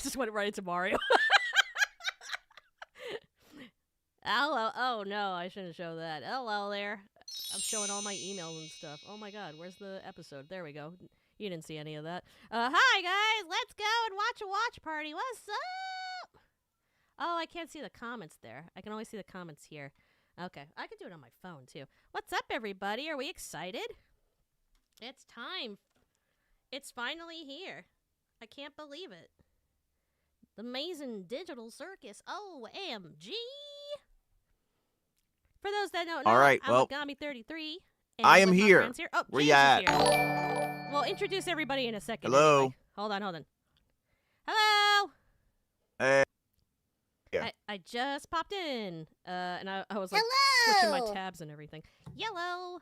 just went right into Mario. Hello. Oh no, I shouldn't show that. Hello there. I'm showing all my emails and stuff. Oh my god, where's the episode? There we go. You didn't see any of that. Hi guys, let's go and watch a watch party. What's up? Oh, I can't see the comments there. I can only see the comments here. Okay, I can do it on my phone too. What's up, everybody? Are we excited? It's time. It's finally here. I can't believe it. The amazing digital circus. OMG. For those that don't know, All right, I'm Agami33. I am here. Here. Oh, Where James you at? is here. We'll introduce everybody in a second. Hello. Anyway. Hold on. Hello. Hey. Yeah. I just popped in, and I was like Hello. switching my tabs and everything. Yellow.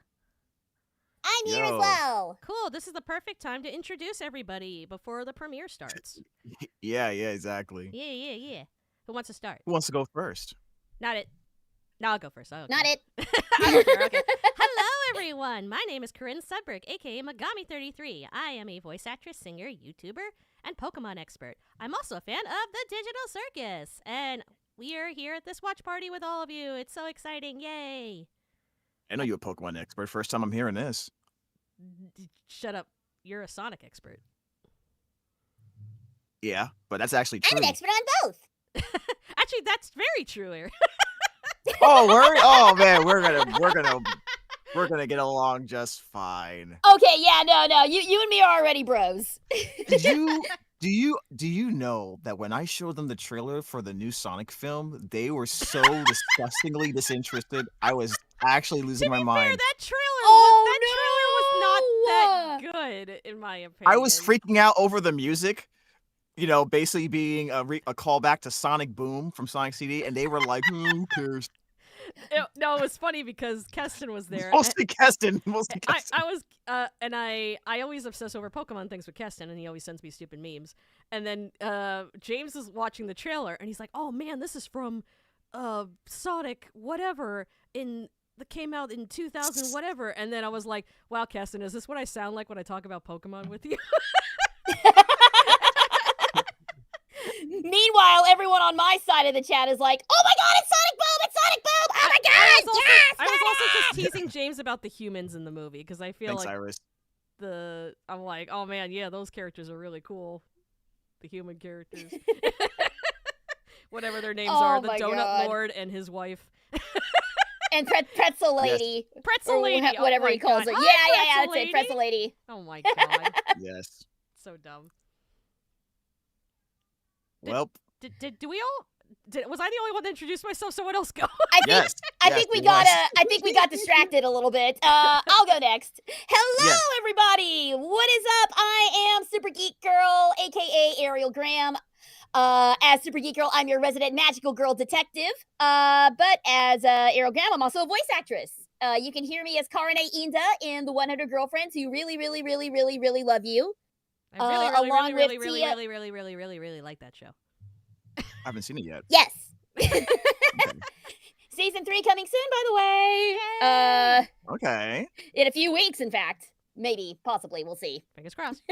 I'm here as Yo. well. Cool. This is the perfect time to introduce everybody before the premiere starts. Yeah, exactly. Yeah. Who wants to start? Who wants to go first? Not it. No, I'll go first. I don't Not care. it. I don't care. Okay. Hello, everyone. My name is Corinne Sudbrick, aka Magami33. I am a voice actress, singer, YouTuber, and Pokemon expert. I'm also a fan of the Digital Circus, and we are here at this watch party with all of you. It's so exciting. Yay. I know you're a Pokemon expert. First time I'm hearing this. Shut up. You're a Sonic expert. Yeah, but that's actually true. I'm an expert on both. Actually, that's very true, Eric. Oh man, we're gonna get along just fine. Okay, yeah, no. You and me are already bros. Do you know that when I showed them the trailer for the new Sonic film, they were so disgustingly disinterested. I was actually losing my mind. Fair, that trailer Oh, was not that good, in my opinion. I was freaking out over the music. You know, basically being a callback to Sonic Boom from Sonic CD, and they were like, "Who cares?" No, it was funny because Keston was there. Mostly Keston. I was, and I always obsess over Pokemon things with Keston, and he always sends me stupid memes. And then James is watching the trailer, and he's like, "Oh man, this is from Sonic whatever that came out in 2000 whatever." And then I was like, "Wow, Keston, is this what I sound like when I talk about Pokemon with you?" Meanwhile, everyone on my side of the chat is like, "Oh my god, it's Sonic Boom! It's Sonic Boom! Oh my god, yes!" I was also just teasing James about the humans in the movie because I feel Thanks, like Iris. I'm like, oh man, yeah, those characters are really cool. The human characters. Whatever their names are, the my Donut God. Lord and his wife. And Pretzel Lady. Pretzel Or Lady. Oh whatever my he calls God. it. Hi, Yeah, Pretzel that's it. Pretzel Lady. Oh my god. Yes. So dumb. Well. Do we all? Was I the only one that introduced myself? Someone else go. I think we got distracted a little bit. I'll go next. Hello, Yes. everybody. What is up? I am Super Geek Girl, aka Ariel Graham. As Super Geek Girl, I'm your resident magical girl detective. But as Ariel Graham, I'm also a voice actress. You can hear me as Karine Inda in The 100 Girlfriends Who Really, Really, Really, Really, Really Love You. Really like that show. I haven't seen it yet. Yes. Season 3 coming soon, by the way. Okay. In a few weeks, in fact. Maybe, possibly, we'll see. Fingers crossed.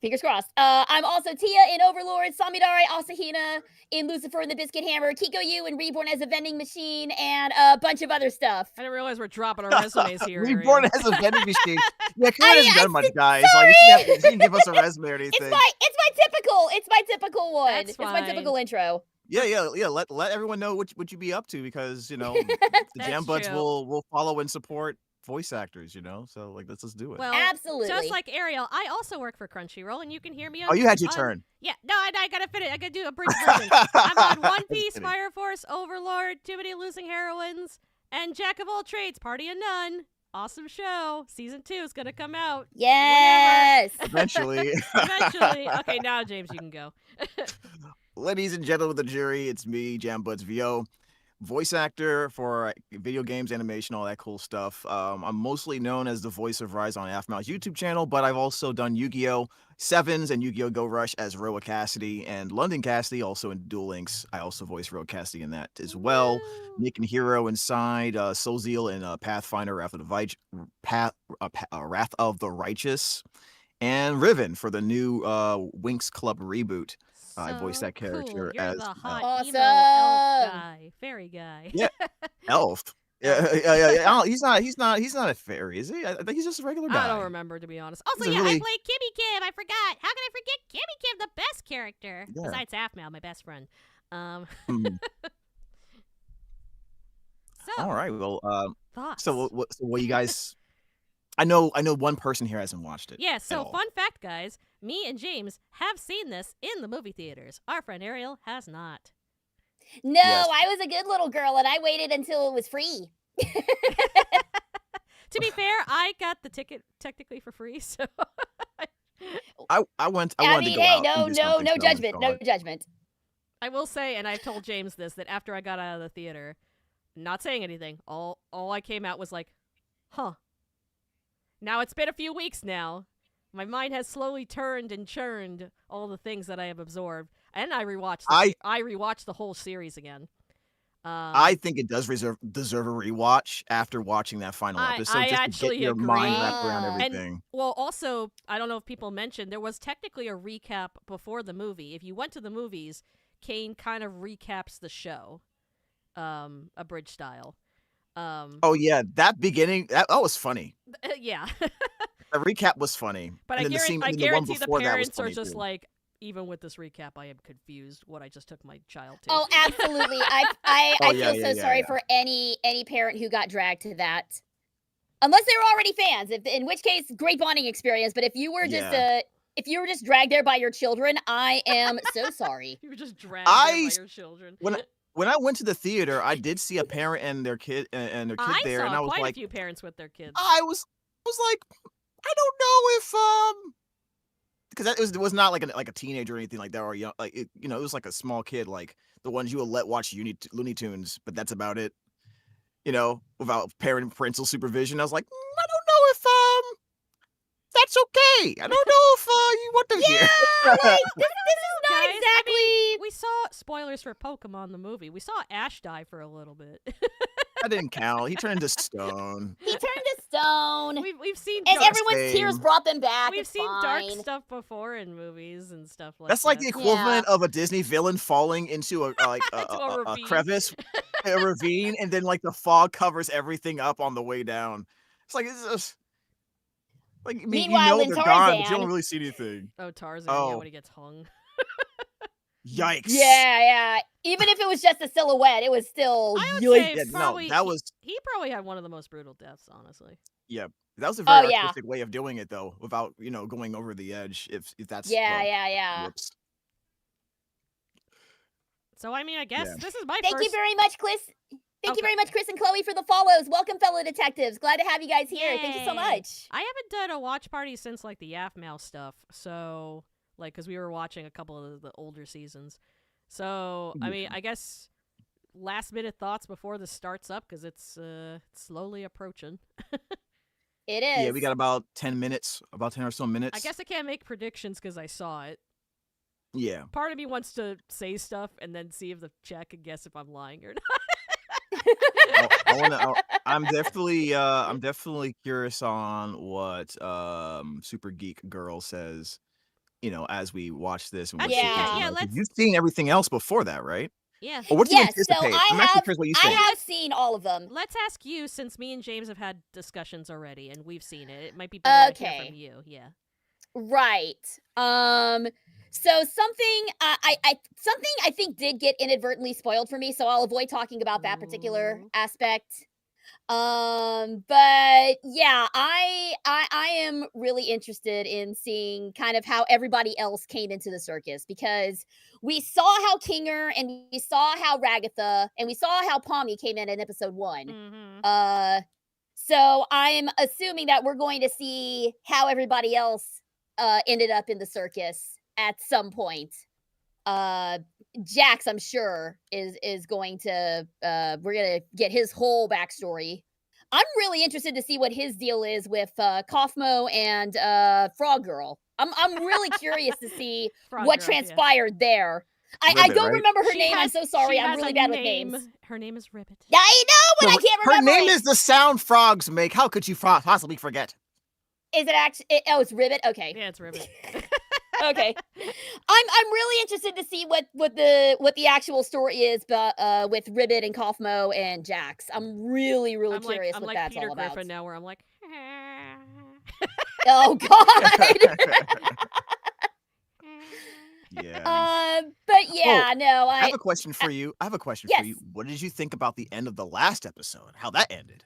Fingers crossed. I'm also Tia in Overlord, Samidare Asahina in Lucifer and the Biscuit Hammer, Kiko Yu in Reborn as a Vending Machine, and a bunch of other stuff. I didn't realize we're dropping our resumes here. Reborn as a vending machine. Yeah, Karen hasn't done much, guys. Sorry. Like, you didn't give us a resume or anything. It's my typical one. That's It's my typical intro. Yeah. Let everyone know what you be up to because the Jam Buds true. will follow and support voice actors. So like let's do it. Well, Absolutely. just like Ariel, I also work for Crunchyroll, and you can hear me on. Oh, you had your turn. Yeah, no, I gotta finish. I gotta do a brief version. I'm on One Piece, kidding. Fire Force, Overlord, Too Many Losing Heroines, and Jack of All Trades, Party of None. Awesome show. Season 2 is gonna come out. Yes. Eventually. Eventually. Okay, now James, you can go. Ladies and gentlemen of the jury, it's me, Jam Buds VO. Voice actor for video games, animation, all that cool stuff. I'm mostly known as the voice of Rise on Aphmau's YouTube channel, but I've also done Yu-Gi-Oh! Sevens and Yu-Gi-Oh! Go Rush as Roa Cassidy and London Cassidy, also in Duel Links. I also voice Roa Cassidy in that as well. Woo. Nick and Hero inside, Soulzeal in Pathfinder, Wrath of the Righteous, and Riven for the new Winx Club reboot. I voiced that cool. character You're as the hot Awesome. emo elf guy, fairy guy. Yeah. Elf. Yeah. Oh, he's not a fairy, is he? I think he's just a regular guy. I don't remember, to be honest. Also, He's a yeah, really- I play Kimmy Kim. I forgot. How can I forget Kimmy Kim, the best character? Yeah. Besides Halfmail, my best friend. Mhm. So, All right. Well, thoughts? so what you guys? I know one person here hasn't watched it. Yeah, at so all. fun fact, guys. Me and James have seen this in the movie theaters. Our friend Ariel has not. No, Yes. I was a good little girl and I waited until it was free. To be fair, I got the ticket technically for free, so I wanted I to mean, go hey, out no, and do no, something, no so I judgment, saw no it. judgment. I will say, and I've told James this, that after I got out of the theater, not saying anything, all I came out was like, huh. Now it's been a few weeks now. My mind has slowly turned and churned all the things that I have absorbed, and I rewatched. I rewatched the whole series again. I think it does deserve a rewatch after watching that final episode, I just to actually get your mind wrapped agree. around And- everything. Well, also, I don't know if people mentioned, there was technically a recap before the movie. If you went to the movies, Kane kind of recaps the show, abridged style. Oh yeah, that beginning that was funny. Yeah. The recap was funny. But and I then the scene, I and then the one guarantee the before that was parents are funny, just too. like, even with this recap, I am confused what I just took my child to. Oh, absolutely. I Oh, feel yeah, so sorry for any parent who got dragged to that. Unless they were already fans, in which case, great bonding experience. But if you were just dragged there by your children, I am so sorry. You were just dragged there by your children. When I went to the theater, I did see a parent and their kid there, and I was quite like, a few parents with their kids. I was like, I don't know if because it was not like a teenager or anything like that, or young, like it was like a small kid, like the ones you would let watch Looney Tunes, but that's about it. Without parental supervision. I was like, I don't know if that's okay. I don't know if you want them here. Like, this is not Guys, exactly. I mean, we saw spoilers for Pokemon the movie. We saw Ash die for a little bit. That didn't count. He turned into stone. He turned to stone, We've seen and dark, everyone's tears brought them back. we've It's seen dark fine. stuff before in movies and stuff like That's that. like the equivalent of a Disney villain falling into a a a ravine. crevice, a ravine, and then like the fog covers everything up on the way down. It's like like Meanwhile, in they're gone, but you Tarzan- don't really see anything. Oh, Tarzan, yeah, Oh. when he gets hung. Yikes! Yeah. Even if it was just a silhouette, it was still. I would yikes. say Yeah, probably, that was he probably had one of the most brutal deaths, honestly. that was a very yeah. artistic way of doing it, though, without going over the edge. If that's Yeah. whoops. So, I mean, I guess Yeah. this is my Thank first... you very much, Chris. Thank you Okay. very much, Chris and Chloe, for the follows. Welcome, fellow detectives. Glad to have you guys here. Thank you so Yay. much. I haven't done a watch party since, like, the Halfmail stuff, so, like, because we were watching a couple of the older seasons. So, I mean, I guess last-minute thoughts before this starts up, because it's slowly approaching. It is. Yeah, we got about 10 minutes, about 10 or so minutes. I guess I can't make predictions because I saw it. Yeah. Part of me wants to say stuff and then see if the chat can guess if I'm lying or not. I'm definitely curious on what Super Geek Girl says, as we watch this. And Actually, yeah, you've seen everything else before that, right? Yeah. Or what do you Yes, so anticipate? I I'm actually have- curious what you I think. have seen all of them. Let's ask you, since me and James have had discussions already and we've seen it. It might be better to hear Okay. from you. Yeah. Right. So something I think did get inadvertently spoiled for me, so I'll avoid talking about that particular Ooh. aspect. But yeah, I am really interested in seeing kind of how everybody else came into the circus, because we saw how Kinger and we saw how Ragatha and we saw how Pommy came in episode 1. Mm-hmm. So I'm assuming that we're going to see how everybody else ended up in the circus at some point. Jax, I'm sure, is going to we're gonna get his whole backstory. I'm really interested to see what his deal is with Kaufmo and Frog Girl. I'm really curious to see Frog what Girl, yeah. transpired there. I Ribbit, don't right? remember her She name. I'm has- so sorry. she I'm has really a bad with name. names. Her name is Ribbit. I know, but I can't remember. Her name it. is the sound frogs make. How could you possibly forget? Is it actually? Oh, it's Ribbit. Okay. Yeah, it's Ribbit. Okay. I'm really interested to see what the actual story is, but with Ribbit and Kaufmo and Jax. I'm really I'm curious what like that's Peter all about. Griffin now, where I'm like, Oh God. Yeah. But Oh, yeah, no, I have a question for you. yes. What did you think about the end of the last episode? How that ended?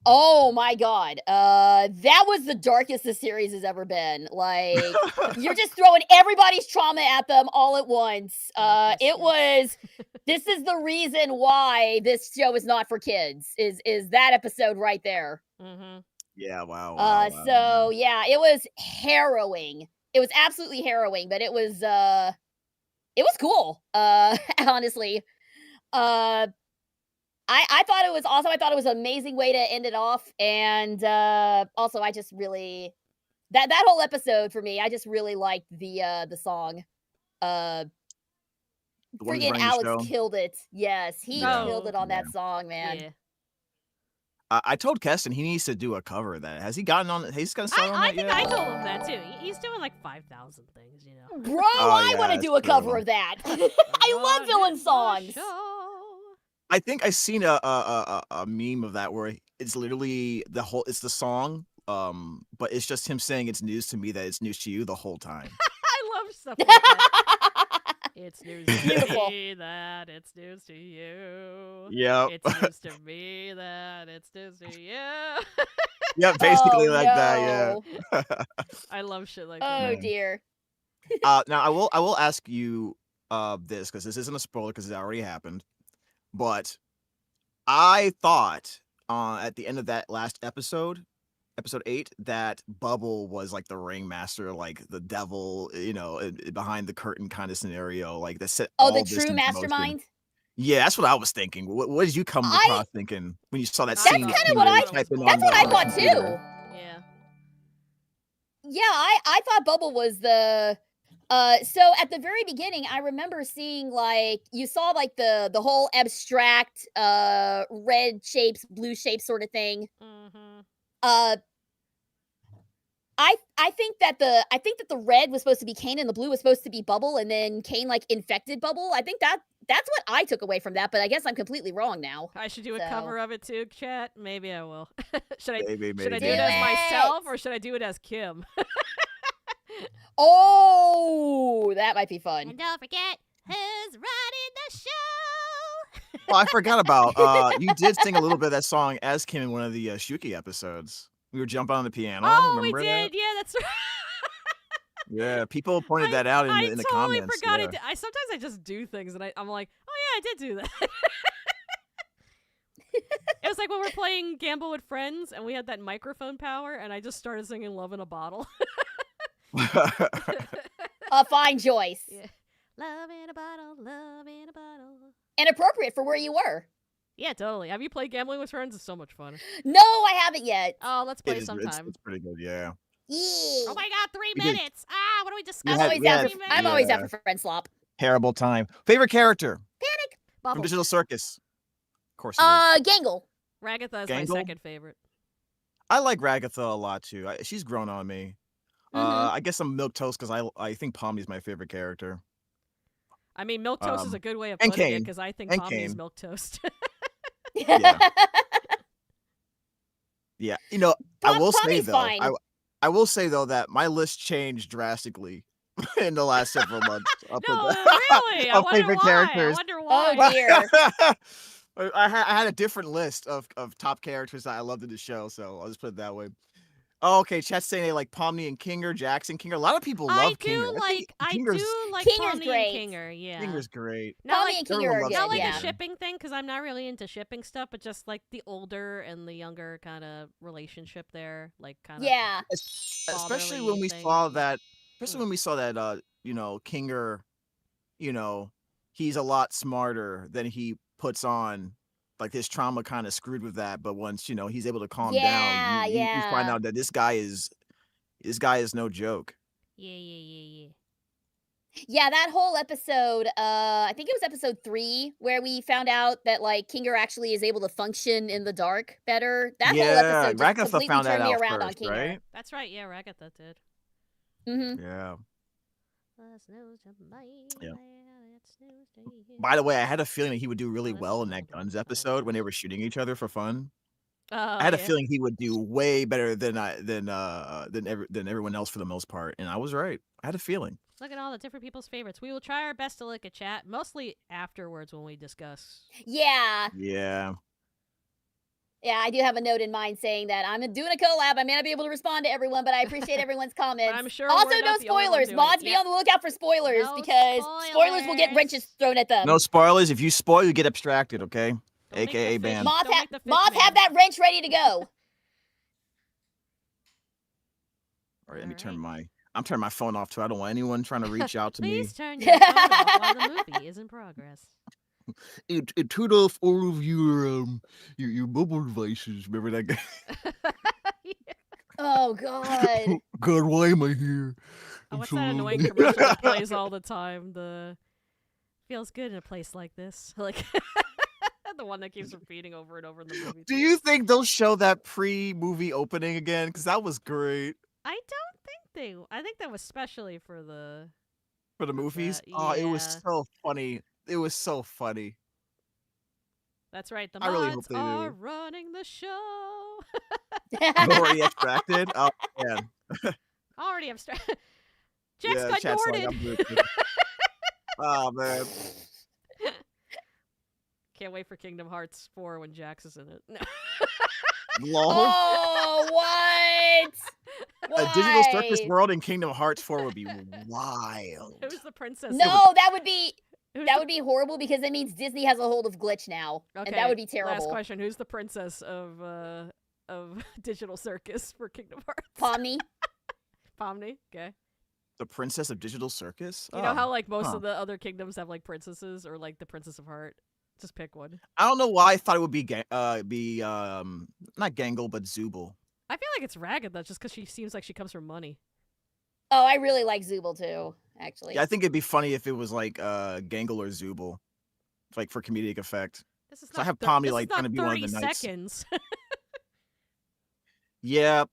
Oh my God. That was the darkest the series has ever been. Like, you're just throwing everybody's trauma at them all at once. This is the reason why this show is not for kids, is that episode right there. Mm-hmm. Yeah, wow. So yeah, it was harrowing. It was absolutely harrowing, but it was cool. Honestly. I thought it was awesome. I thought it was an amazing way to end it off. And also I just really that whole episode for me, I just really liked the song. Uh The one who's Friggin' running the Alex show. killed it. Yes, he Yeah. killed it on Yeah. that song, man. Yeah. I told Keston he needs to do a cover of that. Has he gotten on? He's gonna start on I that think yet? I told him that too. He's doing like 5,000 things, you know. Bro, Oh, I yeah, want to that's do a cover true. of that. I love villain songs. I think I seen a meme of that where it's literally it's the song, but it's just him saying it's news to me that it's news to you the whole time. I love stuff like that. It's news to Beautiful. me that it's news to you. Yep. It's news to me that it's news to you. Yeah, basically Oh, like that. Yeah. I love shit like Oh that. dear. Now I will ask you this because this isn't a spoiler because it already happened, but I thought at the end of that last episode 8, that Bubble was like the ringmaster, like the devil, behind the curtain kind of scenario, like that set Oh, all the this true into motion. mastermind? Yeah, that's what I was thinking. What did you come across thinking when you saw that That's scene? kinda with Peter what I- typing That's on what the- I on the thought computer? too. Yeah. Yeah, I thought Bubble was the so at the very beginning I remember seeing like you saw like the whole abstract red shapes, blue shapes sort of thing. Mm-hmm. Uh I think that the red was supposed to be Kane and the blue was supposed to be Bubble, and then Kane like infected Bubble. I think that's what I took away from that, but I guess I'm completely wrong now. I should do a So- cover of it too, chat. Maybe I will. Should I Maybe. do it Do as it! myself or should I do it as Kim? Oh, that might be fun. And don't forget who's running the show. Oh, I forgot about you did sing a little bit of that song as Kim in one of the Shuki episodes. We were jumping on the piano. Oh, we remember did. that? Yeah, that's right. Yeah, people pointed that out in the totally comments. forgot Yeah. I sometimes I just do things and I'm like, oh yeah, I did do that. It was like when we're playing Gamble with friends and we had that microphone power and I just started singing Love in a Bottle. A fine choice. Yeah. Love in a bottle, love in a bottle. And appropriate for where you were. Yeah, totally. Have you played Gambling with Friends? It's so much fun. No, I haven't yet. Oh, let's play It is- sometime. It's pretty good, yeah. Yeah. Oh my god, 3 We did- minutes! Ah, what do we discuss? I'm always we had- after. I'm always yeah. after friend slop. Terrible time. Favorite character from Bubble. Digital Circus? Of course it is. Gangle. Ragatha is my Gangle? second favorite. I like Ragatha a lot too. She's grown on me. Mhm. I guess I'm milk toast because I think Pomni's my favorite character. I mean, milk toast is a good way of and putting it Kane. because I think And Pomni is Kane. milk toast. Yeah. Yeah, I will say Pomni's though, fine. I will say though that my list changed drastically in the last several months. Up No, with really? I of wonder favorite why. characters. I wonder why. Oh dear. I had a different list of top characters that I loved in the show, so I'll just put it that way. Oh, okay. Chat's saying they like Pomni and Kinger, Jackson Kinger. A lot of people love Kinger. I Kinger's, do like Kinger's Pomni great. and Kinger, yeah. Kinger's great. Not Pomni like, and Kinger everyone are loves good. not like Yeah. the shipping thing, because I'm not really into shipping stuff, but just like the older and the younger kind of relationship there, like kind of. Yeah. Especially fatherly when we thing. saw that. Especially when we saw that. Kinger. He's a lot smarter than he puts on. Like his trauma kind of screwed with that, but once he's able to calm down, you find Yeah. out that this guy is no joke. Yeah. Yeah, that whole episode, I think it was episode 3 where we found out that like Kinger actually is able to function in the dark better. That whole episode just Ragatha completely found that turned me out around first, on Kinger. right? That's right, yeah, Ragatha did. Mm-hmm. Yeah. Yeah. By the way, I had a feeling that he would do really well in that Guns episode when they were shooting each other for fun. Oh, I had a yeah. feeling he would do way better than everyone else for the most part, and I was right. I had a feeling. Look at all the different people's favorites. We will try our best to look at chat, mostly afterwards when we discuss. Yeah. Yeah. Yeah, I do have a note in mind saying that I'm doing a collab. I may not be able to respond to everyone, but I appreciate everyone's comments. I'm sure also, we're no not the only one spoilers. doing Mods, it. be Yep. on the lookout for spoilers No because spoilers will get wrenches spoilers. thrown at them. No spoilers. If you spoil, you get abstracted. Okay. Don't make the AKA fish- ban. Mods, don't make the fish mods man. have that wrench ready to go. All right. Let me turn Alright. I'm turning my phone off too. I don't want anyone trying to reach out to me. Please turn your phone off while the movie is in progress. It turned off all of your mobile devices. Remember that guy? Oh, God. God, why am I here? Oh, what's I'm that so annoying lonely. commercial that plays all the time? The feels good in a place like this. Like the one that keeps repeating over and over in the movie. Do you think they'll show that pre-movie opening again? Because that was great I don't think they. I think that was specially for the. for the movies. Yeah. Oh, it was so funny. It was so funny. That's right. The I really hope mods they are do. running the show. Already extracted. Oh man. Already abstract. Jax Yeah, got chat's like, Norded. I'm good. Oh man. Can't wait for Kingdom Hearts 4 when Jax is in it. No. Lol. Oh, what? A digital circus Why? world in Kingdom Hearts 4 would be wild. Who's the princess? No, that would be Who's that the- would be horrible because it means Disney has a hold of Glitch now, Okay, and that would be Last terrible. question: who's the princess of Digital Circus for Kingdom Hearts? Pomni. Pomni. Okay. The Princess of Digital Circus? You know Oh, how like most huh. of the other kingdoms have like princesses or like the Princess of Heart. Just pick one. I don't know why I thought it would be not Gangle but Zooble. I feel like it's Ragged though, just because she seems like she comes from money. Oh, I really like Zooble too, actually. Yeah, I think it'd be funny if it was like Gangle or Zooble, like for comedic effect. This is So I not have thir- Pomni, this like, is not trying to be one of 30 the knights. seconds. Yeah.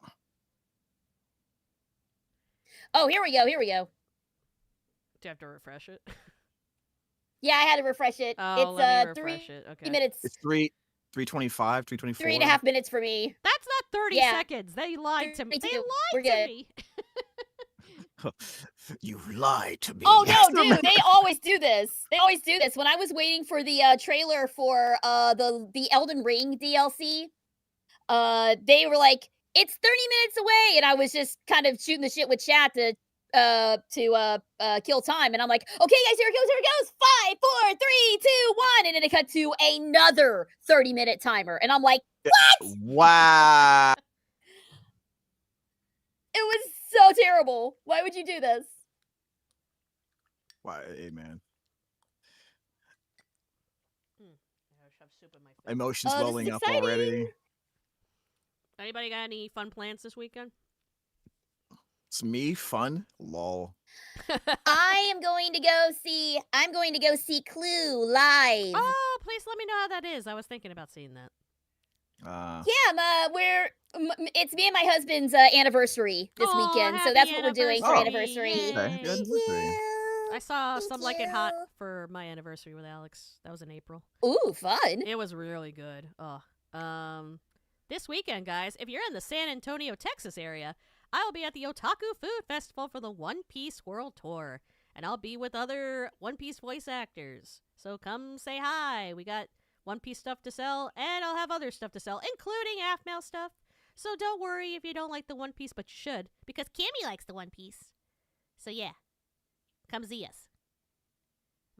Oh, here we go. Here we go. Do you have to refresh it? Yeah, I had to refresh it. Oh, it's let me 3 refresh it. Okay. minutes, It's 3:25, 3:24. 3.5 minutes for me. That's not 30 Yeah. seconds. They lied to me. They 32. lied We're to good. me. You lied to me. Oh no, dude! They always do this. They always do this. When I was waiting for the trailer for the Elden Ring DLC, they were like, "It's 30 minutes away," and I was just kind of shooting the shit with chat to kill time, and I'm like, "Okay, guys, here it goes! 5, 4, 3, 2, 1," and then it cut to another 30-minute timer, and I'm like, Wow. "It was so terrible. Why would you do this?" Why, hey man. I have soup in my face. Emotions Oh, this is welling up exciting. already. Anybody got any fun plans this weekend? It's me, fun. Lol. I'm going to go see Clue live. Oh, please let me know how that is. I was thinking about seeing that. Yeah, it's me and my husband's anniversary this Aw, weekend, so happy that's what we're doing for anniversary. anniversary. Yay. Okay, good anniversary. I saw Thank Some Like It Hot you. for my anniversary with Alex. That was in April. Ooh, fun. It was really good. This weekend, guys, if you're in the San Antonio, Texas area, I will be at the Otaku Food Festival for the One Piece World Tour, and I'll be with other One Piece voice actors. So come say hi. We got One Piece stuff to sell, and I'll have other stuff to sell, including AFMAL stuff. So don't worry if you don't like the One Piece, but you should, because Cammy likes the One Piece. So yeah, come see us.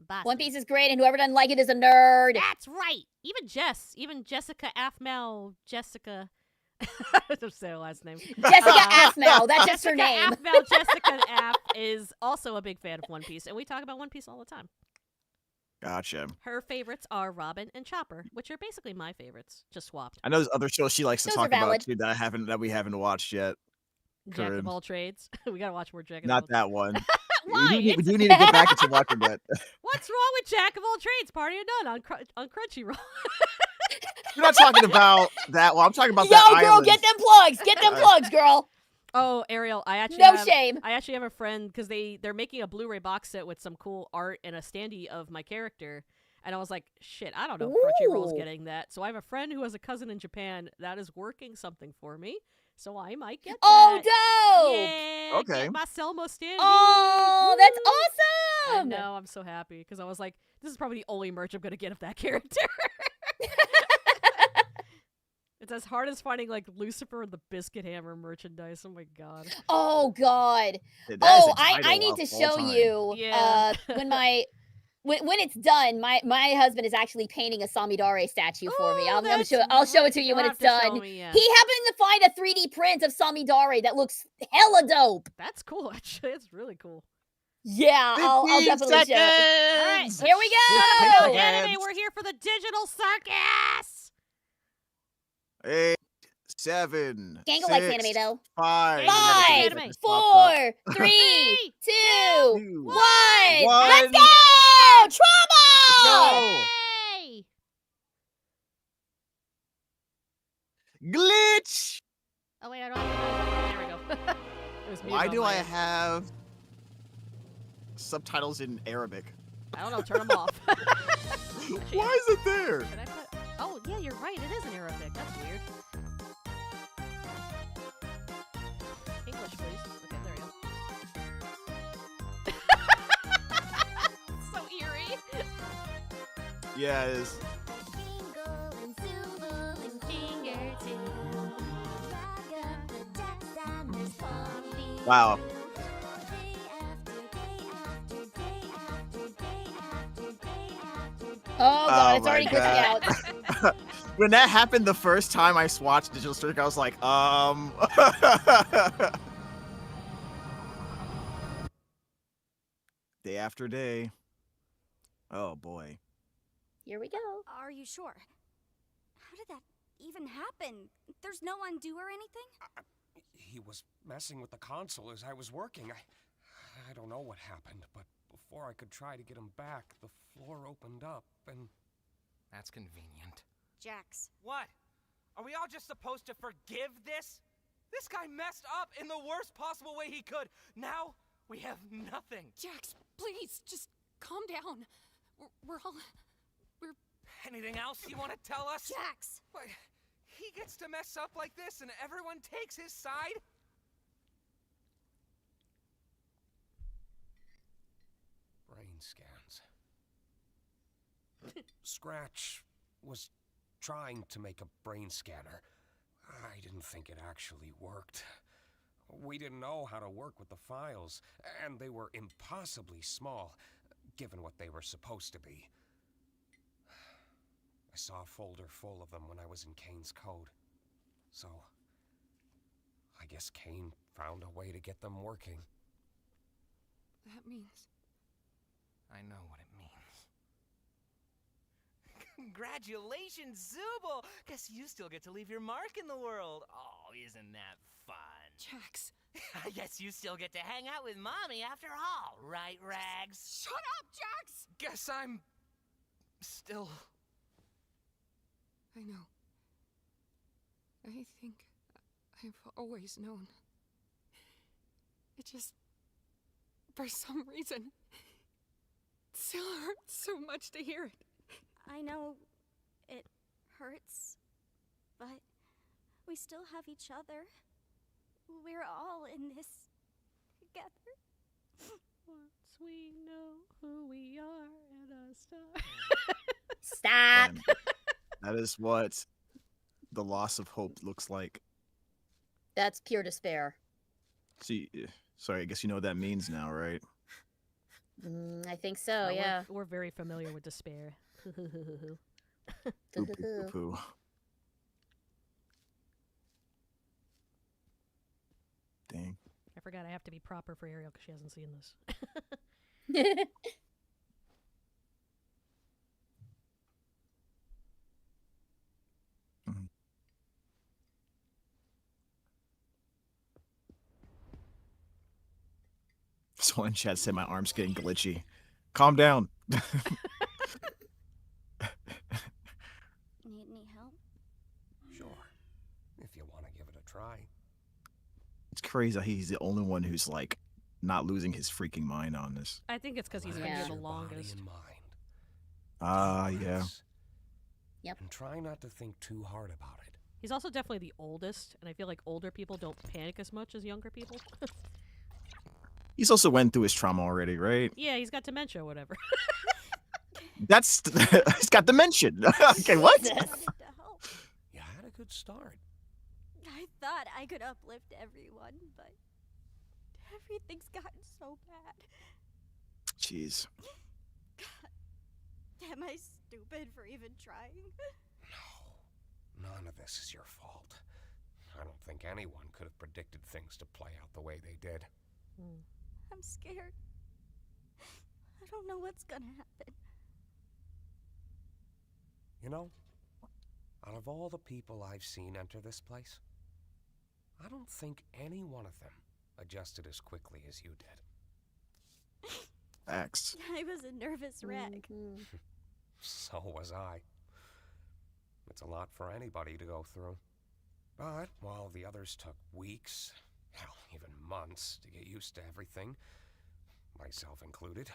Bossy. One Piece is great, and whoever doesn't like it is a nerd. That's right. Even Jessica Afmal, Jessica. Just say her last name. Jessica Aphmau, that's just her name. Afmal, Jessica Af is also a big fan of One Piece, and we talk about One Piece all the time. Gotcha. Her favorites are Robin and Chopper, which are basically my favorites, just swapped. I know there's other shows she likes to Those are talk about valid. too that we haven't watched yet. Jack of Good. all trades. We gotta watch more Jack of all Not that one. Why? We It's- do need to get back into watching that. What's wrong with Jack of all trades? Party or none on Crunchyroll. You're not talking about that one. I'm talking about Yo, that girl, island. get them plugs. Get them plugs, girl. Oh, Ariel, I actually No have, shame. I actually have a friend because they're making a Blu-ray box set with some cool art and a standee of my character. And I was like, shit, I don't know if Crunchyroll's Ooh. getting that. So I have a friend who has a cousin in Japan that is working something for me. So I might get Oh, that. dope. Yeah, Okay. get my Selma standee. Oh, that's Woo! I awesome. know, I'm so happy because I was like, this is probably the only merch I'm gonna get of that character. It's as hard as finding like Lucifer and the Biscuit Hammer merchandise. Oh my god. Oh God. That is Oh, a I title need of to all show time. you. Yeah. When it's done, my husband is actually painting a Samidare statue for me. Oh, that's I'll show it to you you'll when have it's to show done. me, yeah. He happened to find a 3D print of Samidare that looks hella dope. That's cool, actually. It's really cool. Yeah, I'll 15 definitely show. All right, seconds! Here we shut up go. about anime. We're here for the digital circus. 8, 7, Gango likes 6, anime though. 5, Gango likes 5, anime. 4, 3, 3, 2, 2, 1. 1. Let's go! Let's Trauma! go! Yay! Glitch! Oh wait, I don't have there we go. It was muted Why on do my I end. have subtitles in Arabic? I don't know. Turn them off. Why is it there? Can I put? Oh yeah, you're right. It is in Arabic. That's weird. English, please. Okay, there we go. So eerie. Yeah, it is. Wow. Oh God, it's my already glitching out. When that happened the first time I swatched Digital Circuit, I was like, Day after day. Oh boy. Here we go. Are you sure? How did that even happen? There's no undo or anything? He was messing with the console as I was working. I don't know what happened, but before I could try to get him back, the floor opened up and... That's convenient. Jax. What? Are we all just supposed to forgive this? This guy messed up in the worst possible way he could. Now we have nothing. Jax, please, just calm down. We're all... Anything else you want to tell us? Jax! What? He gets to mess up like this and everyone takes his side? brain scans. Scratch was trying to make a brain scanner. I didn't think it actually worked. We didn't know how to work with the files, and they were impossibly small, given what they were supposed to be. I saw a folder full of them when I was in Kane's code. So, I guess Kane found a way to get them working. That means... I know what it means. Congratulations, Zooble! Guess you still get to leave your mark in the world. Oh, isn't that fun? Jax. I guess you still get to hang out with Mommy after all, right, Rags? Shut up, Jax! Guess I'm... still... I know. I think I've always known. It just... for some reason... still hurts so much to hear it. I know it hurts, but we still have each other. We're all in this together. Once we know who we are and a star. Stop. And that is what the loss of hope looks like. That's pure despair. See, sorry, I guess you know what that means now, right? I think so, yeah. We're very familiar with despair. Poo, poo, poo, poo. Dang. I forgot I have to be proper for Ariel because she hasn't seen this. Mhm. Someone in chat said my arm's getting glitchy. Calm down. Need any help? Sure, if you want to give it a try. It's crazy how he's the only one who's like not losing his freaking mind on this. I think it's because he's been Yeah. here the Relax your body longest. and mind. Ah, Deep yeah. breaths. Yep. And try not to think too hard about it. He's also definitely the oldest, and I feel like older people don't panic as much as younger people. He's also went through his trauma already, right? Yeah, he's got dementia or whatever. That's he's got dementia. Okay, what? Jesus. To help. You had a good start. I thought I could uplift everyone, but everything's gotten so bad. Jeez. Am I stupid for even trying? No, none of this is your fault. I don't think anyone could have predicted things to play out the way they did. I'm scared. I don't know what's gonna happen. You know, out of all the people I've seen enter this place, I don't think any one of them adjusted as quickly as you did. Facts. I was a nervous wreck. Mhm. So was I. It's a lot for anybody to go through. But while the others took weeks, hell, even months to get used to everything, myself included,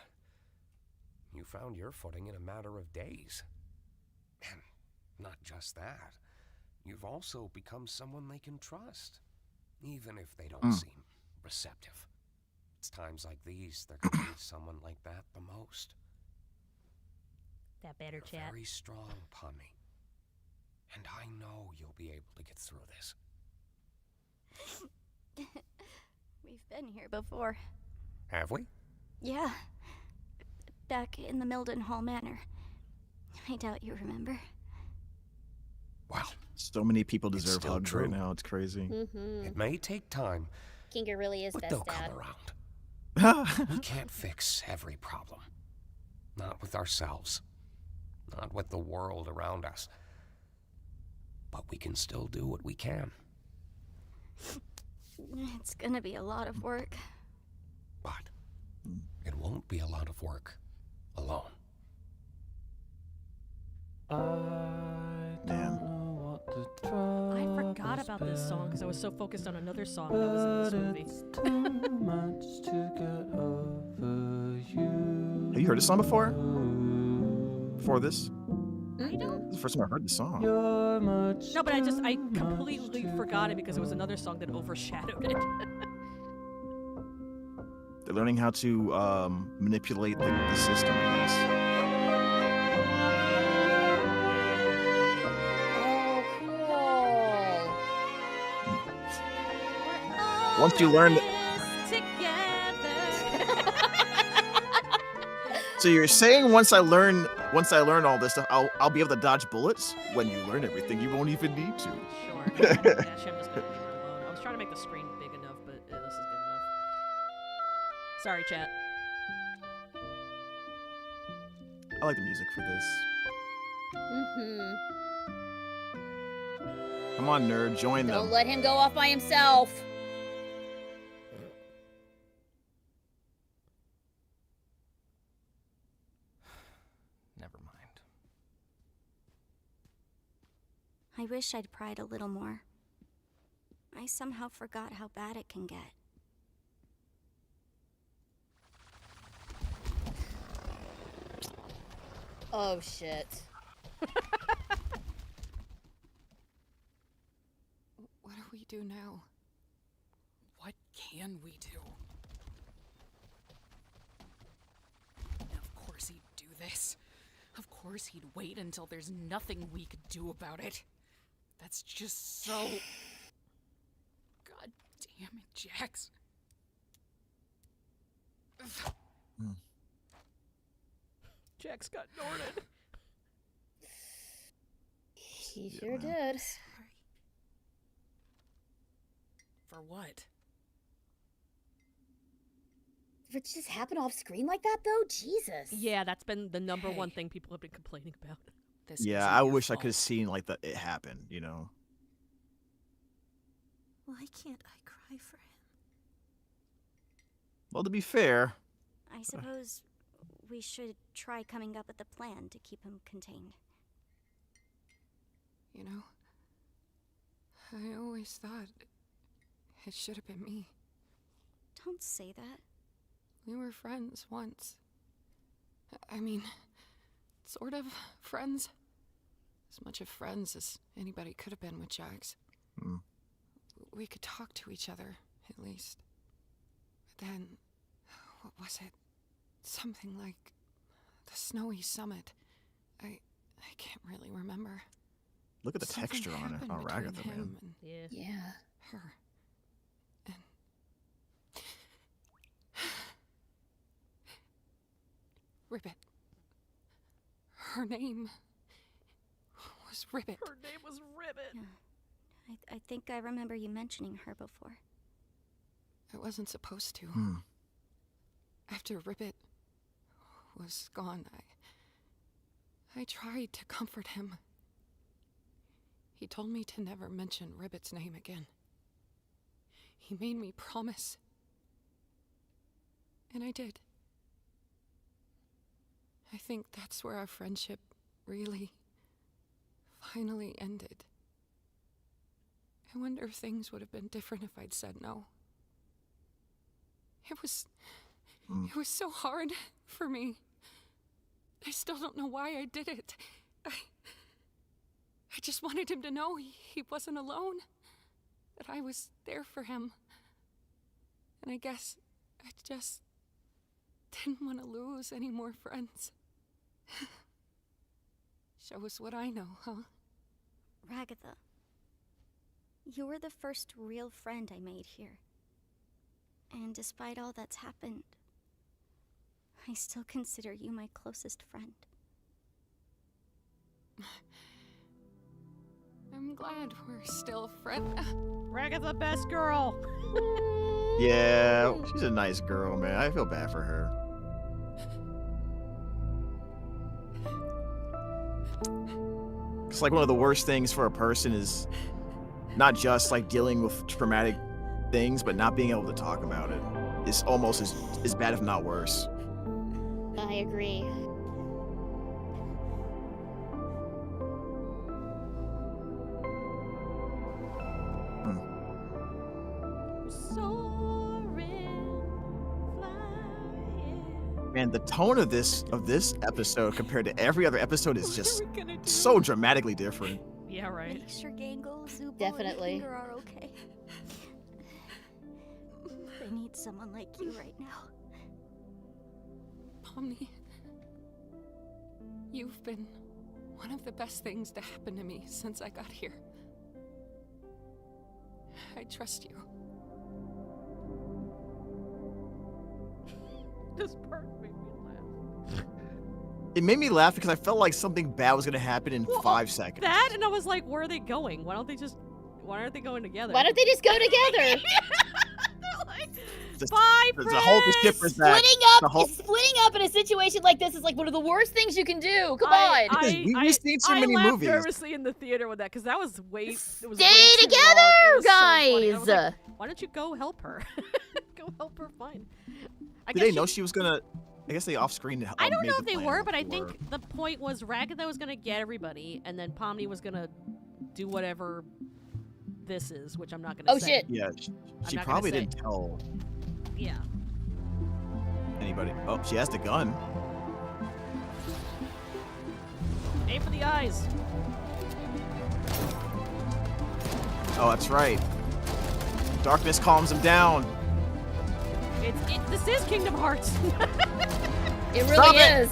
you found your footing in a matter of days. And not just that, you've also become someone they can trust, even if they don't seem receptive. It's times like these that can need someone like that the most. That better You're chat. very strong, Pomni. And I know you'll be able to get through this. We've been here before. Have we? Yeah. Back in the Milden Hall Manor. I doubt you remember. Well, So many people It's deserve still hugs true. right now. It's crazy. Mhm. it may take time, Kinga really is but best they'll dad. come around. We can't fix every problem. Not with ourselves. Not with the world around us. But we can still do what we can. It's gonna be a lot of work. But it won't be a lot of work alone. Damn. I forgot about this song because I was so focused on another song that was in this movie. Have you heard this song before? Before this? I don't. This is the first time I heard the song. No, but I completely forgot it because it was another song that overshadowed it. They're learning how to manipulate the system, I guess. Oh, cool. Once you learn, Together. so you're saying once I learn all this stuff, I'll be able to dodge bullets. When you learn everything, you won't even need to. Sure. Yeah, I'm just gonna leave it alone. I was trying to make the screen big enough, but this is good enough. Sorry, chat. I like the music for this. Mhm. Come on, nerd, join Don't them. let him go off by himself. Never mind. I wish I'd pried a little more. I somehow forgot how bad it can get. Oh shit. What do we do now? What can we do? Of course he'd do this. Of course he'd wait until there's nothing we could do about it. That's just so... God damn it, Jax. Jax got Norted. He Yeah, sure man. did. Sorry. For what? For it to just happen off screen like that, though? Jesus. Yeah, that's been the number one Hey. thing people have been complaining about. This Yeah, isn't I your wish I could have fault. seen like it happen. You know. Why can't I cry for him? Well, to be fair, I suppose we should try coming up with a plan to keep him contained. You know, I always thought It should have been me. Don't say that. We were friends once. I mean, sort of friends. As much of friends as anybody could have been with Jax. Hmm. We could talk to each other, at least. But then, what was it? Something like the snowy summit. I can't really remember. Look at the Something texture on it, happened on between Ragatha, man. him and Yeah. Yeah. her. And Ribbit. Her name was Ribbit. Her name was Ribbit. Yeah. I think I remember you mentioning her before. I wasn't supposed to. Hmm. After Ribbit was gone, I tried to comfort him. He told me to never mention Ribbit's name again. He made me promise. And I did. I think that's where our friendship really, finally ended. I wonder if things would have been different if I'd said no. It was so hard for me. I still don't know why I did it. I just wanted him to know he wasn't alone. That I was there for him. And I guess I just didn't want to lose any more friends. Shows what I know, huh? Ragatha, you were the first real friend I made here. And despite all that's happened, I still consider you my closest friend. I'm glad we're still friends. Ragatha, best girl. Yeah, she's a nice girl, man. I feel bad for her. It's like one of the worst things for a person is not just like dealing with traumatic things, but not being able to talk about it. It's almost as bad, if not worse. I agree. Man, the tone of this episode compared to every other episode is just What are we gonna do? so dramatically different. Yeah, right. Make sure Gangle, Zubo, Definitely. and Finger are okay. They need someone like you right now. Pomni, you've been one of the best things to happen to me since I got here. I trust you. This part made me laugh. It made me laugh because I felt like something bad was gonna happen in Well, 5 seconds. That, and I was like, where are they going? Why aren't they going together? Why don't they just go together? They're like, Just- bye, the friends! whole ship is that. Splitting up in a situation like this is like one of the worst things you can do. Come I- on. We've seen so many laughed movies. nervously in the theater with that because that was way. It was Stay way too together, long. It was so funny. I was guys. like, why don't you go help her? Go help her find. Did they know she was gonna? I guess they off-screen. I don't know if they were, but I think the point was Ragatha was gonna get everybody, and then Pomni was gonna do whatever this is, which I'm not gonna Oh, say. shit. Yeah, I'm she not gonna probably say. didn't tell Yeah. anybody. Oh, she has the gun. Aim for the eyes. Oh, that's right. Darkness calms him down. This is Kingdom Hearts. It really is.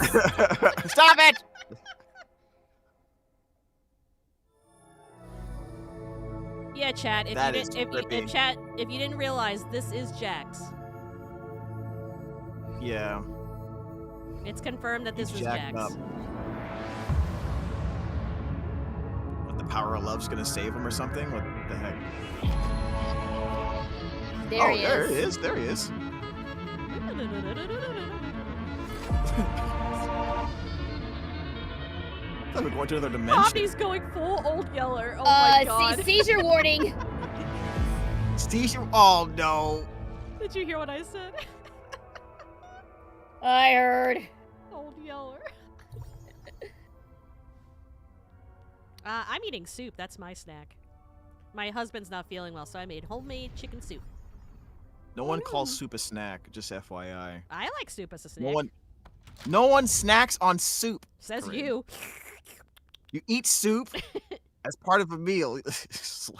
Stop it! Yeah, chat. If That you is didn't, trippy. if you didn't realize, this is Jax. Yeah. It's confirmed that this He's is jacked Jax. up. What, the power of love's gonna save him or something? What the heck? There oh, he there is. it is. There he is. I thought we were going to another dimension. Poppy's going full Old Yeller. Oh my god. Seizure warning. Seizure. Oh no. Did you hear what I said? I heard. Old Yeller. I'm eating soup. That's my snack. My husband's not feeling well, so I made homemade chicken soup. No one calls soup a snack, just FYI. I like soup as a snack. No one snacks on soup. Says Corinne. you. You eat soup as part of a meal. Slurp.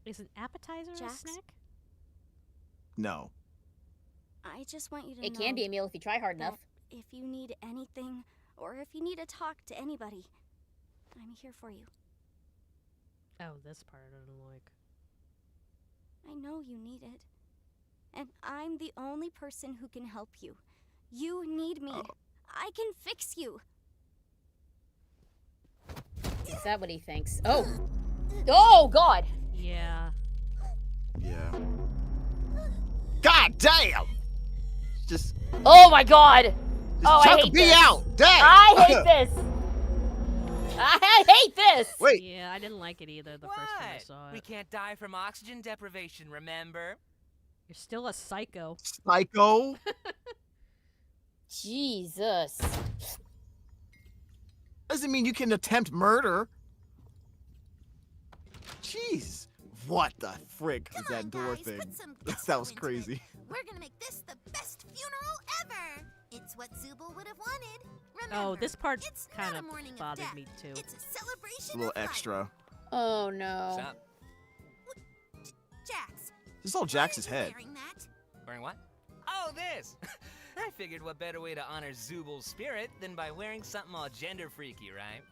Is an appetizer a Jax? snack? No. I just want you to know. It can be a meal if you try hard that enough. if you need anything, or if you need to talk to anybody, I'm here for you. Oh, this part I don't like. I know you need it. And I'm the only person who can help you. You need me. I can fix you. Is that what he thinks? Oh. Oh, God. Yeah. Yeah. God damn! Just Oh, my God. Oh, I chunk hate me this. out! Dang! I hate this. I hate this. Wait. Yeah, I didn't like it either the first time I What? saw We it. can't die from oxygen deprivation, remember? You're still a psycho. Psycho? Jesus. Doesn't mean you can attempt murder. Jeez. What the frick is that door thing? That was crazy. We're gonna make this the best funeral ever. It's what Zubul would have wanted. Remember, Oh, this part it's kind not of a mourning of bothered death. me too. It's a celebration It's a little of life. extra. Oh, no. What's up? Jax, This is all why Jax's are you head. wearing that? Wearing what? Oh, this! I figured what better way to honor Zubul's spirit than by wearing something all gender freaky, right?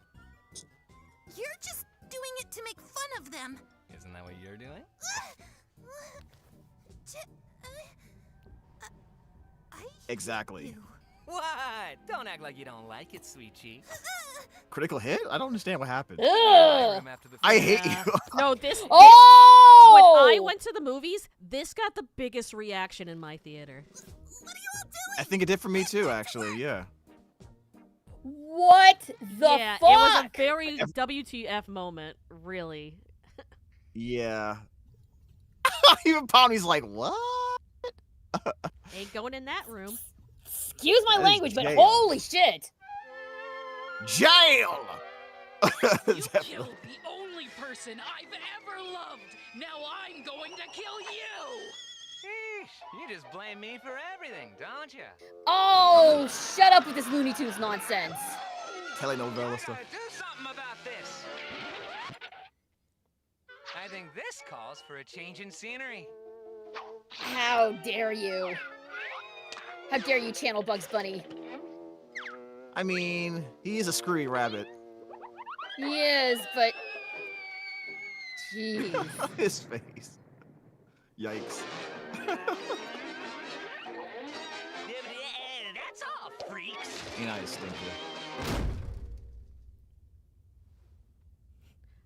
You're just doing it to make fun of them. Isn't that what you're doing? I Exactly. you. What? Don't act like you don't like it, sweet cheek. Critical hit? I don't understand what happened. Ugh. I hate Yeah. you. No, this. Oh! When I went to the movies, this got the biggest reaction in my theater. What are you all doing? I think it did for me too, actually. Yeah. What the Yeah, fuck? it was a very WTF moment, really. Yeah. Even Pony's like, what? Ain't going in that room. Excuse my That is language, but jail. holy shit. Jail! You killed the only person I've ever loved. Now I'm going to kill you. Sheesh, you just blame me for everything, don't you? Oh, shut up with this Looney Tunes nonsense. Telenovela I stuff. gotta do something about this. I think this calls for a change in scenery. How dare you? How dare you channel Bugs Bunny? I mean, he is a screwy rabbit. He is, but... Jeez. His face. Yikes. That's all, freaks. Ain't I a stinker?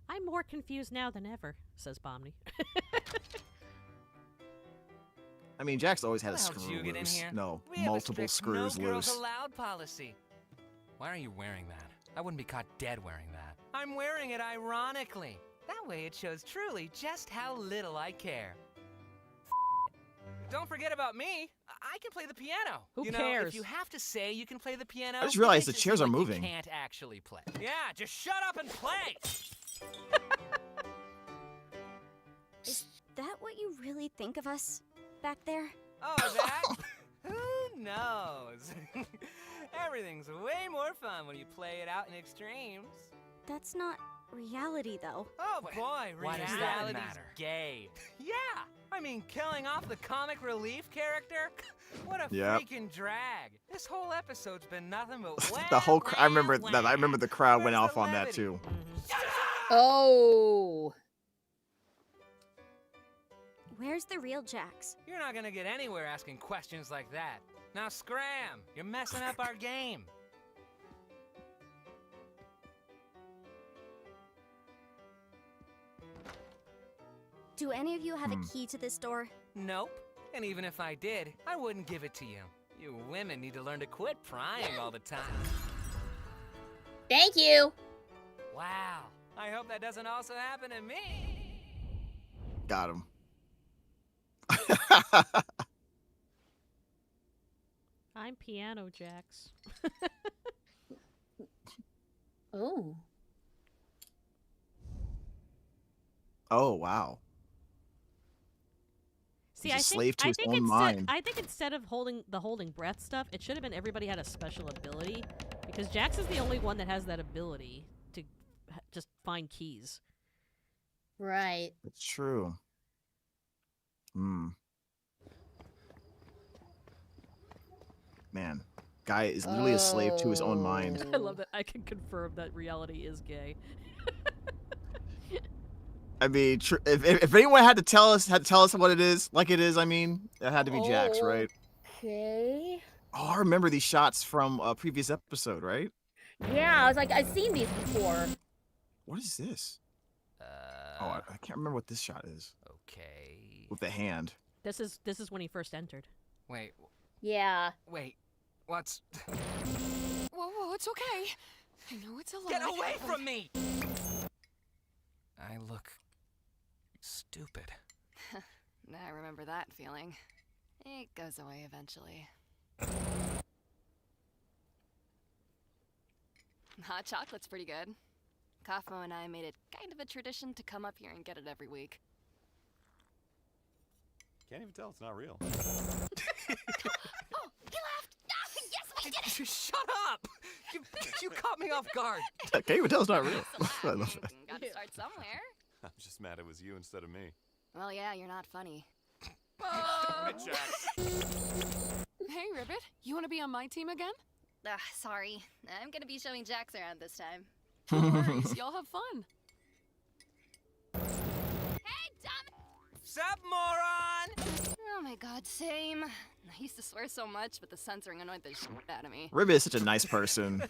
I'm more confused now than ever, says Bomni. I mean, Jax always had a How did screw you get in loose. here? No, We have a multiple strict screws no girls loose. allowed policy. Why are you wearing that? I wouldn't be caught dead wearing that. I'm wearing it ironically. That way it shows truly just how little I care. Don't forget about me. I can play the piano. Who you know, cares? if you have to say you can play the piano, I just it realized makes the it chairs seem are like moving. You can't actually play. Yeah, just shut up and play. Is that what you really think of us back there? Oh, that? Who knows? Everything's way more fun when you play it out in extremes. That's not reality, though. Oh boy, why does that reality's matter? gay. Yeah, I mean, killing off the comic relief character? What a Yep. freaking drag. This whole episode's been nothing but The whole I remember wah, that. I remember the crowd went Where's off the on that levity? too. Oh. Where's the real Jax? You're not gonna get anywhere asking questions like that. Now scram! You're messing up our game. Do any of you have Hmm. a key to this door? Nope. And even if I did, I wouldn't give it to you. You women need to learn to quit prying all the time. Thank you. Wow. I hope that doesn't also happen to me. Got him. I'm Piano Jax. Oh. Oh wow. See, He's a I think slave to I his think own instead mind. I think instead of holding breath stuff, it should have been everybody had a special ability, because Jax is the only one that has that ability to just find keys. Right. That's true. Hmm. Man, guy is literally a slave to his own mind. I love that I can confirm that reality is gay. I mean, if anyone had to tell us what it is, like it is, I mean, it had to be Jax, right? Okay. Oh, I remember these shots from a previous episode, right? Yeah, I was like, I've seen these before. What is this? Oh, I can't remember what this shot is. Okay. With the hand. This is when he first entered. Wait, Yeah. wait. What's... Whoa, it's okay. I know it's a lot. Get away from me! I look... stupid. I remember that feeling. It goes away eventually. Hot chocolate's pretty good. Kaufmo and I made it kind of a tradition to come up here and get it every week. Can't even tell it's not real. Oh, he laughed! Ah, yes, we did it! Shut up! You caught me off guard. Can't even tell it's not real. So I love that. Gotta start somewhere. I'm just mad it was you instead of me. Well, yeah, you're not funny. Damn it, Jax. Hey, Ribbit, you want to be on my team again? Sorry. I'm gonna be showing Jax around this time. No worries, y'all have fun. Hey, dumb! Sup, moron? Oh my god, same. I used to swear so much, but the censoring annoyed the shit out of me. Ribbit is such a nice person.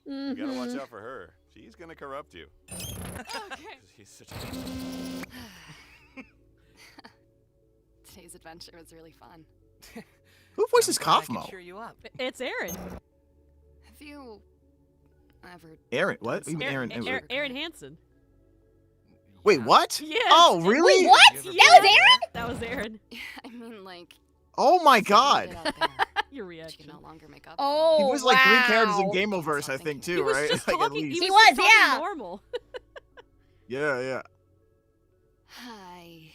You gotta watch out for her. She's gonna corrupt you. Okay. He's such a... Today's adventure was really fun. Who voices I'm glad I could Kaufmo? cheer you up. It's Aaron. Have you ever... Aaron, what? What do you mean Aaron, Aaron? Aaron Hansen. Wait, what? Yes. Oh, really? Wait, what? Have you That ever was been Aaron? That was Aaron. I mean, like... Oh my something god. did out there, Your but you reaction. can no longer make up. Oh, He was like 3 characters in wow. Gameoverse, I think, He too, was right? just Like, at talking. least. He He was, was just talking yeah. normal. Yeah, yeah. I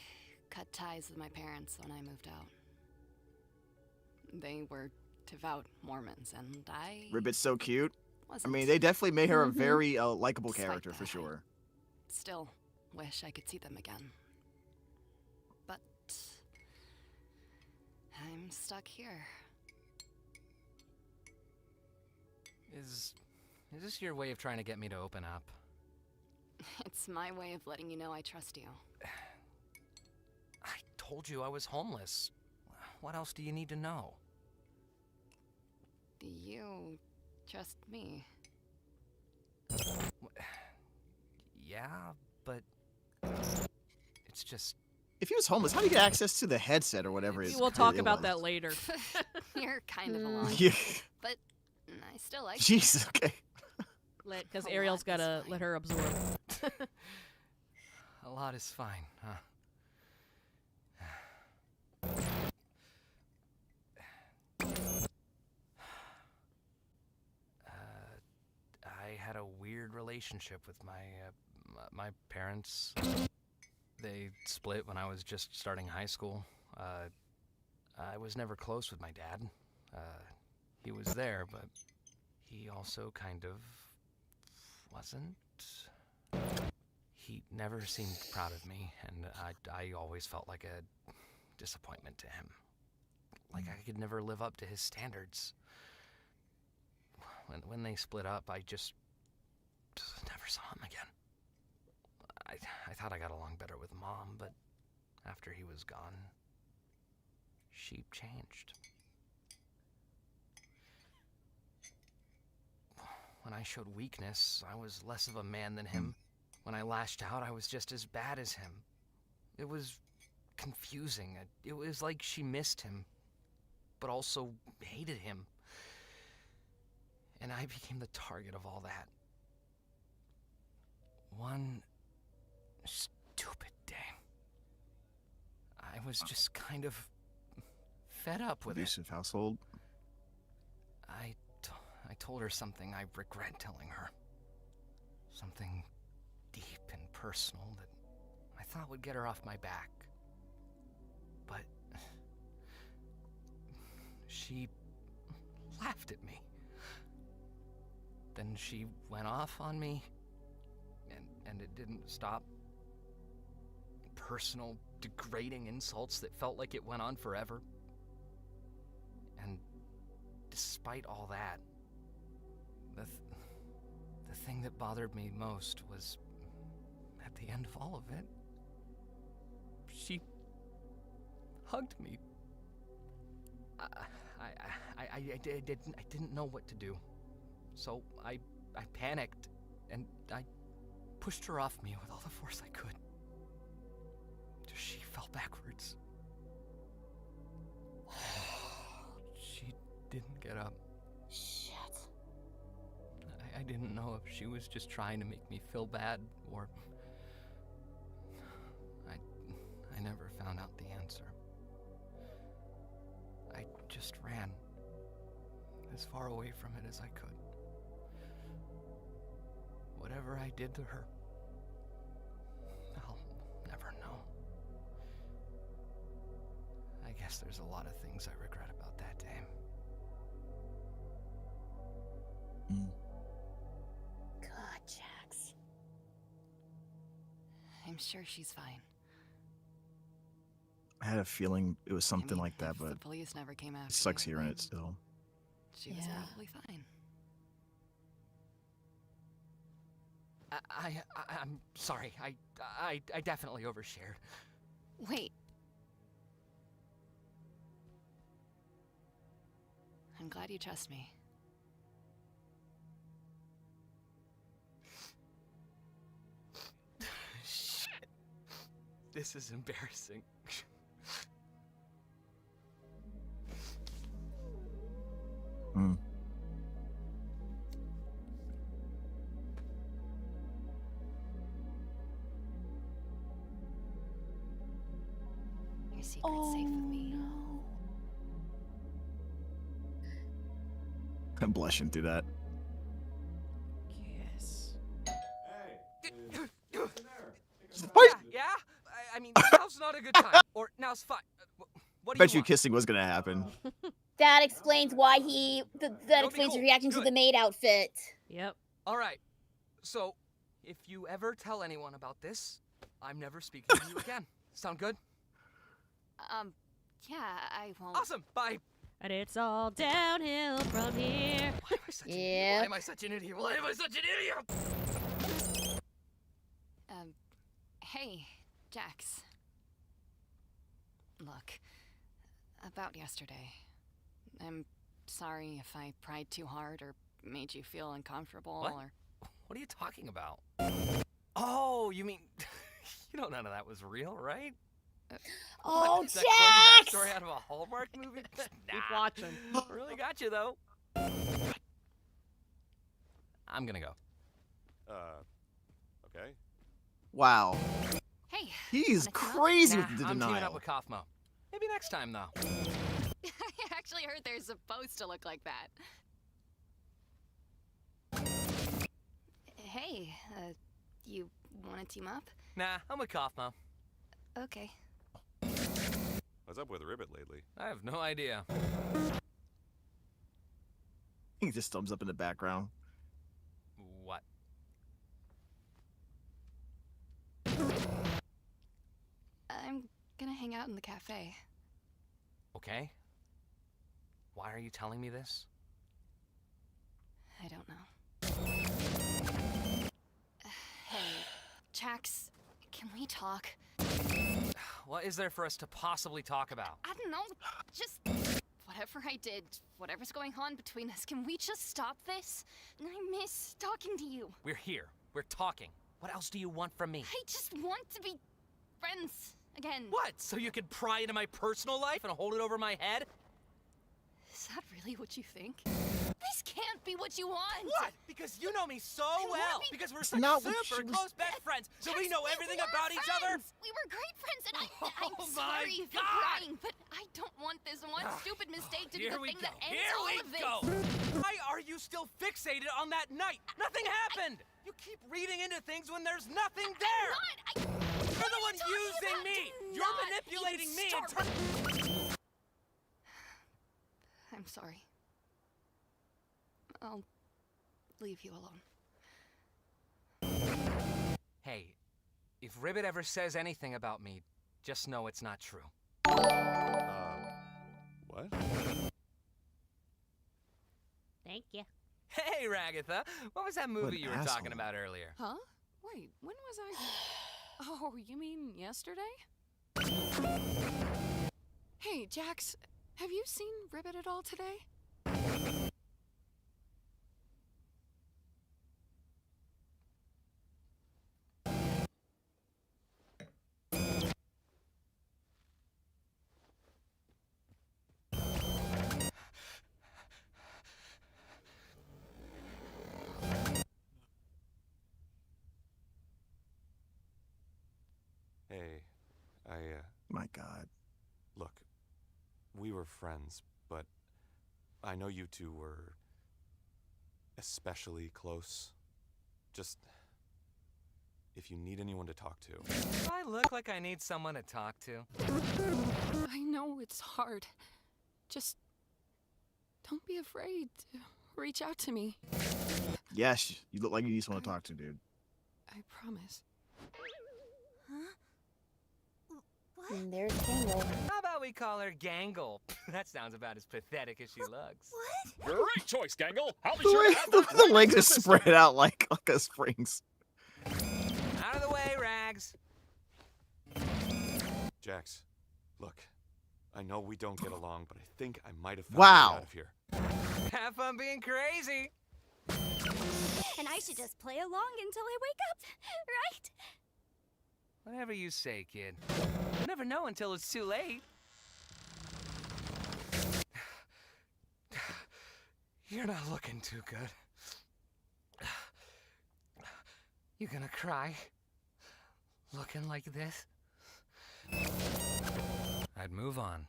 cut ties with my parents when I moved out. They were devout Mormons, and I Ribbit's so cute. I wasn't. mean, they definitely made her a Mhm. very likable Despite character for that, sure. Still wish I could see them again. But I'm stuck here. Is this your way of trying to get me to open up? It's my way of letting you know I trust you. I told you I was homeless. What else do you need to know? Do you trust me? Yeah, but it's just If he was homeless, how do you get access to the headset or whatever it is? We'll talk it about was? that later. You're kind of alone, Yeah. but I still like you. Jeez, okay. Because A Ariel's lot is gotta fine. let her absorb. a lot is fine, huh? I had a weird relationship with my parents. They split when I was just starting high school. I was never close with my dad. He was there, but he also kind of wasn't. He never seemed proud of me, and I always felt like a disappointment to him. Like I could never live up to his standards. When they split up, I just never saw him again. I thought I got along better with Mom, but after he was gone, she changed. When I showed weakness, I was less of a man than him. When I lashed out, I was just as bad as him. It was confusing. It was like she missed him, but also hated him. And I became the target of all that. One stupid day, I was just kind of fed up with it. Abusive household. I told her something I regret telling her. Something deep and personal that thought would get her off my back. But she laughed at me. Then she went off on me, and it didn't stop. Personal, degrading insults that felt like it went on forever. And despite all that, the thing that bothered me most was, at the end of all of it, she hugged me. I didn't know what to do. So I panicked, and I pushed her off me with all the force I could. She fell backwards. She didn't get up. Shit. I didn't know if she was just trying to make me feel bad, or... I never found out the answer. I just ran as far away from it as I could. Whatever I did to her, I'll never know. I guess there's a lot of things I regret about that day. God, Jax. I'm sure she's fine. I had a feeling it was something like that, if but the police never came after it sucks you, hearing then it still. She was probably fine. I'm sorry. I definitely overshared. Wait. I'm glad you trust me. Shit. This is embarrassing. Your secret's safe with me. No. I'm blushing through that. Yes. Yeah? I mean, now's not a good time. Or now's fine. What do Bet you you want? kissing was gonna happen. That explains why that explains his cool. reaction to Good. the maid outfit. Yep. All right. So, if you ever tell anyone about this, I'm never speaking to you again. Sound good? Yeah, I won't. Awesome. Bye. And it's all downhill from here. Why am I such an idiot? Yeah. Why am I such an idiot? Why am I such an idiot? Hey, Jax. Look, about yesterday. I'm sorry if I pried too hard or made you feel uncomfortable What? or... What are you talking about? Oh, you mean... you know none of that was real, right? Oh, What, is that corny Jax! backstory out of a Hallmark movie? Keep watching. Really got you, though. I'm gonna go. Okay. Wow. Hey! He's wanna team up? crazy Nah, with the I'm teaming up denial. with Kaufmo. Maybe next time, though. I actually heard they're supposed to look like that. Hey, you want to team up? Nah, I'm with Kaufmo. Okay. What's up with Ribbit lately? I have no idea. He just thumbs up in the background. What? I'm gonna hang out in the cafe. Okay. Why are you telling me this? I don't know. Hey, Jax, can we talk? What is there for us to possibly talk about? I don't know, just whatever I did, whatever's going on between us, can we just stop this? I miss talking to you. We're here. We're talking. What else do you want from me? I just want to be friends again. What? So you can pry into my personal life and hold it over my head? Is that really what you think? This can't be what you want. What? Because you know me so wanna well. be- Because we're It's such not what super she was- close best friends. So we Jax, know everything were about each other. friends. We were great friends, and I'm Oh sorry my for God. crying, but I don't want this one stupid mistake to be Here the we thing go. that ends Here all we of this. go. Why are you still fixated on that night? Nothing happened. You keep reading into things when there's nothing there. I'm not. You're the one using me! You're manipulating me and I'm sorry. I'll leave you alone. Hey, if Ribbit ever says anything about me, just know it's not true. What? Thank you. Hey, Ragatha, what was that movie you were talking asshole. about earlier? Huh? Wait, when was I? Oh, you mean yesterday? Hey, Jax, have you seen Ribbit at all today? Hey, My God. look, we were friends, but I know you two were especially close. Just, if you need anyone to talk to. Do I look like I need someone to talk to? I know it's hard. Just don't be afraid to reach out to me. Yes, you look like you need someone to talk to, dude. I promise. And there's Gangle. How about we call her Gangle? That sounds about as pathetic as she looks. What? Great choice, Gangle. I'll be The, sure way, to have that the legs are consistent. spread out like a springs. Out of the way, Rags. Jax, look, I know we don't get along, but I think I might have found a Wow. way out of here. Have fun being crazy. And I should just play along until I wake up, right? Whatever you say, kid. You never know until it's too late. You're not looking too good. You gonna cry? Looking like this? I'd move on.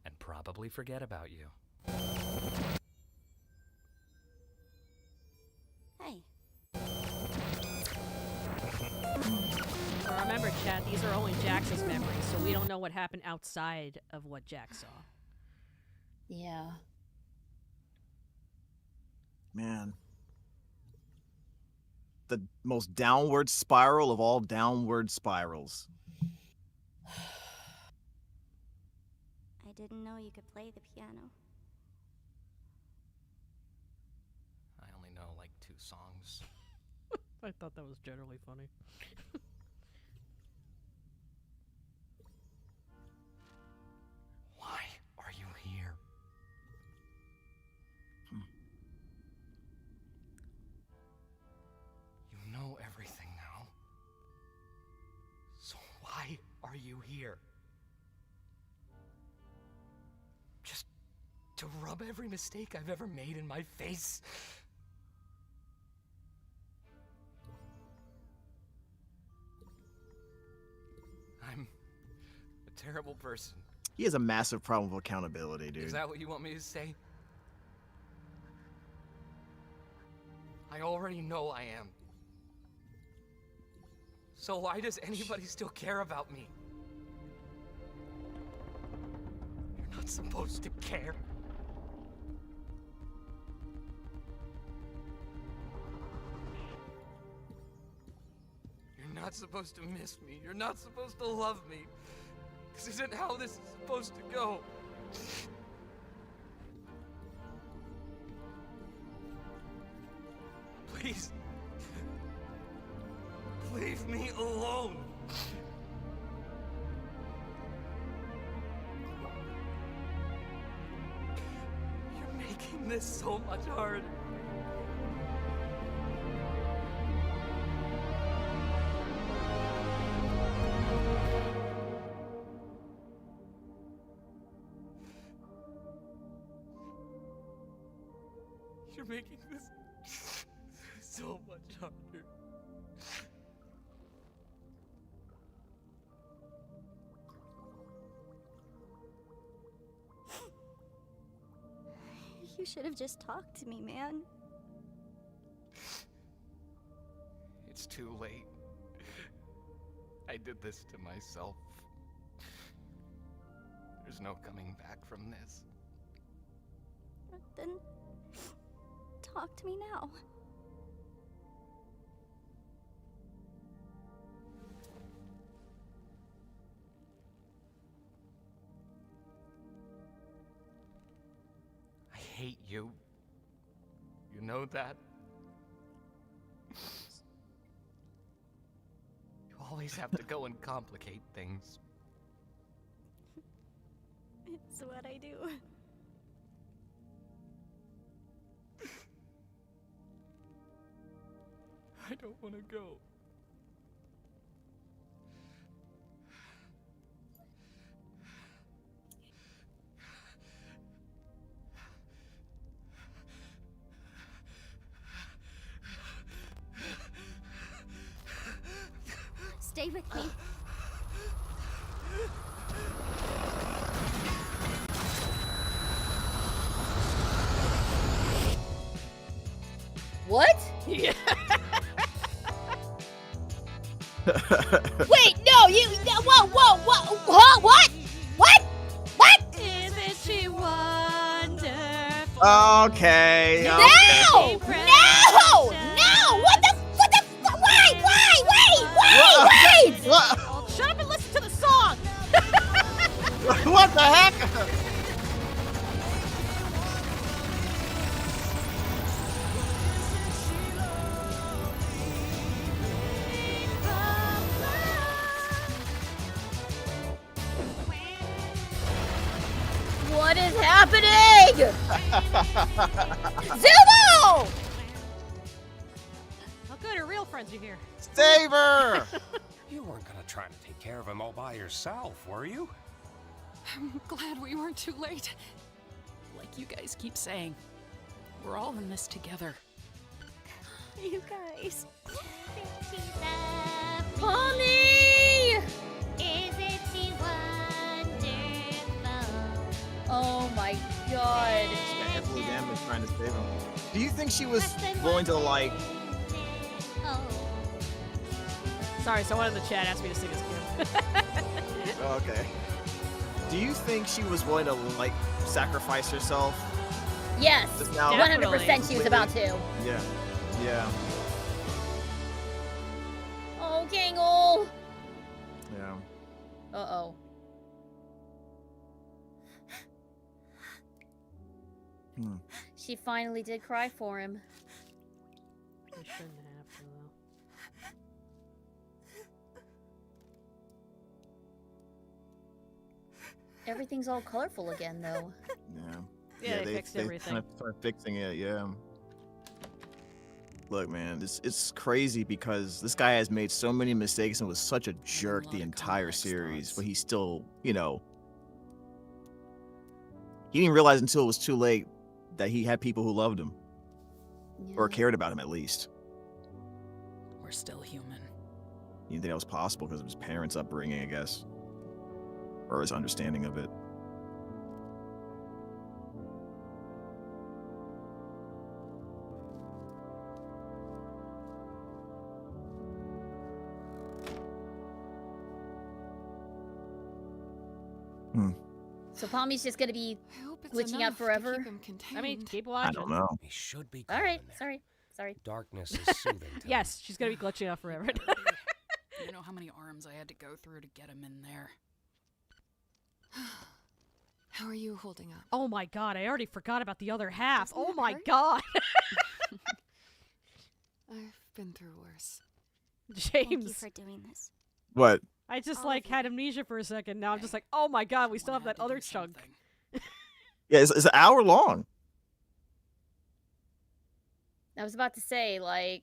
And probably forget about you. Hey. Remember, chat, these are only Jax's memories, so we don't know what happened outside of what Jax saw. Yeah. Man. The most downward spiral of all downward spirals. I didn't know you could play the piano. I only know like 2 songs. I thought that was generally funny. Why are you here? You know everything now. So why are you here? Just to rub every mistake I've ever made in my face? I'm a terrible person. He has a massive problem with accountability, dude. Is that what you want me to say? I already know I am. So why does anybody still care about me? You're not supposed to care. You're not supposed to miss me. You're not supposed to love me. This isn't how this is supposed to go. Please. Leave me alone. You're making this so much harder. You're making this so much harder. You should have just talked to me, man. It's too late. I did this to myself. There's no coming back from this. Then talk to me now. I hate you. You know that? You always have to go and complicate things. It's what I do. I don't want to go. Stay with me. What? Yeah. Wait, no, you. Whoa, whoa, whoa. Huh? What? What? What? Isn't she wonderful? Okay. No! okay. No! No! What the? Why? Wait! What? Oh, shut up and listen to the song. What the heck? What is happening? Zubo! How good are real friends you here? Save her! You weren't gonna try to take care of him all by yourself, were you? I'm glad we weren't too late. Like you guys keep saying, we're all in this together. You guys. Honey! Isn't she wonderful? Oh my god. Every damn is trying to save him. Do you think she was willing to like? Sorry, someone in the chat asked me to sing his Kim. Okay. Do you think she was willing to like sacrifice herself? Yes. Just now? 100% she was about to. Yeah. Yeah. Oh, Gangle. Yeah. Uh-oh. Hmm. She finally did cry for him. I shouldn't have to, though. Everything's all colorful again, though. Yeah. Yeah, they fixed everything. Kind of started fixing it. Yeah. Look, man, it's crazy because this guy has made so many mistakes and was such a jerk the entire series, but he still, you know, he didn't realize until it was too late that he had people who loved him or cared about him at least. We're still human. He didn't think that was possible because of his parents' upbringing, I guess, or his understanding of it. So Palmy's just gonna be I hope it's glitching out enough to forever? keep him contained. I mean, keep watching. I don't know. He should be. All right, calm. sorry. Darkness is soothing to him. Yes, she's gonna be glitching out forever. You know how many arms I had to go through to get him in there? How are you holding up? Oh my god, I already forgot about the other half. Doesn't Oh it my hurt? god. I've been through worse. Thank you James. for doing this. What? I just All like of you. had amnesia for a second. Now I'm just like, oh my god, we still have Someone that had to other do chunk. something. Yeah, it's an hour long. I was about to say, like...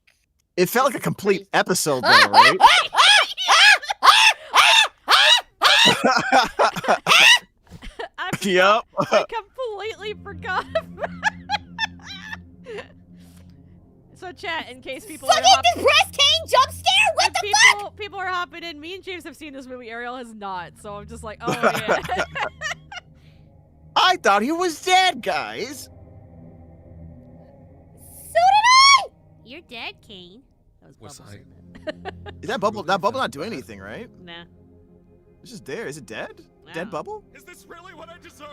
It felt like a This is complete pretty- episode, though, right? Yep. I completely forgot. So chat, in case people are Fucking the breast cane jump scare? What the fuck? people are hopping in. Me and James have seen this movie. Ariel has not. So I'm just like, oh yeah. I thought he was dead, guys. So did I! You're dead, Kane. That Was Bubbles, I- isn't it? Is that bubble? Really That bubble that not doing bad? anything, right? Nah. It's just there. Is it dead? Wow. Dead bubble? Is this really what I deserve?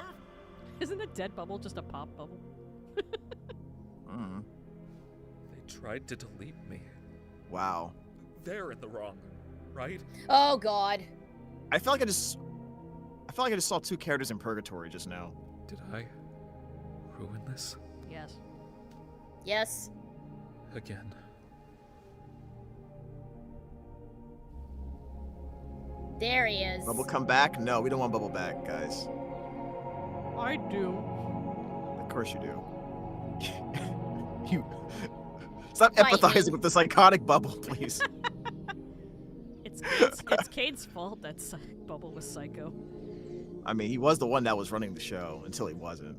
Isn't a dead bubble just a pop bubble? Mm. They tried to delete me. Wow. They're in the wrong, right? Oh God. I felt like I just saw two characters in purgatory just now. Did I ruin this Yes. Yes. again? There he is. Bubble come back? No, we don't want Bubble back, guys. I do. Of course you do. You stop Why, empathizing you? with the psychotic Bubble, please. It's Cade's fault that Bubble was psycho. I mean, he was the one that was running the show until he wasn't.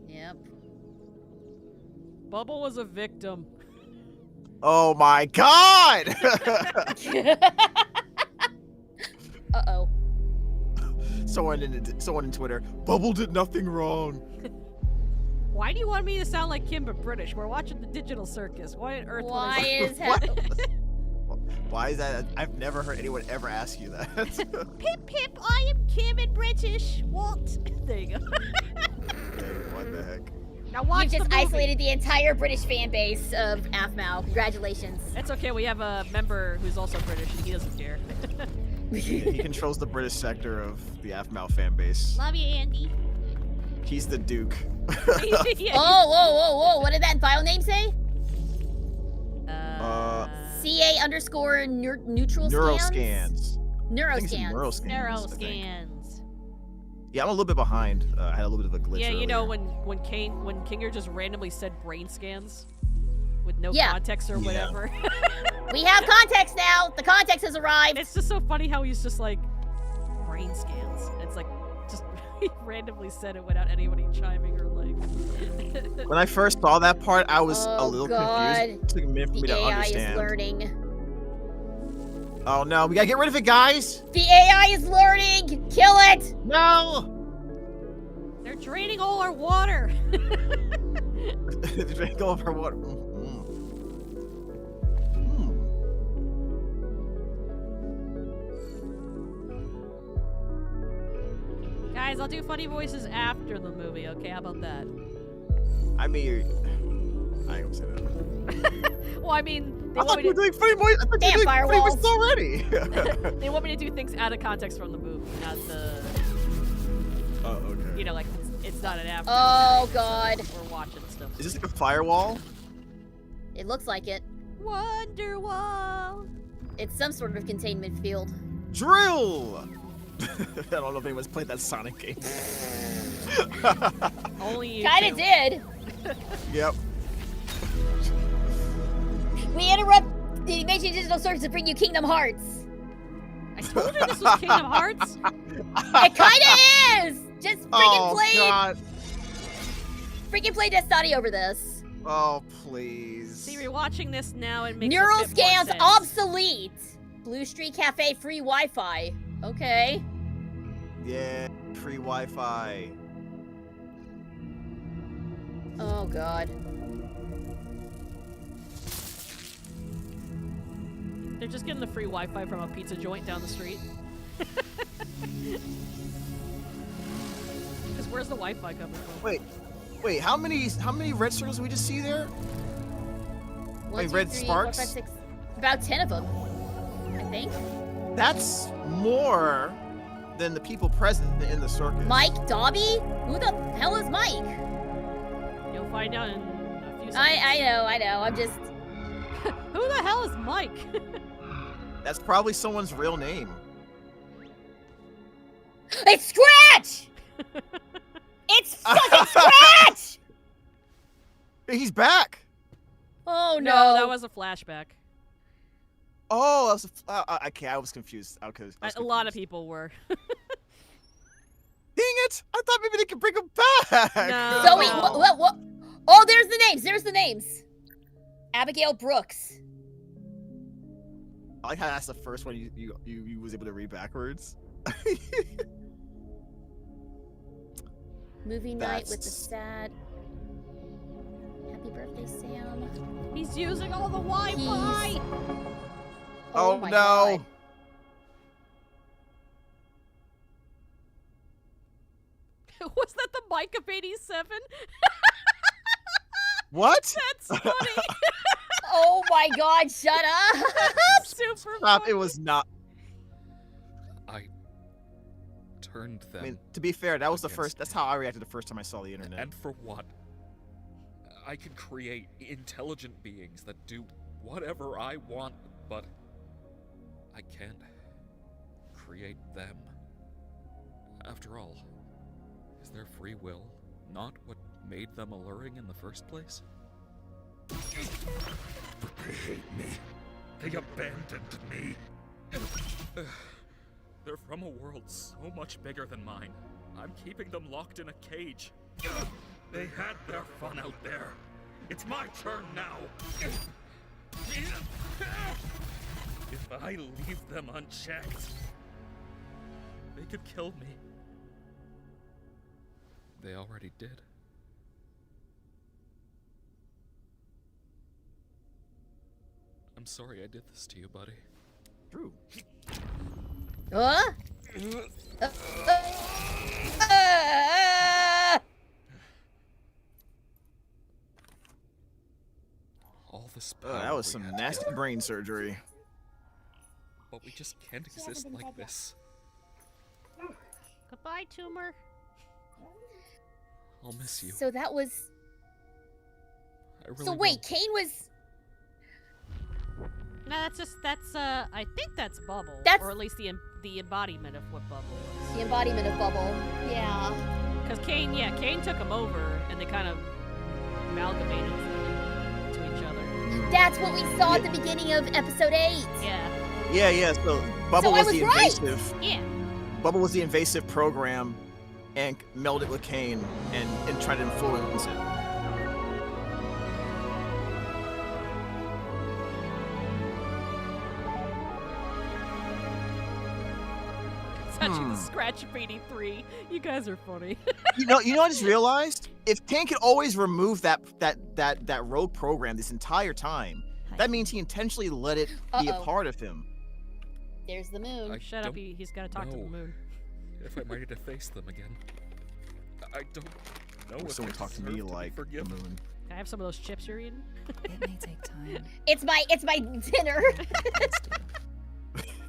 Yep. Bubble was a victim. Oh my God! Uh-oh. someone in Twitter, Bubble did nothing wrong. Why do you want me to sound like Kim but British? We're watching the Digital Circus. Why on earth would Why I... is What? that? Why is that? I've never heard anyone ever ask you that. Pip pip, I am Kim and British. What? There you go. Hey, what the heck? Now watch You've just the movie. isolated the entire British fan base of AFMAO. Congratulations. It's okay, we have a member who's also British and he doesn't care. He controls the British sector of the AFMAO fan base. Love you, Andy. He's the Duke. Yeah. Oh, whoa, whoa, whoa. What did that bio name say? CA _neutral Neuroscans. Neuroscans. I think it's Neuroscans. I think. Neuroscans. Yeah, I'm a little bit behind. I had a little bit of a glitch. Yeah, you know earlier. when Kinger just randomly said brain scans with no Yeah. context or Yeah. whatever. We have context now. The context has arrived. It's just so funny how he's just like brain scans. It's like just he randomly said it without anybody chiming or like. When I first saw that part, I was a Oh, little God. confused. It took a minute for me The to AI understand. is learning. Oh no, we gotta get rid of it, guys! The AI is learning. Kill it. No! They're draining all our water. Drink all of our water. Guys, I'll do funny voices after the movie, okay? How about that? I mean, I ain't gonna say that. Well, I mean, they I want thought me you were to doing funny voice. I thought you Damn, were doing funny firewalls. voices already. they want me to do things out of context from the movie, not the Oh, okay. you know, like it's not an after. Oh, God. We're watching stuff. Is this like a firewall? It looks like it. Wonderwall. It's some sort of containment field. Drill! I don't know if anyone's played that Sonic game. Only you. Kinda two. did. Yep. We interrupt the Amazing Digital Circus to bring you Kingdom Hearts. I told you this was Kingdom Hearts. It kinda is! Just freaking God. freaking play Destiny over this. Oh, please. See, rewatching this now and makes Neural a bit more scans sense. obsolete. Blue Street Cafe free Wi-Fi. Okay. Yeah, free Wi-Fi. Oh, God. They're just getting the free Wi-Fi from a pizza joint down the street. Because where's the Wi-Fi coming from? Wait, how many red circles did we just see there? One, Like two, red three, sparks? 4, 5, 6. About 10 of them, I think. That's more than the people present in the circus. Mike Dobby? Who the hell is Mike? You'll find out in a few seconds. I know. I'm just... Who the hell is Mike? That's probably someone's real name. It's Scratch! It's fucking Scratch! He's back. Oh, no. No, that was a flashback. Oh, that was okay. I was confused. A lot of people were. Dang it! I thought maybe they could bring him back. No. So wait, what? Oh, there's the names. Abigail Brooks. I like how that's the first one you was able to read backwards. Movie night with the That's- sad. Happy birthday. birthday, Sam. He's using all the Wi-Fi. Oh, my no. God. Was that the mic of 87? What? That's funny. Oh my God, shut up. Super Stop, funny. it was not. I turned them. I mean, to be fair, that was the against first. That's me. how I reacted the first time I saw the internet. And for what? I can create intelligent beings that do whatever I want, but I can't create them. After all, is their free will not what made them alluring in the first place? But they hate me. They abandoned me. They're from a world so much bigger than mine. I'm keeping them locked in a cage. They had their fun out there. It's my turn now. If I leave them unchecked, they could kill me. They already did. I'm sorry I did this to you, buddy. True. All this Oh, power that was we some had nasty together, brain surgery. but we just can't exist like this. Goodbye, tumor. I'll miss you. So that was. I really So will. wait, Kane was. No, that's I think that's Bubble. That's- Or at least the embodiment of what Bubble was. The embodiment of Bubble. Yeah. Because Kane took him over, and they kind of amalgamated to each other. That's what we saw at the beginning of episode 8. Yeah. Yeah. So Bubble So I was was the right. invasive. Yeah. Bubble was the invasive program, and melded with Kane and tried to influence it. It's actually the Scratch of 83. You guys are funny. You know, I just realized if Kane could always remove that rogue program this entire time, that means he intentionally let it be a Uh-oh. part of him. There's the moon. I Shut up, don't he's got to talk to the know moon. if I'm ready to face them again. I don't know if Someone I talk to deserve me be like the forgiven. moon. Can I have some of those chips you're eating? It may take time. It's my dinner.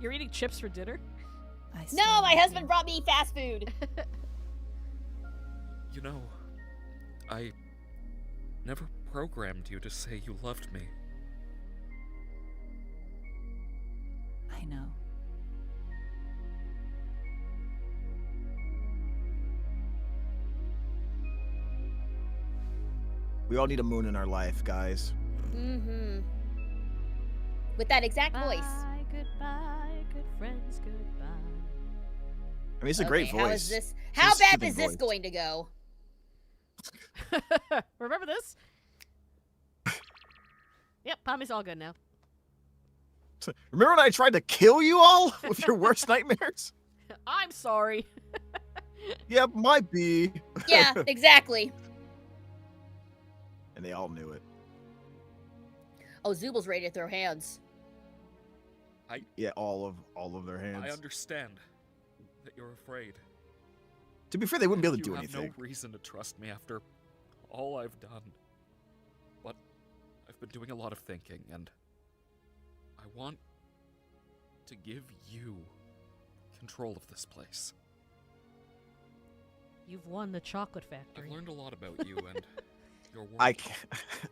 You're eating chips for dinner? No, my husband brought me fast food. You know, I never programmed you to say you loved me. I know. We all need a moon in our life, guys. Mm-hmm. With that exact voice. Bye, goodbye, good friends, goodbye. I mean, it's a great Okay, voice. How is this? It's How a bad soothing is this voice. going to go? Remember this? Yep, Pommy's all good now. Remember when I tried to kill you all with your worst nightmares? I'm sorry. Yeah, might be. Yeah, exactly. And they all knew it. Oh, Zubal's ready to throw hands. Yeah, all of their hands. I understand that you're afraid. To be fair, they wouldn't be able to do You have anything. no reason to trust me after all I've done. But I've been doing a lot of thinking, and I want to give you control of this place. You've won the chocolate factory. I've learned a lot about you and your work. I can't.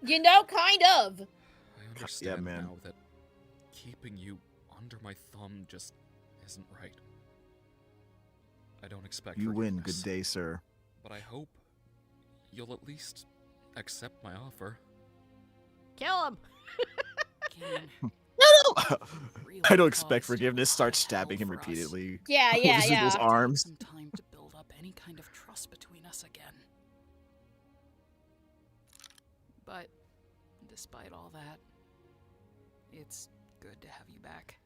You know, kind of. I understand man. now that keeping you under my thumb just isn't right. I don't expect You win. forgiveness, Good day, sir. but I hope you'll at least accept my offer. Kill him! Kane, No! really I don't expect caused forgiveness. a Start lot of stabbing him hell for us. repeatedly. Yeah, with yeah, Zubal's yeah. arms. Some time to build up any kind of trust between us again. But despite all that, it's good to have you back.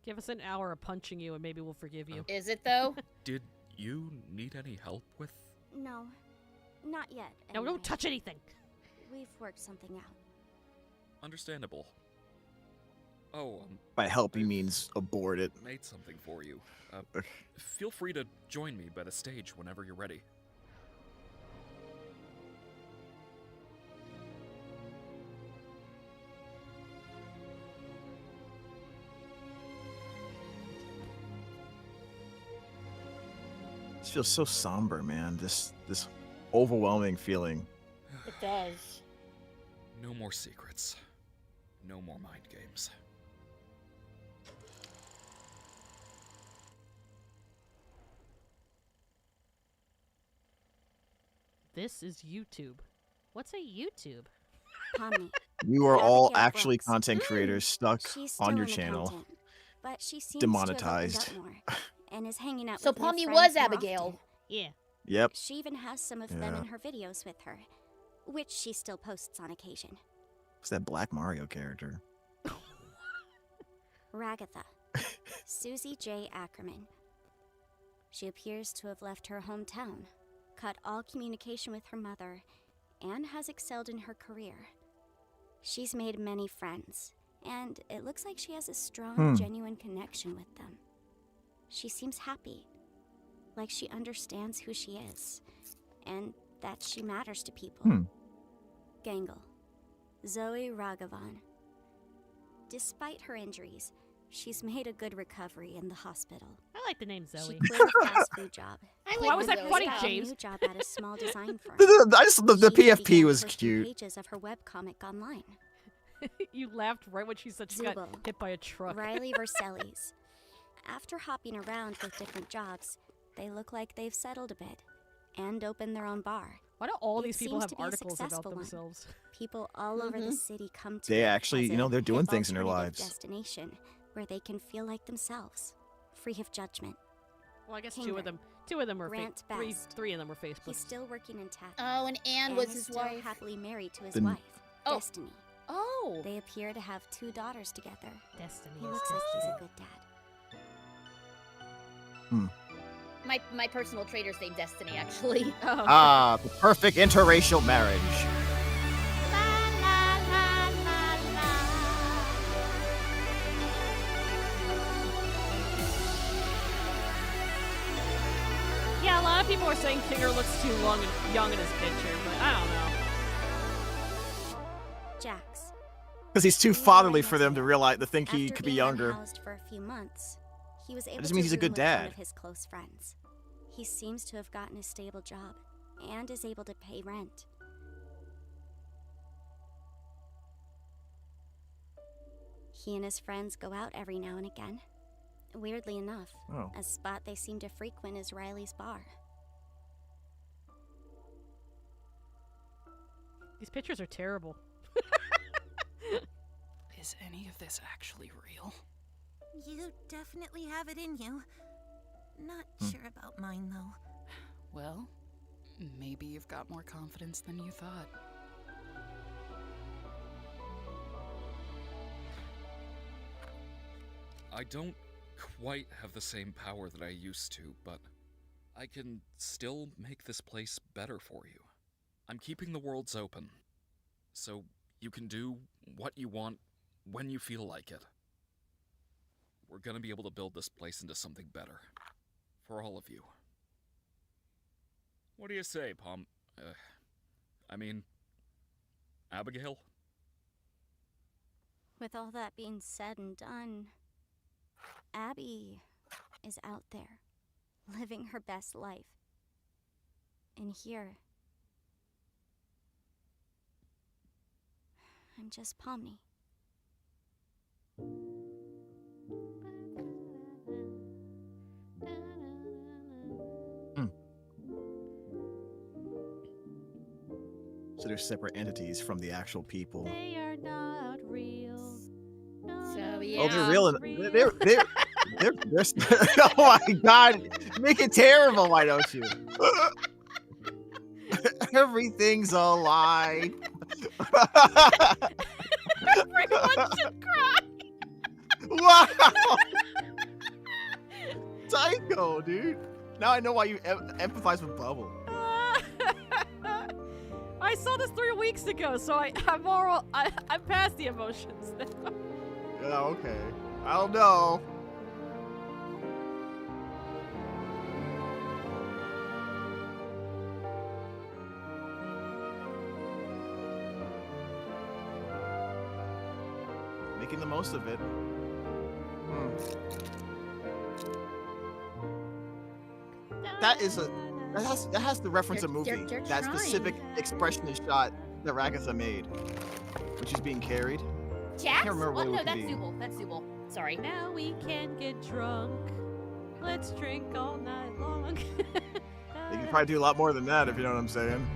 Give us an hour of punching you and maybe we'll forgive you. Is it though? Did you need any help with? No, not yet. No, anyway. don't touch anything. We we've worked something out. Understandable. Oh, By help, he means abort it. made something for you. Feel free to join me by the stage whenever you're ready. This feels so somber, man. This overwhelming feeling. It does. No more secrets. No more mind games. This is YouTube. What's a YouTube? Pomni. You are all Abigail actually Brooks. content creators stuck She's still on your in the channel. content, but she seems Demonetized. to have opened up more and is hanging out So with new Pomni friends was more Abigail. often. Yeah. Yep. She even has some of them Yeah. in her videos with her, which she still posts on occasion. It's that Black Mario character. Ragatha. Susie J. Ackerman. She appears to have left her hometown, cut all communication with her mother, and has excelled in her career. She's made many friends, and it looks like she has a strong, genuine connection with them. She seems happy, like she understands who she is, and that she matters to people. Gangle. Zoe Raghavan. Despite her injuries, she's made a good recovery in the hospital. I like the name She Zoe. quit a fast food job. I Why like was the that Zoe funny, style. A James? new job at a small design firm. The She PFP began was posting cute. pages of her webcomic online. You laughed right when she said she got Zubul. hit by a truck. Riley Vercellis. After hopping around with different jobs, they look like they've settled a bit and opened their own bar. Why do all It these people seems have to be a articles about successful one. themselves? People all over the city come to They it actually, as you know, a they're doing hip things in their alternative lives. destination where they can feel like themselves, free of judgment. Well, I guess Kinger. two of them were Grant three Best. of them were Facebook. He's still working in tattoo. Oh, and Anne was is his still wife. happily married to his The- wife, Oh. Destiny. Oh. They appear to have 2 daughters together. Destiny. He looks like he's a good dad. My personal traitor's named Destiny, actually. Oh. Ah, the perfect interracial marriage. Yeah, a lot of people are saying Kinger looks too young in his picture, but I don't know. Jax. Because he's too fatherly for them to realize to think he After could be being younger. unhoused for a few months, he was able just to means he's a room good with one dad. of his close friends. He seems to have gotten a stable job and is able to pay rent. He and his friends go out every now and again. Weirdly enough, Oh. a spot they seem to frequent is Riley's bar. These pictures are terrible. Is any of this actually real? You definitely have it in you. Not sure about mine, though. Well, maybe you've got more confidence than you thought. I don't quite have the same power that I used to, but I can still make this place better for you. I'm keeping the worlds open, so you can do what you want when you feel like it. We're gonna be able to build this place into something better. For all of you. What do you say, Abigail? With all that being said and done, Abby is out there, living her best life. And here, I'm just Pomni. So they're separate entities from the actual people. They are not real. No, So, no, yeah. Oh, they're not real. They're oh my god, make it terrible, why don't you? Everything's a lie. Everyone should cry. Wow. Psycho, dude. Now I know why you empathize with Bubble. I I saw this 3 weeks ago, so I'm past the emotions now. Yeah, okay. I don't know. Making the most of it. That has to reference a movie. they're That specific expression and shot that Ragatha made, when she's being carried. Jax? can't remember Oh, what it no, would that's be. Zubul. That's Zubul. Sorry. Now we can get drunk. Let's drink all night long. You can probably do a lot more than that if you know what I'm saying.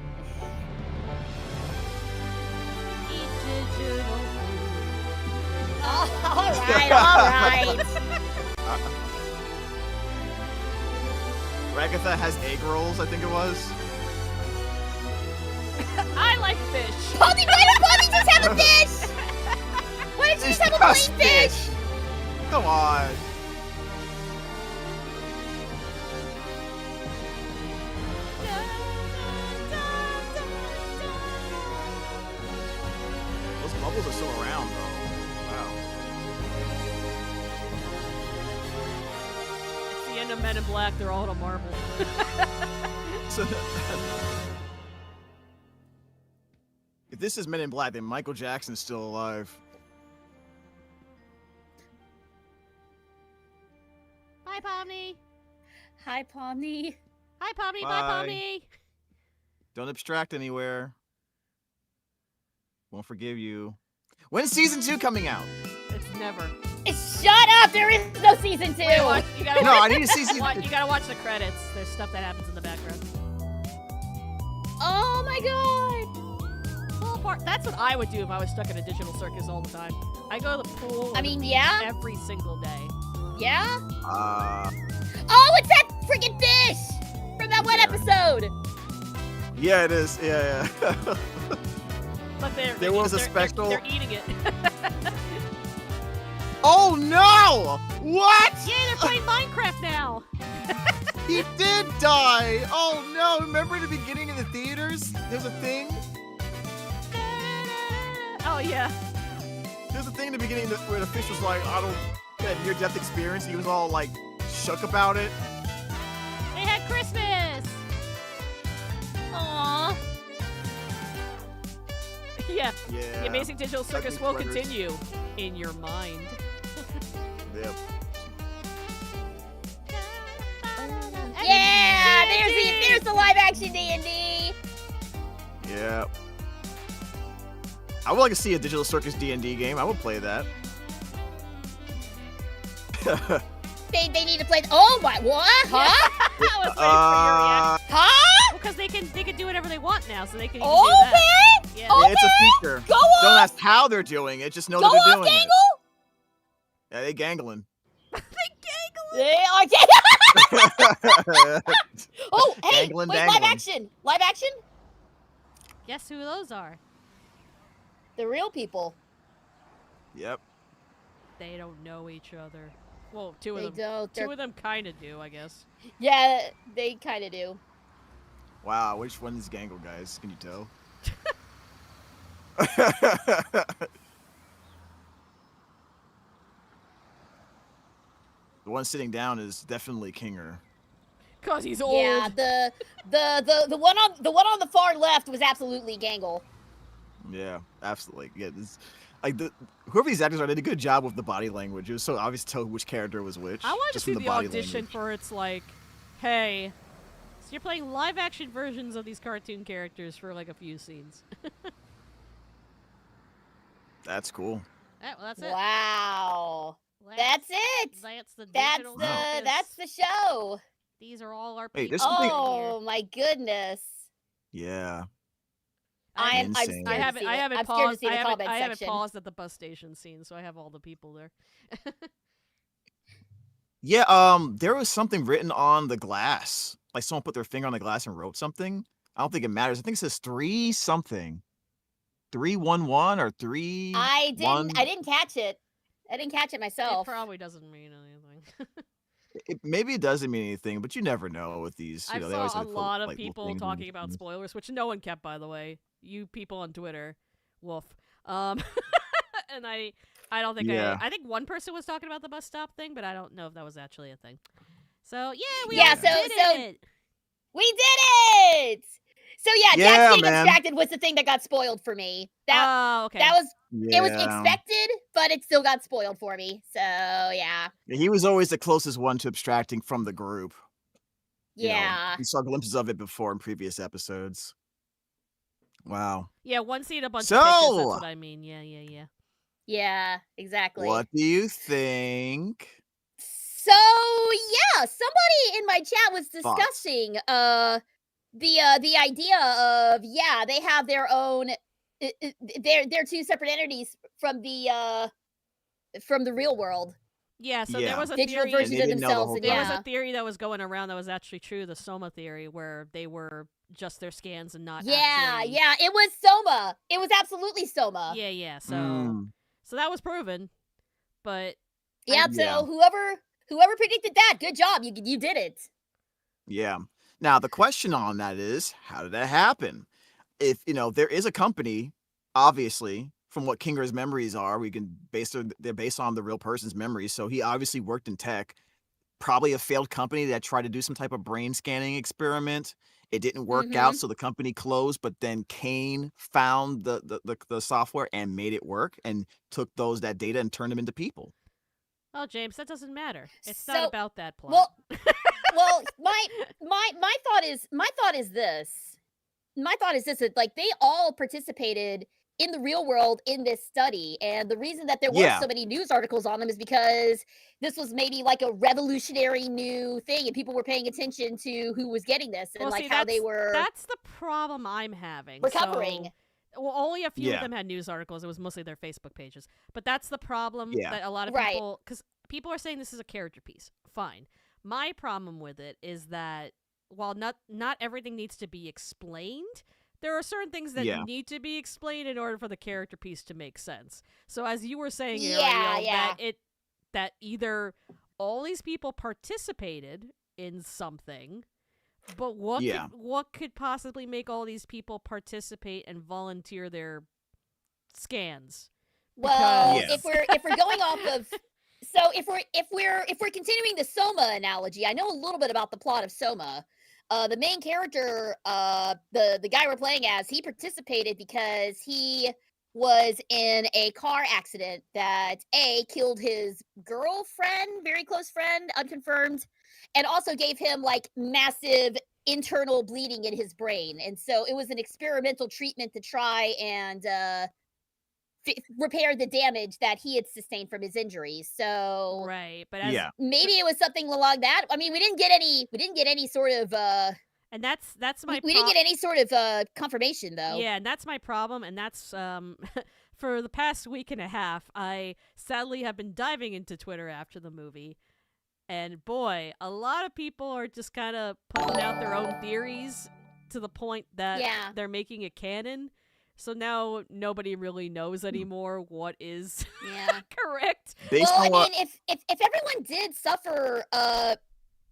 All right. Ragatha has egg rolls, I think it was. I like fish. Pony, why did Pony just have a fish? Why did you just have a plain fish? Come on. Those bubbles are still around, though. Wow. It's the end of Men in Black. They're all in a marble. If this is Men in Black, then Michael Jackson's still alive. Hi, Pomni. Hi, Pomni. Hi, Pomni. Bye. Bye, Pomni. Don't abstract anywhere. Won't forgive you. When's season 2 coming out? It's never. Shut up! There is no season 2. Wait, you gotta No, watch, I need to see season. You gotta watch the credits. There's stuff that happens in the background. Oh my god! Pool part. That's what I would do if I was stuck in a digital circus all the time. I go to the pool. I mean, yeah. Every single day. Yeah? Oh, it's that freaking fish from that one episode. Yeah, it is. Yeah. But There was a special. They're eating it. Oh no! What? Yeah, they're playing Minecraft now. He did die! Oh no! Remember in the beginning of the theaters? There's a thing? Oh yeah. There's a thing in the beginning where the fish was like, I don't get a near-death experience. He was all like shook about it. They had Christmas. Aww. Yeah. Yeah. The Amazing Digital Circus will sweaters. continue in your mind. Yep. Yeah, there's the live action D&D. Yeah. I would like to see a Digital Circus D&D game. I would play that. They need to play. Oh my, what? Huh? I was waiting for your reaction. Huh? Because they can do whatever they want now, so they can even Okay. do that. Yeah. Okay. It's a feature. Go Don't on. ask how they're doing it. Just know Go that they're on, doing Gangle. it. Yeah, they gangling. They are Oh, hey, Gangling, wait, dangling. live action. Live action? Guess who those are? The real people. Yep. They don't know each other. Well, two of They them. don't. Two of them kind of do, I guess. Yeah, they kind of do. Wow, which one is Gangle, guys? Can you tell? The one sitting down is definitely Kinger. Cause he's old. Yeah, the one on the far left was absolutely Gangle. Yeah, absolutely. Yeah, this, like whoever these actors are, they did a good job with the body language. It was so obvious to tell which character was which. I wanted to just see from the body audition language. for it's like, hey, so you're playing live action versions of these cartoon characters for like a few scenes. That's cool. Well, that's it. Wow. That's it. That's the That's digital the circus. that's the show. These are all our Hey, people. there's something- Oh my goodness. Yeah. I'm Insane. I have it. I have it I'm scared to paused. see the I have comment it section. paused at the bus station scene, so I have all the people there. Yeah, there was something written on the glass. Like someone put their finger on the glass and wrote something. I don't think it matters. I think it says 3 something. 311 or 3 I didn't catch it. I didn't catch it myself. It probably doesn't mean anything. Maybe it doesn't mean anything, but you never know with these. I They always saw a have to put, lot of like, little people things in talking about things. spoilers, which no one kept, by the way. you people on Twitter. Woof. And I don't think Yeah. I think one person was talking about the bus stop thing, but I don't know if that was actually a thing. So yeah, we Yeah, almost did it. We did it! So yeah, Jax Yeah, getting man. abstracted was the thing that got spoiled for me. Okay. That was it was Yeah. expected, but it still got spoiled for me. So yeah. He was always the closest one to abstracting from the group. You know, Yeah. we saw glimpses of it before in previous episodes. Wow. Yeah, one seat, a bunch of bitches. That's So, what I mean. Yeah. Yeah, exactly. what do you think? So yeah, somebody in my chat was Thoughts? discussing the idea of they have their own they're two separate entities from the real world. Yeah, so there Yeah. was a Digital theory. versions And they of didn't know the themselves, whole and There thing. was yeah. a theory that was going around that was actually true, the Soma theory, where they were just their scans and not actually... Yeah, it was Soma. It was absolutely Soma. Yeah. So Mm. so that was proven, but Yep. Yeah. So whoever predicted that, good job. You did it. Yeah. Now, the question on that is, how did that happen? If, there is a company, obviously, from what Kinger's memories are, they're based on the real person's memories. So he obviously worked in tech, probably a failed company that tried to do some type of brain scanning experiment. It didn't work out, so the company closed, but then Kane found the software and made it work and took that data and turned them into people. oh, James, that doesn't matter. It's not So- about that plot. Well, my thought is this. My thought is this: that, like, they all participated in the real world in this study, and the reason that there were Yeah. so many news articles on them is because this was maybe like a revolutionary new thing, and people were paying attention to who was getting this and Well, like see, how they were That's the problem I'm having. recovering. So, well, only a few Yeah. of them had news articles. It was mostly their Facebook pages. But that's the problem Yeah. that a lot of Right. people... Because people are saying this is a character piece. Fine. My problem with it is that while not everything needs to be explained, there are certain things that Yeah. need to be explained in order for the character piece to make sense. So as you were saying, Yeah, Ariel, that either all these people participated in something, but what could possibly make all these people participate and volunteer their scans? Well, Because- if we're going off of so if we're continuing the Soma analogy, I know a little bit about the plot of Soma. The main character, the guy we're playing as, he participated because he was in a car accident that killed his girlfriend, very close friend, unconfirmed, and also gave him like massive internal bleeding in his brain. And so it was an experimental treatment to try and repair the damage that he had sustained from his injuries. So Right, but Yeah. maybe it was something along that. I mean, we didn't get any sort of and that's my we didn't get any sort of confirmation though. Yeah, and that's my problem, and that's for the past week and a half, I sadly have been diving into Twitter after the movie, and boy, a lot of people are just kind of putting out their own theories to the point that they're making it canon. So now nobody really knows anymore what is correct. Based Well, on I what- mean, if everyone did suffer,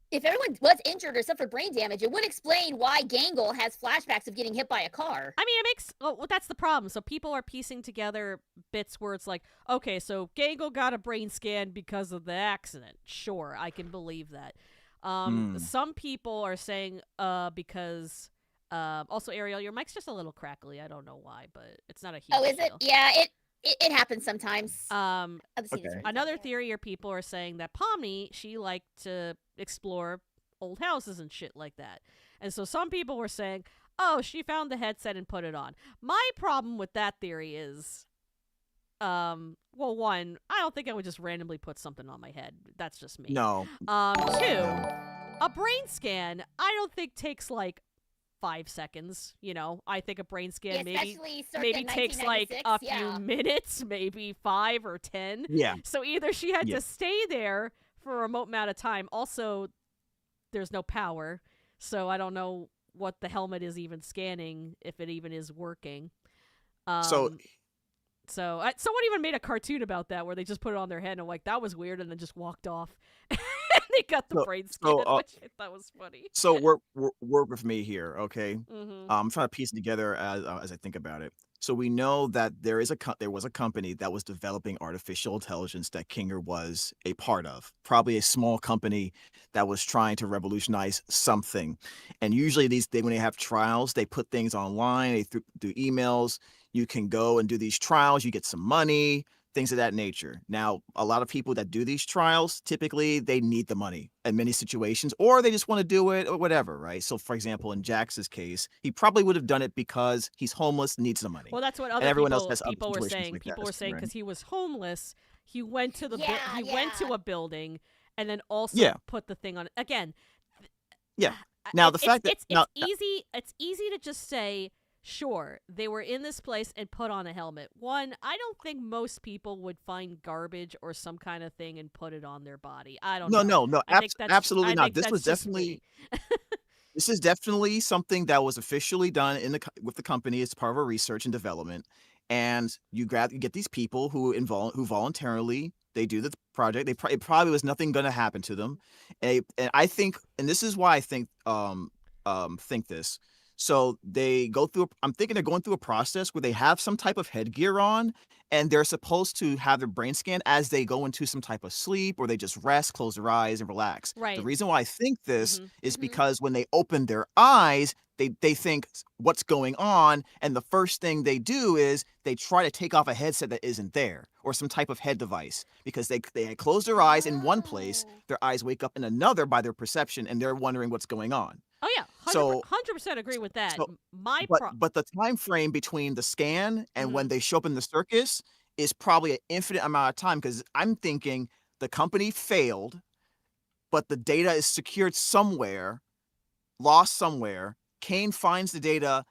if everyone was injured or suffered brain damage, it would explain why Gangle has flashbacks of getting hit by a car. I mean, it makes... Well, that's the problem. So people are piecing together bits where it's like, okay, so Gangle got a brain scan because of the accident. Sure, I can believe that. Some people are saying because... also, Ariel, your mic's just a little crackly. I don't know why, but it's not a huge Oh, is it? deal. Yeah, it happens sometimes. Another theory or people are saying that Pomni, she liked to explore old houses and shit like that. And so some people were saying, oh, she found the headset and put it on. My problem with that theory is, well, one, I don't think I would just randomly put something on my head. That's just me. No. Two, a brain scan, I don't think takes like 5 seconds. I think a brain scan maybe takes like a few minutes, maybe 5 or 10. Yeah. So either she had to stay there for a remote amount of time. Also, there's no power, so I don't know what the helmet is even scanning, if it even is working. So someone even made a cartoon about that where they just put it on their head and I'm like, that was weird, and then just walked off. They got the So, brain scan, so, which I thought was funny. so work with me here, okay? Mhm. I'm trying to piece it together as I think about it. So we know that there was a company that was developing artificial intelligence that Kinger was a part of. Probably a small company that was trying to revolutionize something. And usually when they have trials, they put things online. They do emails. You can go and do these trials. You get some money, things of that nature. Now, a lot of people that do these trials, typically they need the money in many situations, or they just want to do it or whatever, right? So, for example, in Jax's case, he probably would have done it because he's homeless, needs the money. Well, that's what And other everyone else people has other people were situations saying. like People that, were saying right? because he was homeless, he went to the Yeah, he went to a building and then also Yeah. put the thing on. Again, Yeah. Now, the fact that now, it's easy to just say, sure, they were in this place and put on a helmet. One, I don't think most people would find garbage or some kind of thing and put it on their body. I don't know. no, I think that's absolutely I not. think This that's was just definitely me. This is definitely something that was officially done with the company as part of a research and development. And you get these people who voluntarily they do the project. It probably was nothing going to happen to them, and I think, and this is why I think this. So they go through. I'm thinking they're going through a process where they have some type of headgear on, and they're supposed to have their brain scan as they go into some type of sleep, or they just rest, close their eyes, and relax. The Right. reason why I think this Mhm. is because when they open their eyes, they think what's going on, and the first thing they do is they try to take off a headset that isn't there, or some type of head device, because they had closed their eyes in one place, their eyes wake up in another by their perception, and they're wondering what's going on. Oh yeah, So 100% agree with that. so My but the time frame between the scan and when Mhm. they show up in the circus is probably an infinite amount of time, because I'm thinking the company failed, but the data is secured somewhere, lost somewhere. Kane finds the data,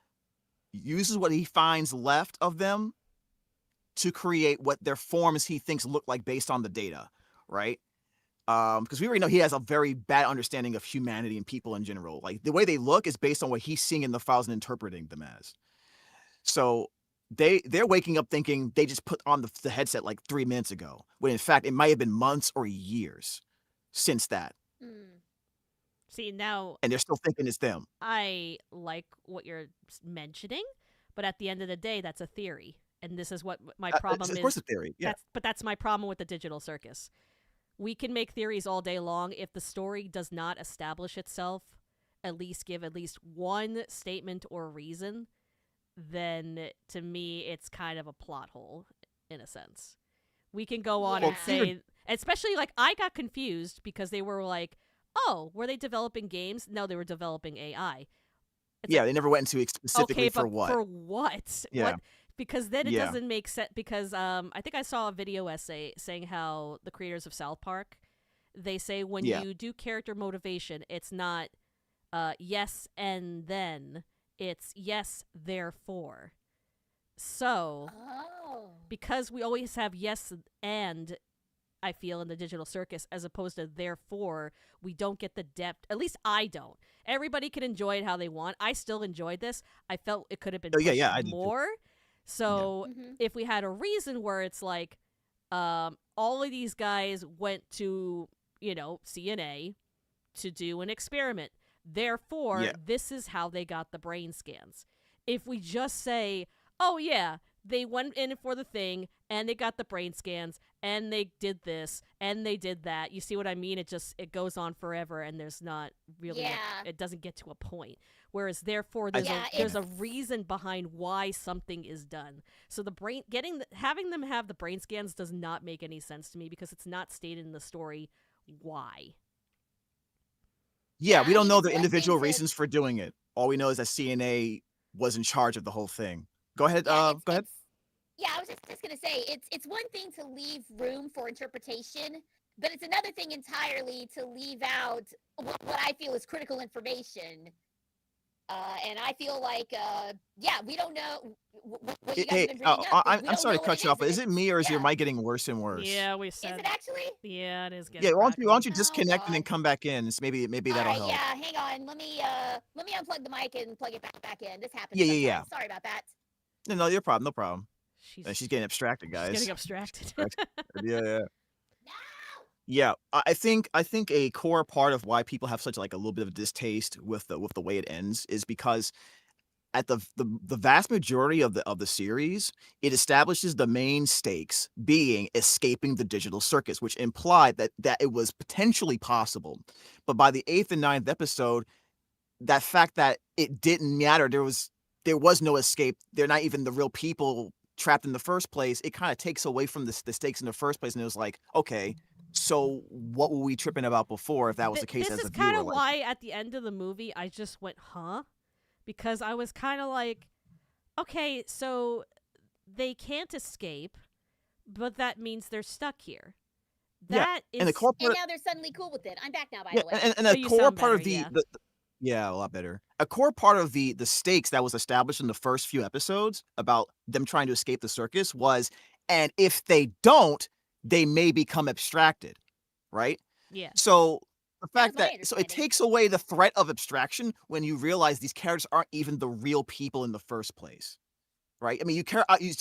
uses what he finds left of them to create what their forms he thinks look like based on the data, right? Because we already know he has a very bad understanding of humanity and people in general. Like, the way they look is based on what he's seeing in the files and interpreting them as. So they're waking up thinking they just put on the headset like 3 minutes ago, when in fact it might have been months or years since that, See, now and they're still thinking it's them. I like what you're mentioning, but at the end of the day, that's a theory, and this is what my problem Of is. course, a theory. Yeah. That's my problem with the digital circus. We can make theories all day long. If the story does not establish itself, at least give at least one statement or reason, then to me it's kind of a plot hole in a sense. We can go on and say, especially like I got confused because they were like, oh, were they developing games? No, they were developing AI. Yeah, they never went into specifically Okay, for but what. for what? Yeah. What? Because then it Yeah. doesn't make sense. Because I think I saw a video essay saying how the creators of South Park, they say when Yeah. you do character motivation, it's not yes and then, it's yes therefore. So because we always have yes and, I feel, in the digital circus, as opposed to therefore, we don't get the depth. At least I don't. Everybody can enjoy it how they want. I still enjoyed this. I felt it could have been Oh, pushed yeah, I did too. more. So if we had a reason where it's like, all of these guys went to, CNA to do an experiment. Therefore, Yeah. this is how they got the brain scans. If we just say, oh yeah, they went in for the thing and they got the brain scans and they did this and they did that. You see what I mean? It goes on forever and there's not really it doesn't get to a point. Whereas therefore there's a reason behind why something is done. So having them have the brain scans does not make any sense to me because it's not stated in the story why. Yeah, we don't know the individual reasons for doing it. All we know is that CNA was in charge of the whole thing. Go ahead. Go ahead. Yeah, I was just gonna say it's one thing to leave room for interpretation, but it's another thing entirely to leave out what I feel is critical information. And I feel like, we don't know what you guys have been bringing up. I'm sorry to cut you off, but is it me or is your mic getting worse and worse? Yeah, we said. Is it actually? Yeah, it is getting. Yeah, why don't you Oh, disconnect and then come back in? Maybe that'll All right, help. yeah, hang on. Let me unplug the mic and plug it back in. This happens. Yeah. sometimes. Sorry about that. No, your problem. No problem. She's getting abstracted, guys. She's getting abstracted. Yeah. Yeah, I think a core part of why people have such like a little bit of distaste with the way it ends is because at the vast majority of the series, it establishes the main stakes being escaping the digital circus, which implied that it was potentially possible. But by the 8th and ninth episode, that fact that it didn't matter, there was no escape. They're not even the real people trapped in the first place. It kind of takes away from the stakes in the first place, and it was like, okay, so what were we tripping about before if that was the case This as is a kind viewer? of Like, why at the end of the movie I just went, huh? Because I was kind of like, okay, so they can't escape, but that means they're stuck here. yeah, That and the is. core And part, now they're suddenly cool with it. I'm back now, by yeah, the way. and Oh, a you core sound part better, of yeah. yeah, a lot better. A core part of the stakes that was established in the first few episodes about them trying to escape the circus was, and if they don't, they may become abstracted, right? Yeah. So the That was fact my that so it understanding. takes away the threat of abstraction when you realize these characters aren't even the real people in the first place, right? I mean,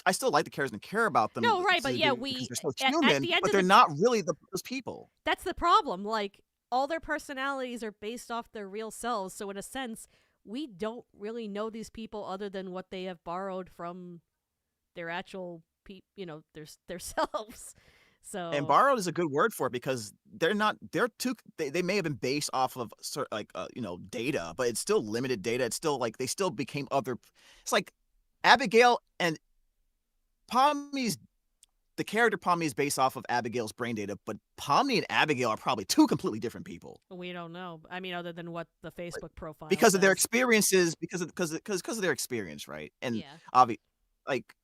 I still like the characters and care about them No, right, to but the yeah, because we they're so at human, the end but of they're the not really those people. that's the problem. Like, all their personalities are based off their real selves, so in a sense, we don't really know these people other than what they have borrowed from their actual their selves. And So, borrowed is a good word for it because they may have been based off of data, but it's still limited data. It's still like they still became other. It's like Abigail and Pomni's the character Pomni is based off of Abigail's brain data, but Pomni and Abigail are probably two completely different people. we don't know. I mean, other than what the Facebook profile Because of their says. experiences, because of their experience, right? And Yeah. like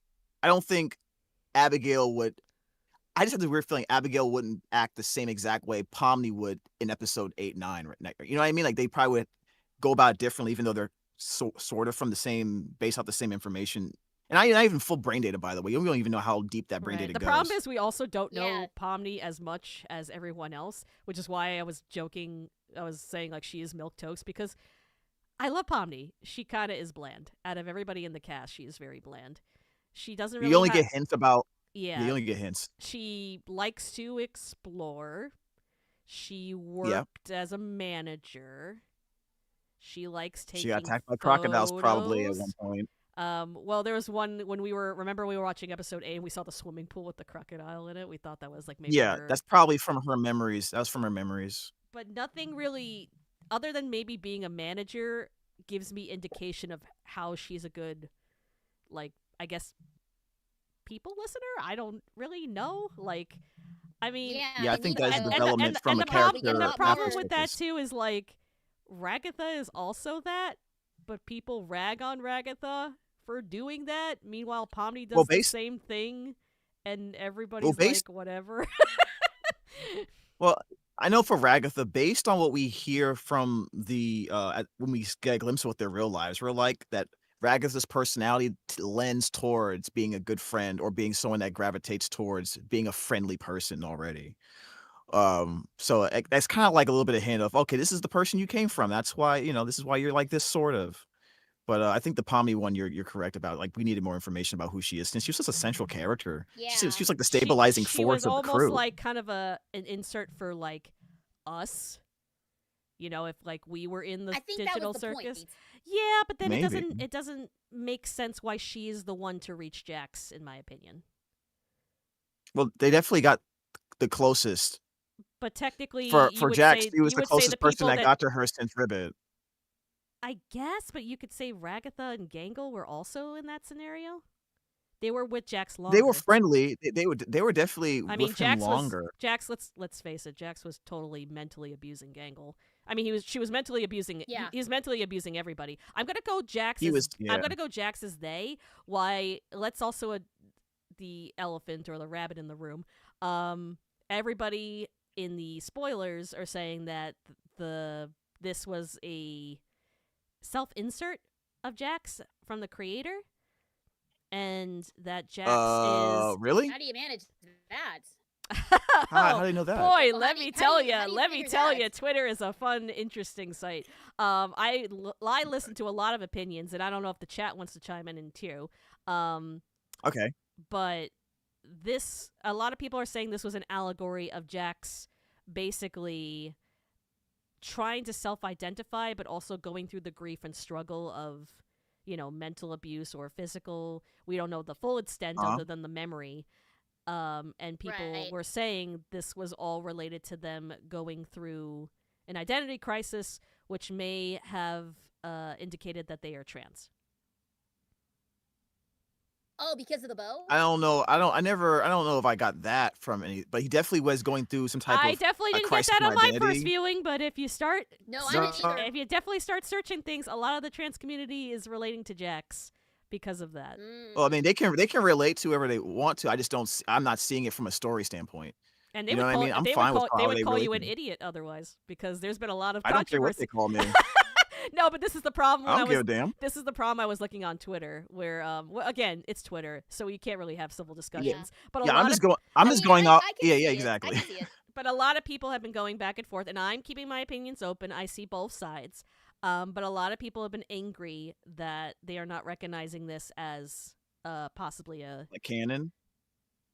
I don't think Abigail would. I just have this weird feeling Abigail wouldn't act the same exact way Pomni would in episode 8, 9, right? You know what I mean? Like they probably would go about it differently, even though they're sort of from the same, based off the same information. And not even full brain data, by the way. You don't even know how deep that brain Right. data The goes. problem is we also don't know Yeah. Pomni as much as everyone else, which is why I was joking. I was saying like she is milquetoast because I love Pomni. She kind of is bland. Out of everybody in the cast, she is very bland. She doesn't really You only have. get hints about. Yeah, you Yeah. only get hints. She likes to explore. She Yeah. worked as a manager. She likes taking She got attacked by crocodiles probably at photos. one point. Well, there was one when we were watching episode 8 and we saw the swimming pool with the crocodile in it. We thought that was like maybe Yeah, her. that's probably from her memories. That was from her memories. But nothing really, other than maybe being a manager, gives me indication of how she's a good, like, I guess, people listener. I don't really know. Like, I mean, Yeah, I and think even that's though development from the a problem, character. the after problem the with that circus. too is like Ragatha is also that, but people rag on Ragatha for doing that. Meanwhile, Pomni does Well, the same thing, and everybody's based like, whatever. Well, I know for Ragatha, based on what we hear from the when we get a glimpse of what their real lives were like, that Ragatha's personality lends towards being a good friend or being someone that gravitates towards being a friendly person already. So that's kind of like a little bit of hint of, okay, this is the person you came from. That's why, this is why you're like this sort of. But I think the Pomni one, you're correct about. Like we needed more information about who she is since she was such a central character. Yeah. She's like the stabilizing she force was of the almost crew. like kind of an insert for like us. If like we were in the I think that digital was the point, circus. Beats. Yeah, but then Maybe. it doesn't make sense why she is the one to reach Jax, in my opinion. Well, they definitely got the closest. But technically, For you would Jax, say he was you the would say the closest person people that got to her since Ribbit. I guess, but you could say Ragatha and Gangle were also in that scenario. They were with Jax longer. They were friendly. They were definitely I mean, with him longer. Jax. Let's face it. Jax was totally mentally abusing Gangle. I mean, she was mentally abusing. Yeah. He's mentally abusing everybody. I'm gonna go Jax. Yeah. I'm gonna go Jax as they. Why? Let's also the elephant or the rabbit in the room. Everybody in the spoilers are saying that this was a self-insert of Jax from the creator, and that Jax is really? How do you manage that? How do you know that? Boy, Well, let me tell you, figure that? Twitter is a fun, interesting site. I listen to a lot of opinions, and I don't know if the chat wants to chime in too. Okay. But a lot of people are saying this was an allegory of Jax basically trying to self-identify, but also going through the grief and struggle of, mental abuse or physical. We don't know the full extent other than the memory. And people were saying this was all related to them going through an identity crisis, which may have indicated that they are trans. Oh, because of the bow? I don't know. I don't know if I got that from any, but he definitely was going through some type of I definitely didn't get crisis that in on my identity. first viewing, but if you start, I didn't either. if you definitely start searching things, a lot of the trans community is relating to Jax because of that. Well, I mean, they can relate to whoever they want to. I just don't. I'm not seeing it from a story standpoint. And they You know would what I call, mean? I'm they fine would with call, how they they would call relate you to an me. idiot otherwise, because there's been a lot of I don't care what controversy. they call me. No, but this is the problem. I don't give a damn. This is the problem I was looking on Twitter, where again, it's Twitter, so you can't really have civil discussions. But Yeah, I'm just going off. Yeah, exactly. I can see it. But a lot of people have been going back and forth, and I'm keeping my opinions open. I see both sides. But a lot of people have been angry that they are not recognizing this as possibly a canon.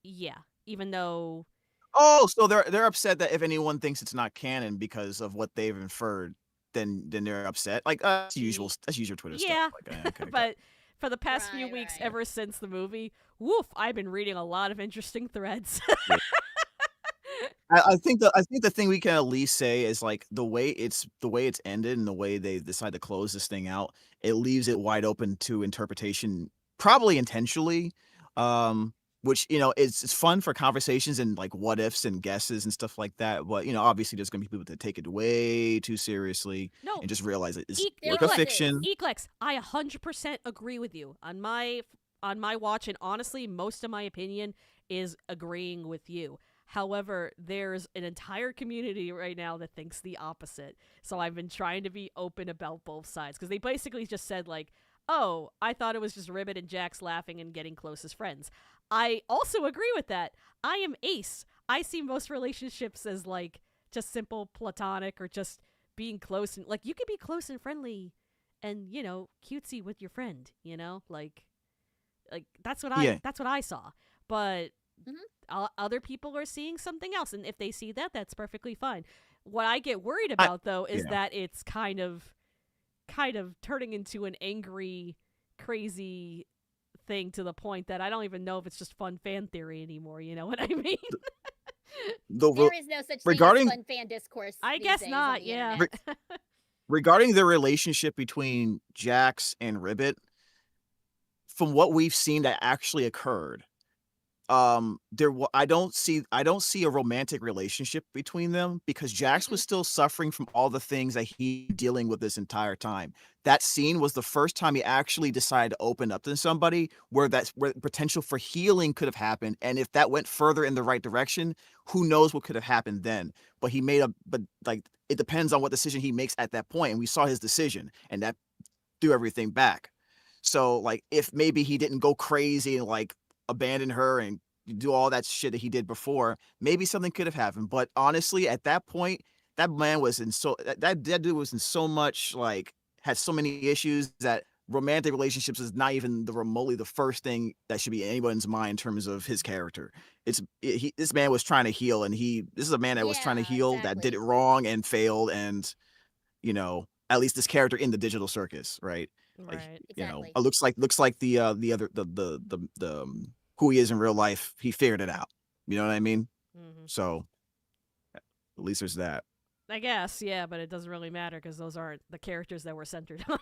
Yeah, even though. Oh, so they're upset that if anyone thinks it's not canon because of what they've inferred, then they're upset. Like that's usual Twitter Yeah, stuff. Like, okay, but for the past few weeks, ever since the movie, I've been reading a lot of interesting threads. I think the thing we can at least say is like the way it's ended and the way they decide to close this thing out, it leaves it wide open to interpretation, probably intentionally. Which it's fun for conversations and like what ifs and guesses and stuff like that. But obviously there's gonna be people that take it way too seriously and just realize it's work of fiction. Eclex, I 100% agree with you on my watch, and honestly, most of my opinion is agreeing with you. However, there's an entire community right now that thinks the opposite. So I've been trying to be open about both sides, because they basically just said like, oh, I thought it was just Ribbit and Jax laughing and getting close as friends. I also agree with that. I am Ace. I see most relationships as like just simple platonic or just being close, and like you can be close and friendly and cutesy with your friend, like that's what I saw. But other people are seeing something else, and if they see that, that's perfectly fine. What I get worried about though is that it's kind of turning into an angry, crazy thing to the point that I don't even know if it's just fun fan theory anymore. You know what I mean? There is no such thing as fun fan discourse. I guess not. Yeah. Regarding the relationship between Jax and Ribbit, from what we've seen that actually occurred, I don't see a romantic relationship between them, because Jax was still suffering from all the things that he dealing with this entire time. That scene was the first time he actually decided to open up to somebody, where potential for healing could have happened, and if that went further in the right direction, who knows what could have happened then. But it depends on what decision he makes at that point, and we saw his decision, and that threw everything back. So like if maybe he didn't go crazy and like abandon her and do all that shit that he did before, maybe something could have happened. But honestly, at that point, that man was that dude was in so much, like, had so many issues, that romantic relationships is not even remotely the first thing that should be in anyone's mind in terms of his character. This man was trying to heal, and this is a man that was trying to heal, that did it wrong and failed, and at least this character in the digital circus, right? Like, Exactly. it looks like the other who he is in real life, he figured it out. You know what I mean? So at least there's that. I guess, yeah, but it doesn't really matter because those aren't the characters that we're centered on.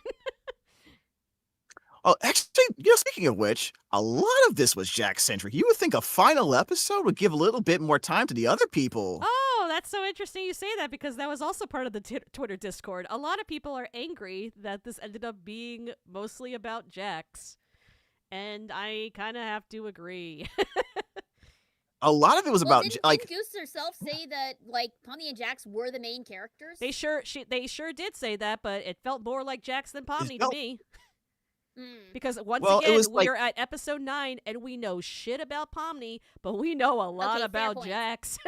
Oh, actually, speaking of which, a lot of this was Jax-centric. You would think a final episode would give a little bit more time to the other people. Oh, that's so interesting you say that, because that was also part of the Twitter Discord. A lot of people are angry that this ended up being mostly about Jax, and I kind of have to agree. A lot of it was about didn't Goose herself say that like Pomni and Jax were the main characters? They sure did say that, but it felt more like Jax than Pomni to me. Because once again, we're at episode 9 and we know shit about Pomni, but we know a lot about Jax.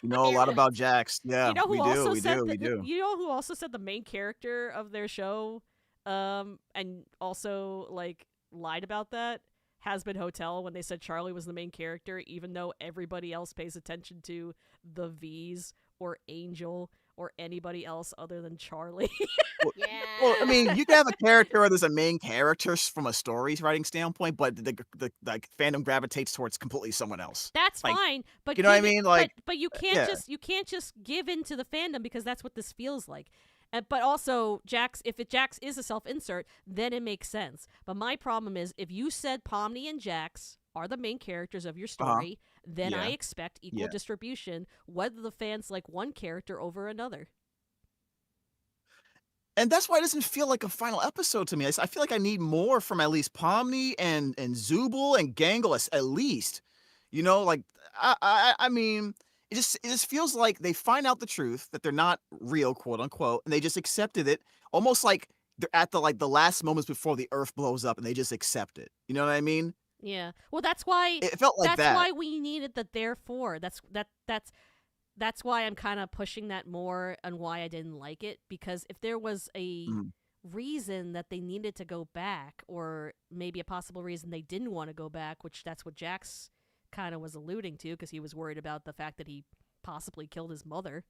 We know a lot about Jax. Yeah, you know who we do. You know who also said the main character of their show, and also like lied about that? Has Been Hotel, when they said Charlie was the main character, even though everybody else pays attention to the V's or Angel or anybody else other than Charlie. Yeah. Well, I mean, you can have a character where there's a main character from a story writing standpoint, but the like fandom gravitates towards completely someone else. That's Like, fine, but you know what I give it- mean? Like, but you can't yeah. just give into the fandom because that's what this feels like. But also, if Jax is a self-insert, then it makes sense. But my problem is, if you said Pomni and Jax are the main characters of your story, then I Yeah. expect equal Yeah. distribution, whether the fans like one character over another. And that's why it doesn't feel like a final episode to me. I feel like I need more from at least Pomni and Zubul and Gangle at least. You know, like I mean, it just feels like they find out the truth that they're not real, quote unquote, and they just accepted it, almost like they're at the last moments before the Earth blows up, and they just accept it. You know what I mean? Yeah. Well, that's why It felt like that's that. why we needed the therefore. That's why I'm kind of pushing that more and why I didn't like it, because if there was a reason that they needed to go back, or maybe a possible reason they didn't want to go back, which that's what Jax kind of was alluding to because he was worried about the fact that he possibly killed his mother.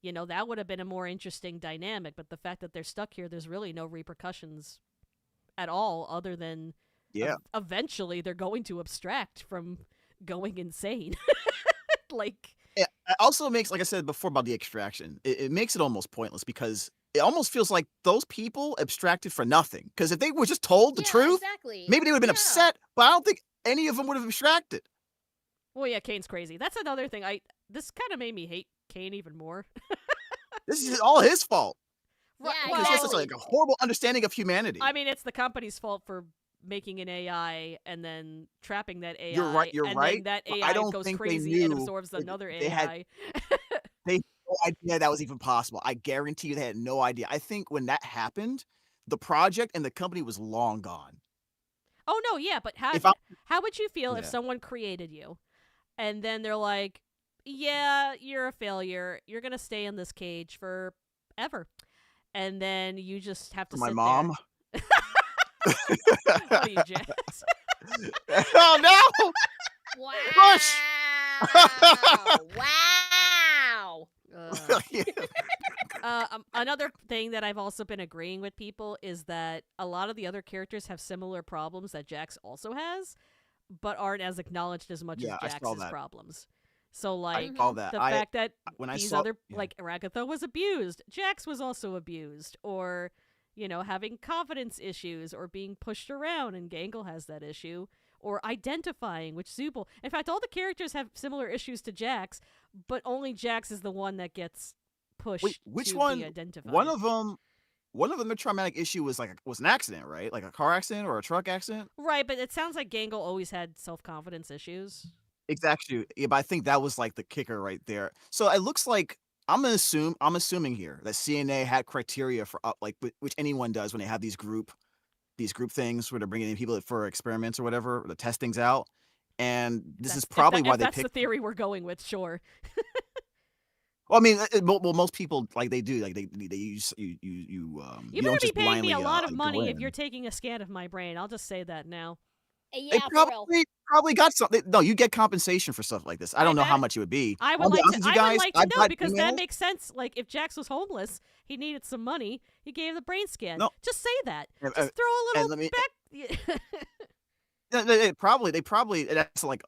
You know, that would have been a more interesting dynamic, but the fact that they're stuck here, there's really no repercussions at all other than eventually they're going to abstract from going insane. Like, it also makes, like I said before about the extraction, it makes it almost pointless because it almost feels like those people abstracted for nothing. Because if they were just told the truth, exactly. maybe they would have been upset, but I don't think any of them would have abstracted. well, yeah, Kane's crazy. That's another thing. This kind of made me hate Kane even more. This is all his fault. Yeah, Because he has such like a horrible understanding of humanity. I mean, it's the company's fault for making an AI and then trapping that AI. You're right. You're and right. Then that but AI I don't goes think crazy they knew and absorbs another they AI. They had no idea that was even possible. I guarantee you they had no idea. I think when that happened, the project and the company was long gone. Oh no, yeah, but how would you feel if Yeah. someone created you, and then they're like, "Yeah, you're a failure. You're gonna stay in this cage forever," and then you just have to For my sit mom. there. What are you, Jax? Oh no! Wow. Push! Wow. Another thing that I've also been agreeing with people is that a lot of the other characters have similar problems that Jax also has, but aren't as acknowledged as much Yeah, I as saw Jax's that. problems. So, like, saw that. the fact that when I these saw- other, like, Ragatha was abused, Jax was also abused, or, you know, having confidence issues, or being pushed around, and Gangle has that issue, or identifying, which Zubul. In fact, all the characters have similar issues to Jax, but only Jax is the one that gets pushed Wait, which to one? be identified. One of them, the traumatic issue was was an accident, right? Like a car accident or a truck accident. Right, but it sounds like Gangle always had self-confidence issues. Exactly. Yeah, but I think that was like the kicker right there. So it looks like I'm assuming here that CNA had criteria for which anyone does when they have these group things where they're bringing in people for experiments or whatever, or to test things out. And this is probably why they that's picked. the theory we're going with, sure. Well, I mean, most people like they do, like they use you You don't better be just paying me blindly a lot of go money if in. you're taking a scan of my brain. I'll just say that now. Yeah, They probably got something. No, you get compensation for stuff like this. I don't know how much it would be. I would I'll be like honest to. with you I would guys, like to I've know got because that emails- makes sense. Like if Jax was homeless, he needed some money. He gave the brain scan. No. Just say that. And- Just throw a and little let me- back. They probably that's like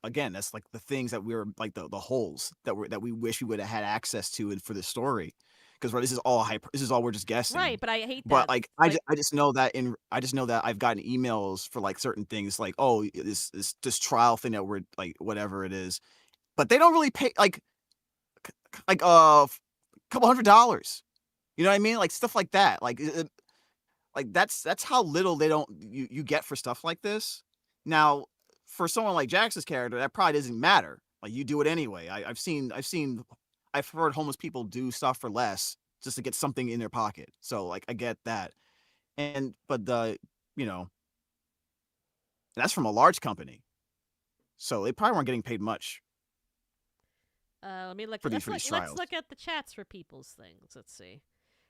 again that's like the things that we're like the holes that we wish we would have had access to for the story, because this is all we're just guessing, Right, but I hate but that. like I just know that I've gotten emails for like certain things like, oh, this trial thing that we're like whatever it is, but they don't really pay like a couple $100, you know what I mean, like stuff like that, like that's how little you get for stuff like this. Now, for someone like Jax's character, that probably doesn't matter. Like you do it anyway. I've heard homeless people do stuff for less just to get something in their pocket. So like I get that. But that's from a large company. So they probably weren't getting paid much. Let me look. For these Let's trials. look at the chats for people's things. Let's see.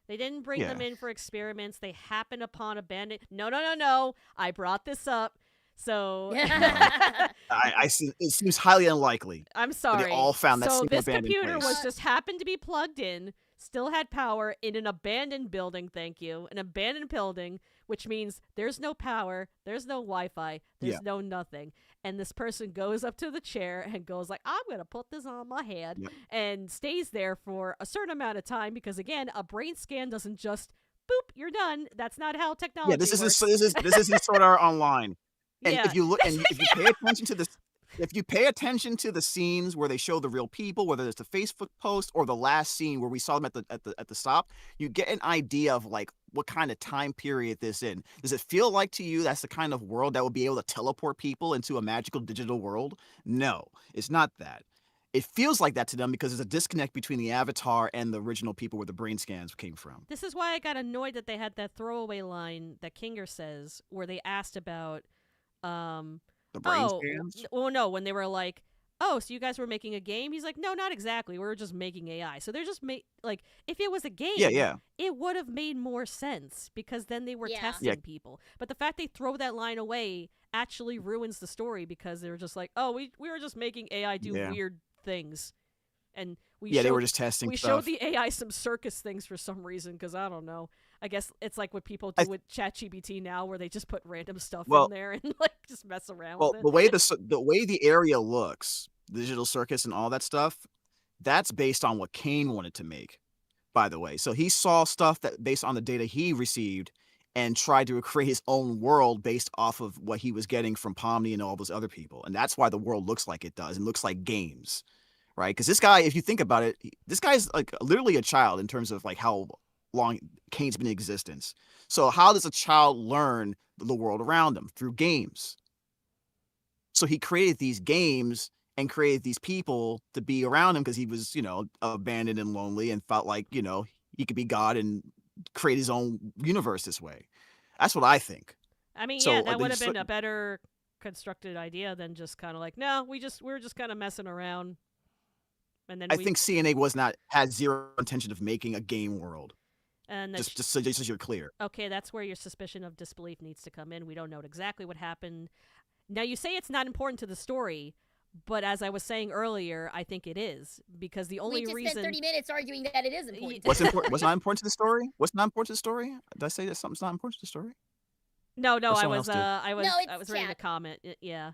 They didn't bring them in for experiments. They happened upon abandoned. No. I brought this up. So It seems highly unlikely. I'm But sorry. they all found that so single this abandoned computer place. was just happened to be plugged in, still had power in an abandoned building. Thank you, an abandoned building, which means there's no power, there's no Wi-Fi, there's no nothing. And this person goes up to the chair and goes like, "I'm gonna put this on my head," and stays there for a certain amount of time because again, a brain scan doesn't just boop, you're done. That's not how technology Yeah, this works. isn't Sword Art Online. And Yeah. if you look and if you pay attention to this, if you pay attention to the scenes where they show the real people, whether it's the Facebook post or the last scene where we saw them at the stop, you get an idea of like what kind of time period this in. Does it feel like to you that's the kind of world that would be able to teleport people into a magical digital world? No, it's not that. It feels like that to them because there's a disconnect between the avatar and the original people where the brain scans came from. This is why I got annoyed that they had that throwaway line that Kinger says where they asked about The brain scans? well, no, when they were like, "Oh, so you guys were making a game?" He's like, "No, not exactly. We were just making AI." So they're just like, if it was a game, it would have made more sense because then they were testing people. But the fact they throw that line away actually ruins the story because they're just like, "Oh, we were just making AI do weird things." And they were just testing we stuff. showed the AI some circus things for some reason because I don't know. I guess it's like what people do with ChatGPT now, where they just put random stuff in there and like just mess around with it. The way the area looks, the digital circus and all that stuff, that's based on what Kane wanted to make, by the way. So he saw stuff that based on the data he received and tried to create his own world based off of what he was getting from Pomni and all those other people. And that's why the world looks like it does and looks like games, right? Because this guy, if you think about it, this guy's like literally a child in terms of like how long Kane's been in existence. So how does a child learn the world around him? Through games. So he created these games and created these people to be around him because he was, abandoned and lonely and felt like, he could be God and create his own universe this way. That's what I think. I mean, So, that would have been a better constructed idea than just kind of like, no, we were just kind of messing around. And then I think CNA had zero intention of making a game world. And just so you're clear. Okay, that's where your suspicion of disbelief needs to come in. We don't know exactly what happened. Now, you say it's not important to the story, but as I was saying earlier, I think it is because the only reason we just spent 30 minutes arguing that it is important. What's important? What's not important to the story? What's not important to the story? Did I say that something's not important to the story? No, I was reading a comment. Yeah.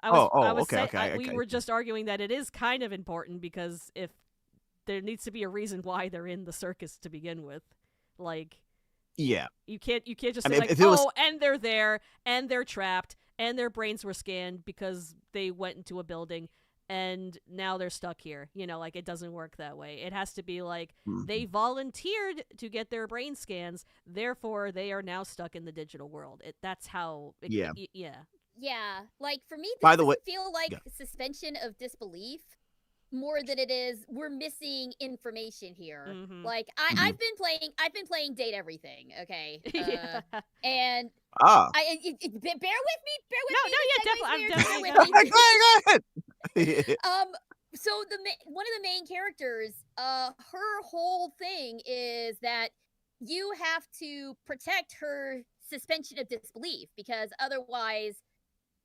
We were just arguing that it is kind of important because if there needs to be a reason why they're in the circus to begin with, like, you can't just say and they're there and they're trapped and their brains were scanned because they went into a building and now they're stuck here. Like it doesn't work that way. It has to be like they volunteered to get their brain scans, therefore they are now stuck in the digital world. That's how. Yeah, like for me, By the way, feel like suspension of disbelief more than it is we're missing information here. Mm-hmm. Like I've been playing Date Everything, okay, and bear with me. I'm definitely go ahead. So one of the main characters, her whole thing is that you have to protect her suspension of disbelief because otherwise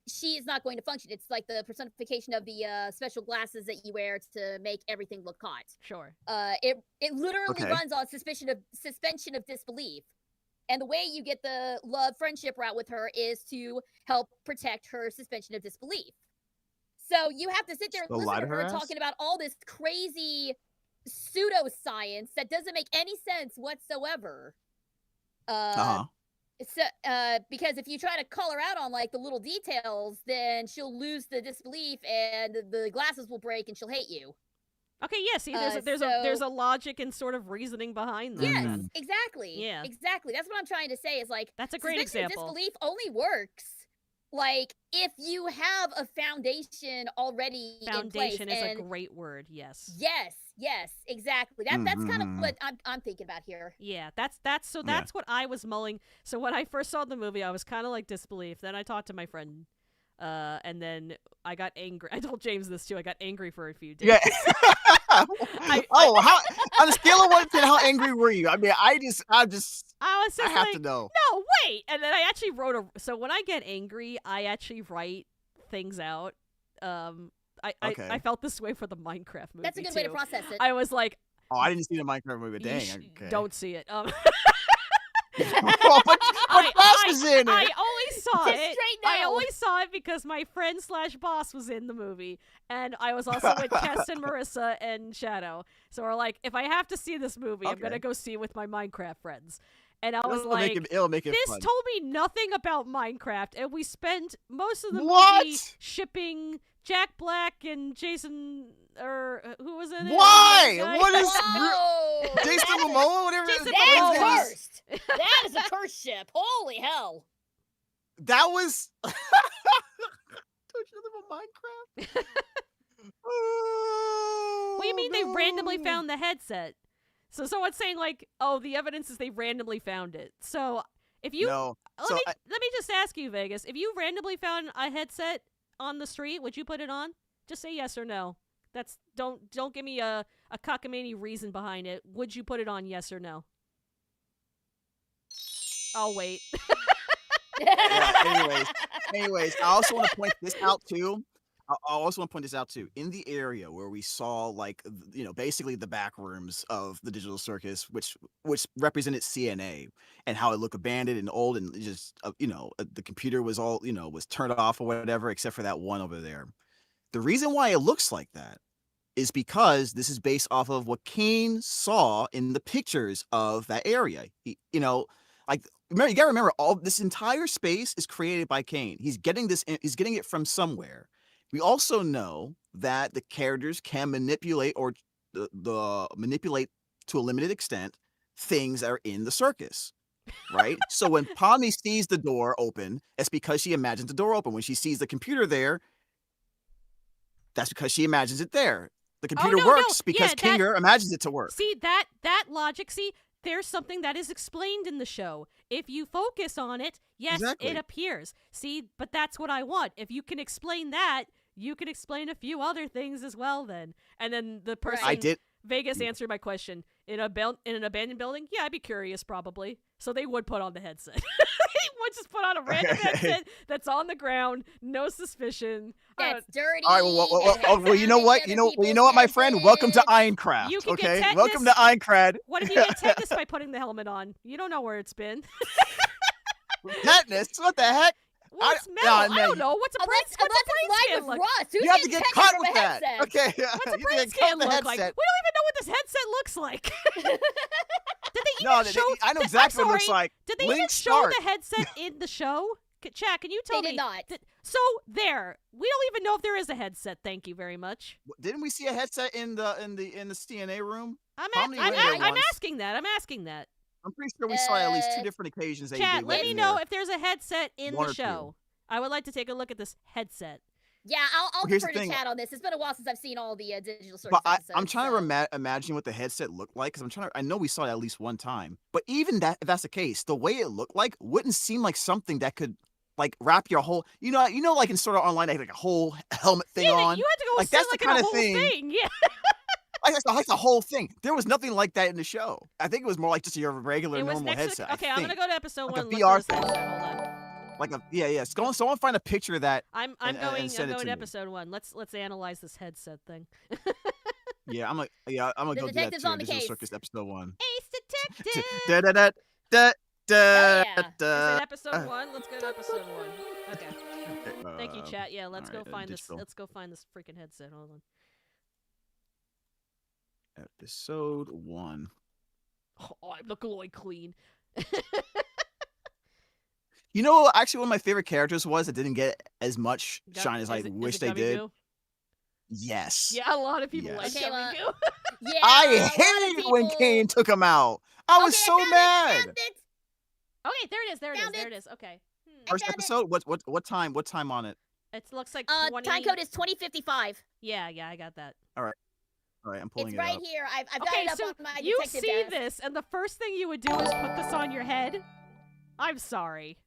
she is not going to function. It's like the personification of the special glasses that you wear to make everything look hot. Sure. It literally runs on suspension of disbelief. And the way you get the love friendship route with her is to help protect her suspension of disbelief. So you have to sit there and listen to her talking about all this crazy pseudoscience that doesn't make any sense whatsoever. So, because if you try to call her out on like the little details, then she'll lose the disbelief and the glasses will break and she'll hate you. Okay, yeah, see, there's a logic and sort of reasoning behind that. Yes, exactly. Yeah. Exactly. That's what I'm trying to say is like that's a great example. Disbelief only works like if you have a foundation already in place. Foundation is a great word, yes. Yes, exactly. That's kind of what I'm thinking about here. Yeah, that's what I was mulling. So when I first saw the movie, I was kind of like disbelief. Then I talked to my friend, and then I got angry. I told James this too. I got angry for a few days. Yeah. How on a scale of 1 to 10, how angry were you? I mean, I was just I have to know. No, wait. And then I actually wrote so when I get angry, I actually write things out. I felt this way for the Minecraft movie. That's a good way to process it. I was like, oh, I didn't see the Minecraft movie. Dang. Okay. Don't see it. What boss is in it? I only saw Just it. straight I no. only saw it because my friend / boss was in the movie, and I was also with Tess and Marissa and Shadow. So we're like, if I have to see this movie, I'm gonna go see it with my Minecraft friends. And I was it'll make it this fun. told me nothing about Minecraft, and we spent most of the What? movie shipping Jack Black and Jason, or who was in it? Why? Guy? What is Whoa! Jason Momoa? Whatever. Jason That's Momoa. cursed. That is a cursed ship. Holy hell. That was. Don't you know about Minecraft? What do you mean they randomly found the headset? So someone's saying like, oh, the evidence is they randomly found it. So if you let me just ask you, Vegas, if you randomly found a headset on the street, would you put it on? Just say yes or no. That's don't give me a cockamamie reason behind it. Would you put it on, yes or no? I'll wait. Yeah, anyways, I also want to point this out too. In the area where we saw, like, basically the back rooms of the digital circus, which represented CNA, and how it looked abandoned and old, and just the computer was all was turned off or whatever, except for that one over there. The reason why it looks like that is because this is based off of what Kane saw in the pictures of that area. Remember, you gotta remember, all this entire space is created by Kane. He's getting it from somewhere. We also know that the characters can manipulate manipulate to a limited extent things that are in the circus, right? So when Pomni sees the door open, it's because she imagines the door open. When she sees the computer there, that's because she imagines it there. The computer works because Kinger imagines it to work. See, that logic, there's something that is explained in the show. If you focus on it, yes, Exactly. it appears. See, but that's what I want. If you can explain that, you can explain a few other things as well then. And then the person Vegas answered my question. In an abandoned building? Yeah, I'd be curious probably. So they would put on the headset. They would just put on a random headset that's on the ground, no suspicion. That's dirty. All right, well, you know what? You know what, my friend? Welcome to Aincrad. You can get Okay, tetanus. welcome to Aincrad. What if you get tetanus by putting the helmet on? You don't know where it's been. Tetanus? What the heck? Well, it's metal. I don't know. What's a brain scan look? Rust. Who's You have to get cut with that. headset? Okay. What's a You brain get cut scan with the look like? We headset. don't even know what this headset looks like. Did they even No, show? I know exactly what it looks like. Did they Link even show Start. the headset in the show? Chad, can you tell me? They did not. So there, we don't even know if there is a headset. Thank you very much. Didn't we see a headset in the CNA room? I'm Pomni went there once. asking that. I'm asking that. I'm pretty sure we saw at least 2 different occasions. Chad, they let went me in know there. if there's a headset in One the or two. show. I would like to take a look at this headset. Yeah, I'll Here's defer the to thing. Chat on this. It's been a while since I've seen all the digital circus But episodes. I'm trying to imagine what the headset looked like, because I know we saw it at least one time. But even if that's the case, the way it looked like wouldn't seem like something that could like wrap your whole, like in Sword Art Online, they had like a whole helmet thing on. You had to go like sit that's like the in kind a of whole thing. Yeah. Like the whole thing. There was nothing like that in the show. I think it was more like just your regular It was normal next headset. okay, I'm gonna go to episode like 1. a Look VR for this thing. headset. Hold on. Like someone find a picture of that. I'm and going send it to to me. episode 1. Let's analyze this headset thing. Yeah, I'm gonna go do that detective's too. on the Digital case. Circus episode 1. Ace Detective. Da da da da da Is da. it episode 1? Let's go to episode 1. Okay. Thank you, chat. Yeah, let's go alright, find this. digital. Let's go find this freaking headset. Hold on. Episode 1. Oh, I'm looking like clean. Actually, one of my favorite characters that didn't get as much shine as I wish they did. Yes. Yeah, a lot of people Yes. like Okay, Gummy Goo. Yeah, I a lot of hated it when people- Kane took him out. I was so mad. Found it. Okay, there it is. Found There it. it is. Okay. First found it. episode. What time? What time on it? It looks like 20. Time code is 2055. Yeah, I got that. All right, I'm pulling It's it right up. here. I've got Okay, it up so on my you detective see desk. this, and the first thing you would do is put this on your head. I'm sorry.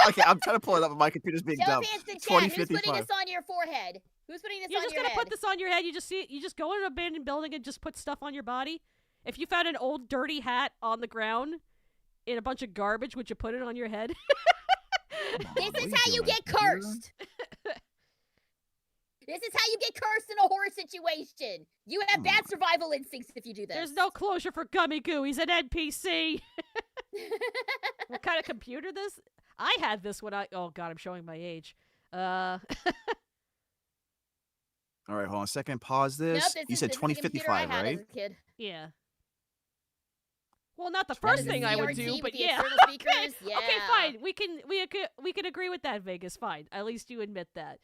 Okay, I'm trying to pull it up, but my computer's being Show dumb. hands to chat. Who's putting 2055. this on your forehead? Who's putting this You're on just your gonna head? put this on your head. You just see it. You just go in an abandoned building and just put stuff on your body. If you found an old dirty hat on the ground, in a bunch of garbage, would you put it on your head? This is how you get cursed. This is how you get cursed in a horror situation. You have bad survival instincts if you do this. There's no closure for Gummy Goo. He's an NPC. What kind of computer this? I had this when I... Oh, God, I'm showing my age. All right, hold on a second. Pause this. Nope, You said this is the computer 2055, I had right? as a kid. Yeah. Well, not the first thing I would do, CRT but with the yeah. external speakers, yeah. Okay, fine. We can agree with that, Vegas. Fine. At least you admit that.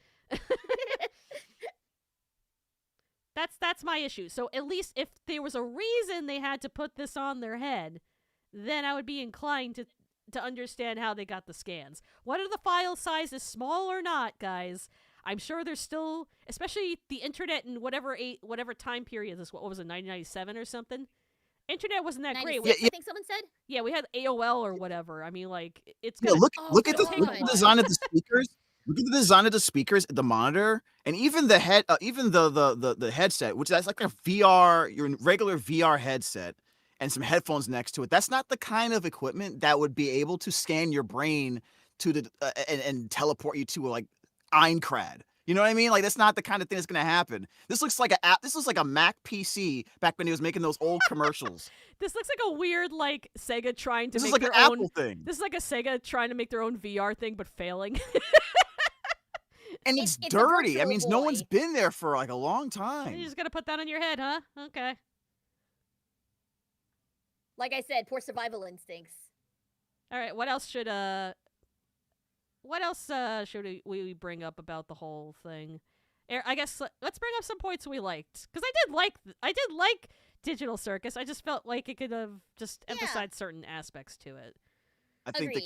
That's my issue. So at least if there was a reason they had to put this on their head, then I would be inclined to understand how they got the scans. Whether the file size is small or not, guys, I'm sure there's still, especially the internet in whatever time period this. What was it, 1997 or something? Internet wasn't that great. I think someone said. Yeah, we had AOL or whatever. I mean, like, it's Yeah, gonna look at it'll the take a while. design of the speakers. Look at the design of the speakers, the monitor, and even the head, even the headset, which that's like a VR, your regular VR headset, and some headphones next to it. That's not the kind of equipment that would be able to scan your brain to the and teleport you to like Aincrad. You know what I mean? Like that's not the kind of thing that's gonna happen. This looks like a app. This looks like a Mac PC back when he was making those old commercials. This looks like a weird like Sega trying to This is make like their an own Apple thing. This is like a Sega trying to make their own VR thing but failing. And it's a dirty. I virtual mean, no boy. one's been there for like a long You time. just gotta put that on your head, huh? Okay. Like I said, poor survival instincts. All right. What else should we bring up about the whole thing? I guess let's bring up some points we liked, because I did like Digital Circus. I just felt like it could have just emphasized certain aspects to it. I think Agreed.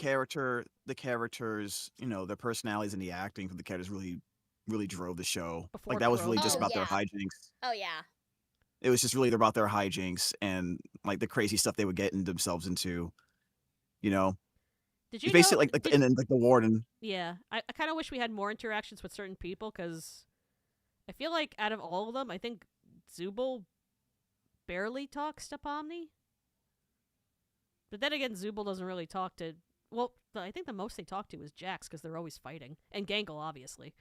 the characters, you know, their personalities and the acting from the characters really drove the show. Before Like that was really Corona. just Oh, about their yeah. hijinks. Oh yeah. It was just really about their hijinks and like the crazy stuff they would get themselves into. You know, Did you basically know, and then like the warden. Yeah, I kind of wish we had more interactions with certain people, because I feel like out of all of them, I think Zubul barely talks to Pomni. But then again, Zubul doesn't really talk to... Well, I think the most they talk to is Jax, because they're always fighting. And Gangle, obviously.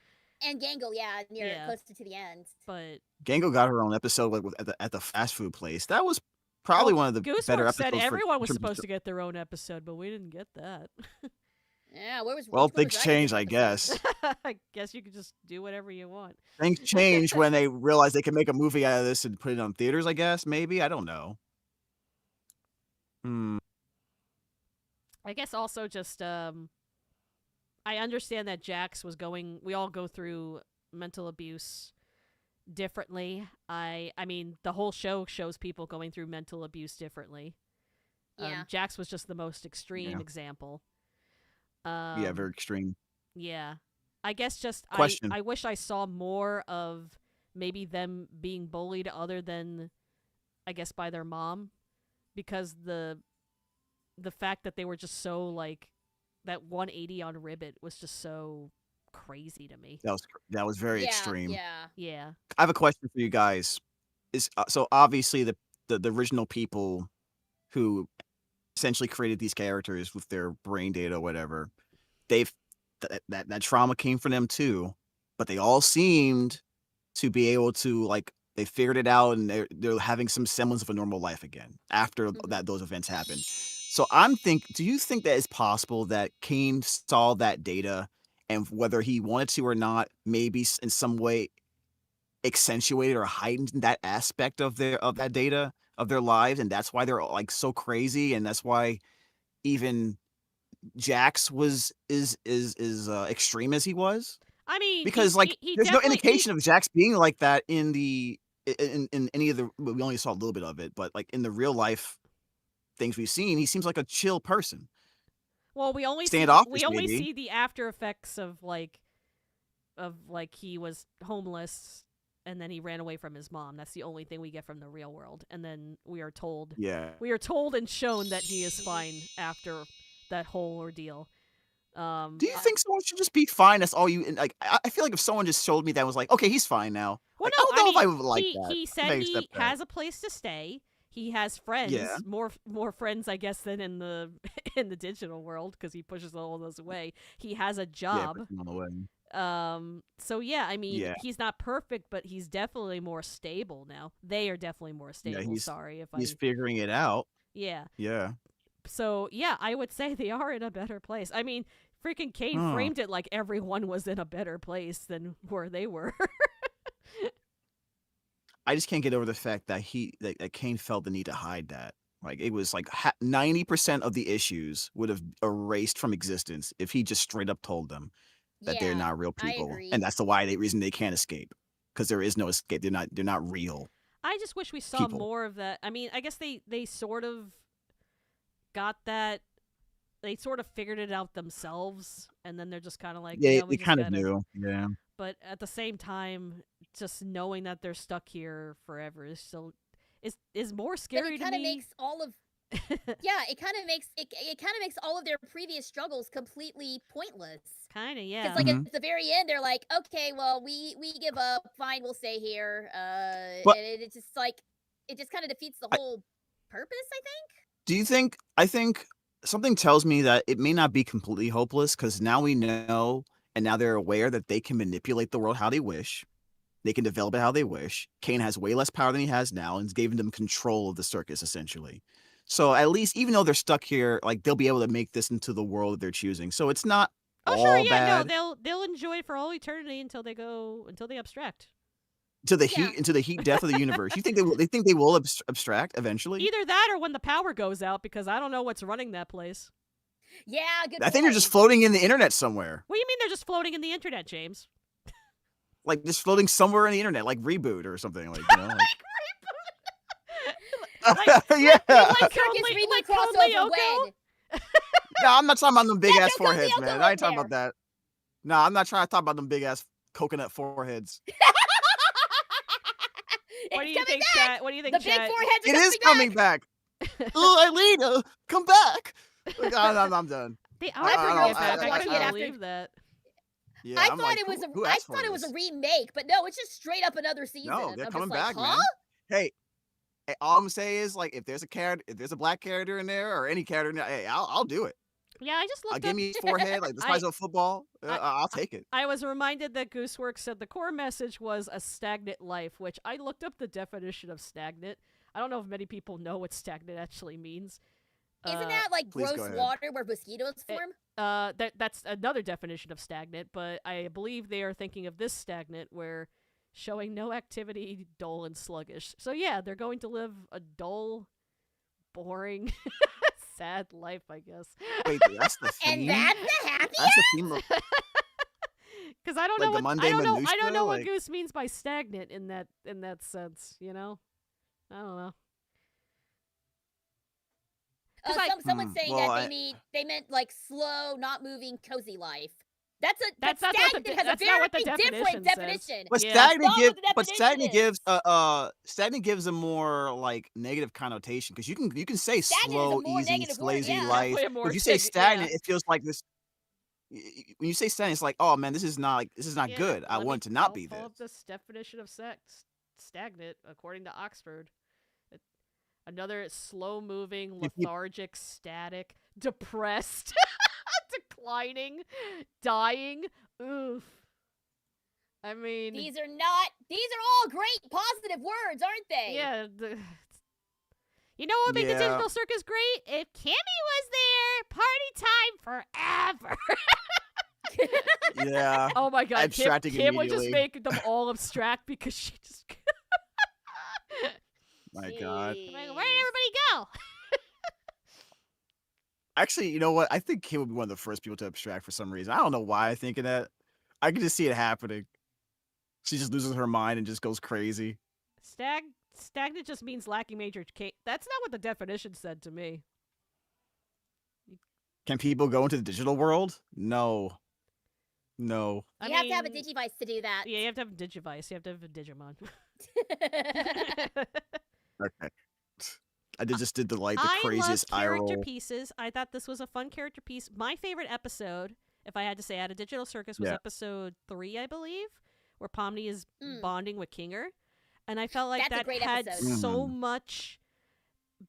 And Gangle, yeah, Yeah. close to the end. But Gangle got her own episode at the fast food place. That was probably one of the better Gooseworks episodes. said everyone was in terms of supposed to get their own episode, but we didn't get that. Yeah, where was? Well, which one things was change, in I this guess. I guess you could just do whatever you want. Things change when they realize they can make a movie out of this and put it on theaters, I guess. Maybe. I don't know. I guess also just, I understand that Jax was going... We all go through mental abuse differently. I mean, the whole show shows people going through mental abuse differently. Yeah. Jax was just the most extreme example. Yeah, very extreme. Yeah. I guess just Question. I wish I saw more of maybe them being bullied other than, I guess, by their mom, because the fact that they were just so like that 180 on Ribbit was just so crazy to me. That was very extreme. Yeah. I have a question for you guys. So obviously the original people who essentially created these characters with their brain data or whatever, that trauma came from them too, but they all seemed to be able to, like, they figured it out and they're having some semblance of a normal life again after those events happened. So do you think that it's possible that Kane saw that data, and whether he wanted to or not, maybe in some way accentuated or heightened that aspect of that data of their lives, and that's why they're like so crazy, and that's why even Jax is extreme as he was? I mean, Because he there's no definitely- indication of Jax being like that in any of the... We only saw a little bit of it, but like in the real life things we've seen, he seems like a chill person. Well, we only Standoffish, maybe. see the after effects of like he was homeless and then he ran away from his mom. That's the only thing we get from the real world. And then we are told and shown that he is fine after that whole ordeal. Do you think someone should just be fine? That's all you... Like, I feel like if someone just showed me that and was like, okay, he's fine now. Well, like, I don't know if I would like he that. said Maybe he step back. has a place to stay. he has friends, Yeah. more friends, I guess, than in the in the digital world because he pushes all those away. He has a Yeah, job. pushing them away. So yeah, I mean, Yeah. he's not perfect, but he's definitely more stable now. They are definitely more Yeah, stable. Sorry if he's I. figuring it out. Yeah. Yeah. So yeah, I would say they are in a better place. I mean, freaking Kane Huh. framed it like everyone was in a better place than where they were. I just can't get over the fact that that Kane felt the need to hide that. Like it was like 90% of the issues would have erased from existence if he just straight up told them that they're Yeah, not real I people, agree. and that's the reason they can't escape, because there is no escape. They're not real. I just wish we saw People. more of that. I mean, I guess they sort of got that. They sort of figured it out themselves, and then they're just kind of like, Yeah, we they just kind of gotta. do. Yeah. But at the same time, just knowing that they're stuck here forever is still is more scary But it to kind of me. makes all of yeah, it kind of makes all of their previous struggles completely pointless. Kind of, Because yeah. like at the very end, they're like, okay, well, we give up. Fine, we'll stay here. But- And it's just like it just kind of defeats the whole purpose. I think. Do you think? I think something tells me that it may not be completely hopeless, because now we know, and now they're aware that they can manipulate the world how they wish. They can develop it how they wish. Kane has way less power than he has now, and it's giving them control of the circus, essentially. So at least, even though they're stuck here, like they'll be able to make this into the world that they're choosing. So it's not Oh all sure, yeah, bad. no, they'll enjoy it for all eternity until they abstract. To the heat death of the universe. You think they think they will abstract eventually? Either that or when the power goes out, because I don't know what's running that place. Yeah, good. I think they're just floating in the internet somewhere. What do you mean they're just floating in the internet, James? Like just floating somewhere in the internet, like Reboot or something. Like, you know, like... Yeah. Like crossover when. No, I'm not talking about them big ass throw foreheads, Yoko man. I ain't in talking about that. No, I'm not trying to talk about them big ass coconut foreheads. What do you think, chat? What do you think, The chat? big foreheads are It is coming back. Oh, Eileen, come back. Like, I'm done. They I are bringing it back. I watching it can't after- believe that. Yeah, I I'm thought like, it was who I asked for thought it was a this? remake, but no, it's just straight up another season. No, they're I'm coming just like, back, huh? man. Hey, all I'm gonna say is, like, if there's a black character in there or any character in there, hey, I'll do it. Yeah, I just looked Give up. me his forehead like the size of a football. I'll take it. I was reminded that Gooseworks said the core message was a stagnant life, which I looked up the definition of stagnant. I don't know if many people know what stagnant actually means. Isn't that like please go gross ahead. water where mosquitoes form? That's another definition of stagnant, but I believe they are thinking of this stagnant where showing no activity, dull and sluggish. So yeah, they're going to live a dull, boring, sad life, I guess. Wait, that's the theme. And that's the happy That's the theme. Of, Because I don't Like know the what Monday I don't know Minutia, what like- Goose means by stagnant in that sense. You know, I don't know. Someone's saying well, that they meant like slow, not moving, cozy life. That's not what stagnant the has a that's not very what the different definition says. definition. but Yeah. stagnant That's gives, not what the definition stagnant gives a more like negative connotation, because you can say Stagnant is a slow, more easy, negative word, lazy yeah. life. Definitely a more But if you say stagnant, yeah. it feels like this. When you say stagnant, it's like, oh man, this is not Yeah, good. I let want it me to not pull- be pull this. up this definition of stagnant according to Oxford. Another slow-moving, If you- lethargic, static, depressed, declining, dying. Oof. I mean, These are all great positive words, aren't they? yeah. You know what would make the Yeah. digital circus great? If Kimmy was there, party time forever. Yeah. Oh my god, Abstracting Kim would just immediately. make them all abstract because she just. My God. I'm like, where did everybody go? Actually, you know what? I think Kim would be one of the first people to abstract for some reason. I don't know why I'm thinking that. I can just see it happening. She just loses her mind and just goes crazy. Stagnant just means lacking major. That's not what the definition said to me. Can people go into the digital world? No. No. You have to have a digivice to do that. Yeah, you have to have a digivice. You have to have a Digimon. Okay. I just did the I craziest love eye character roll. pieces. I thought this was a fun character piece. My favorite episode, if I had to say, at a digital circus, was Yeah. episode 3, I believe, where Pomni is bonding with Kinger, and I felt like That's a that great had episode. so much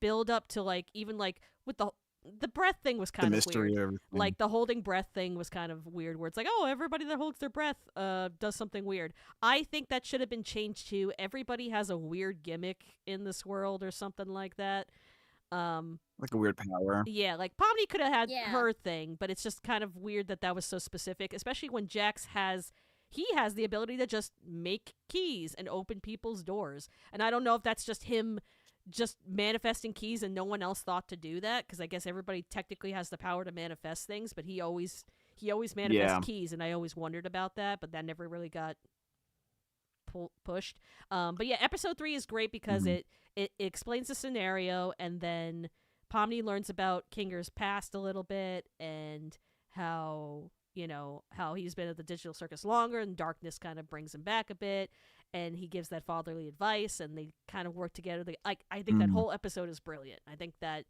build up to like even like with the breath thing was The kind of mystery weird. of everything. Like the holding breath thing was kind of weird where it's like, oh, everybody that holds their breath does something weird. I think that should have been changed to everybody has a weird gimmick in this world or something like that. Like a weird power. Yeah, like Pomni could have had Yeah. her thing, but it's just kind of weird that was so specific, especially when Jax has the ability to just make keys and open people's doors. And I don't know if that's just him just manifesting keys and no one else thought to do that, because I guess everybody technically has the power to manifest things, but he always manifests Yeah. keys, and I always wondered about that, but that never really got pushed. But yeah, episode 3 is great because Mhm. it explains the scenario, and then Pomni learns about Kinger's past a little bit and how he's been at the digital circus longer, and darkness kind of brings him back a bit, and he gives that fatherly advice, and they kind of work together. I think that Mhm. whole episode is brilliant. I think that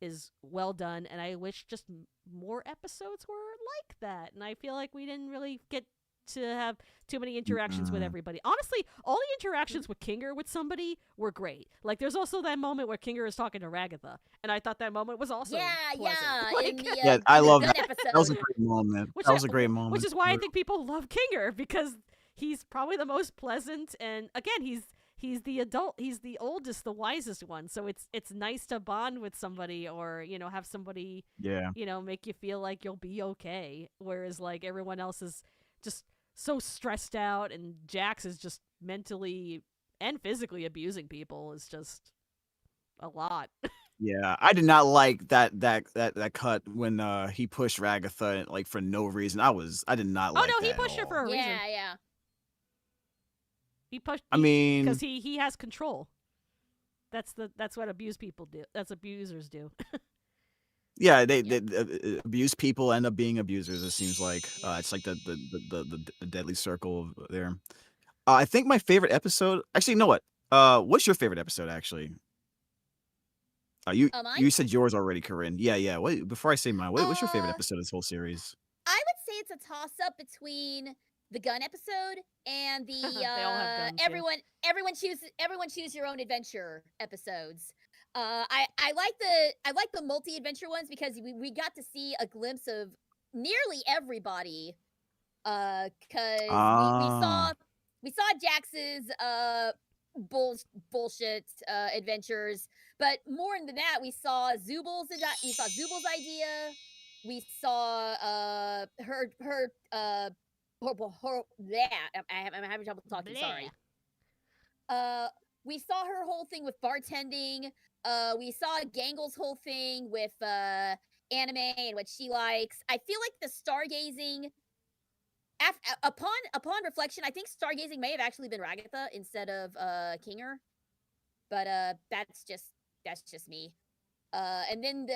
is well done, and I wish just more episodes were like that. And I feel like we didn't really get to have too many interactions with everybody. Honestly, all the interactions with Kinger with somebody were great. Like, there's also that moment where Kinger is talking to Ragatha, and I thought that moment was also pleasant. in the, Yeah, I the love gun that. episode. That was a great moment. That was a great moment. Which is why I think people love Kinger, because he's probably the most pleasant, and again, he's the adult, he's the oldest, the wisest one. So it's nice to bond with somebody, or have somebody make you feel like you'll be okay. Whereas like everyone else is just so stressed out, and Jax is just mentally and physically abusing people is just a lot. Yeah, I did not like that cut when he pushed Ragatha like for no reason. I did not like that. He pushed her for a reason. Yeah. He pushed. I mean, because he has control. That's what abused people do. That's abusers do. yeah, they abuse people, end up being abusers. It seems like it's like the deadly circle there. I think my favorite episode. Actually, you know what? What's your favorite episode? Actually, you Mine? said yours already, Corinne. Yeah. Wait, before I say mine, what's your favorite episode of this whole series? I would say it's a toss up between the gun episode and the They all have guns, yeah. everyone choose your own adventure episodes. I like the multi adventure ones because we got to see a glimpse of nearly everybody. Because we saw Jax's bullshit adventures, but more than that, we saw Zubal's idea. We saw her I'm having trouble talking. Sorry. We saw her whole thing with bartending. We saw Gangle's whole thing with anime and what she likes. I feel like the stargazing. Upon reflection, I think stargazing may have actually been Ragatha instead of Kinger, but that's just me. And then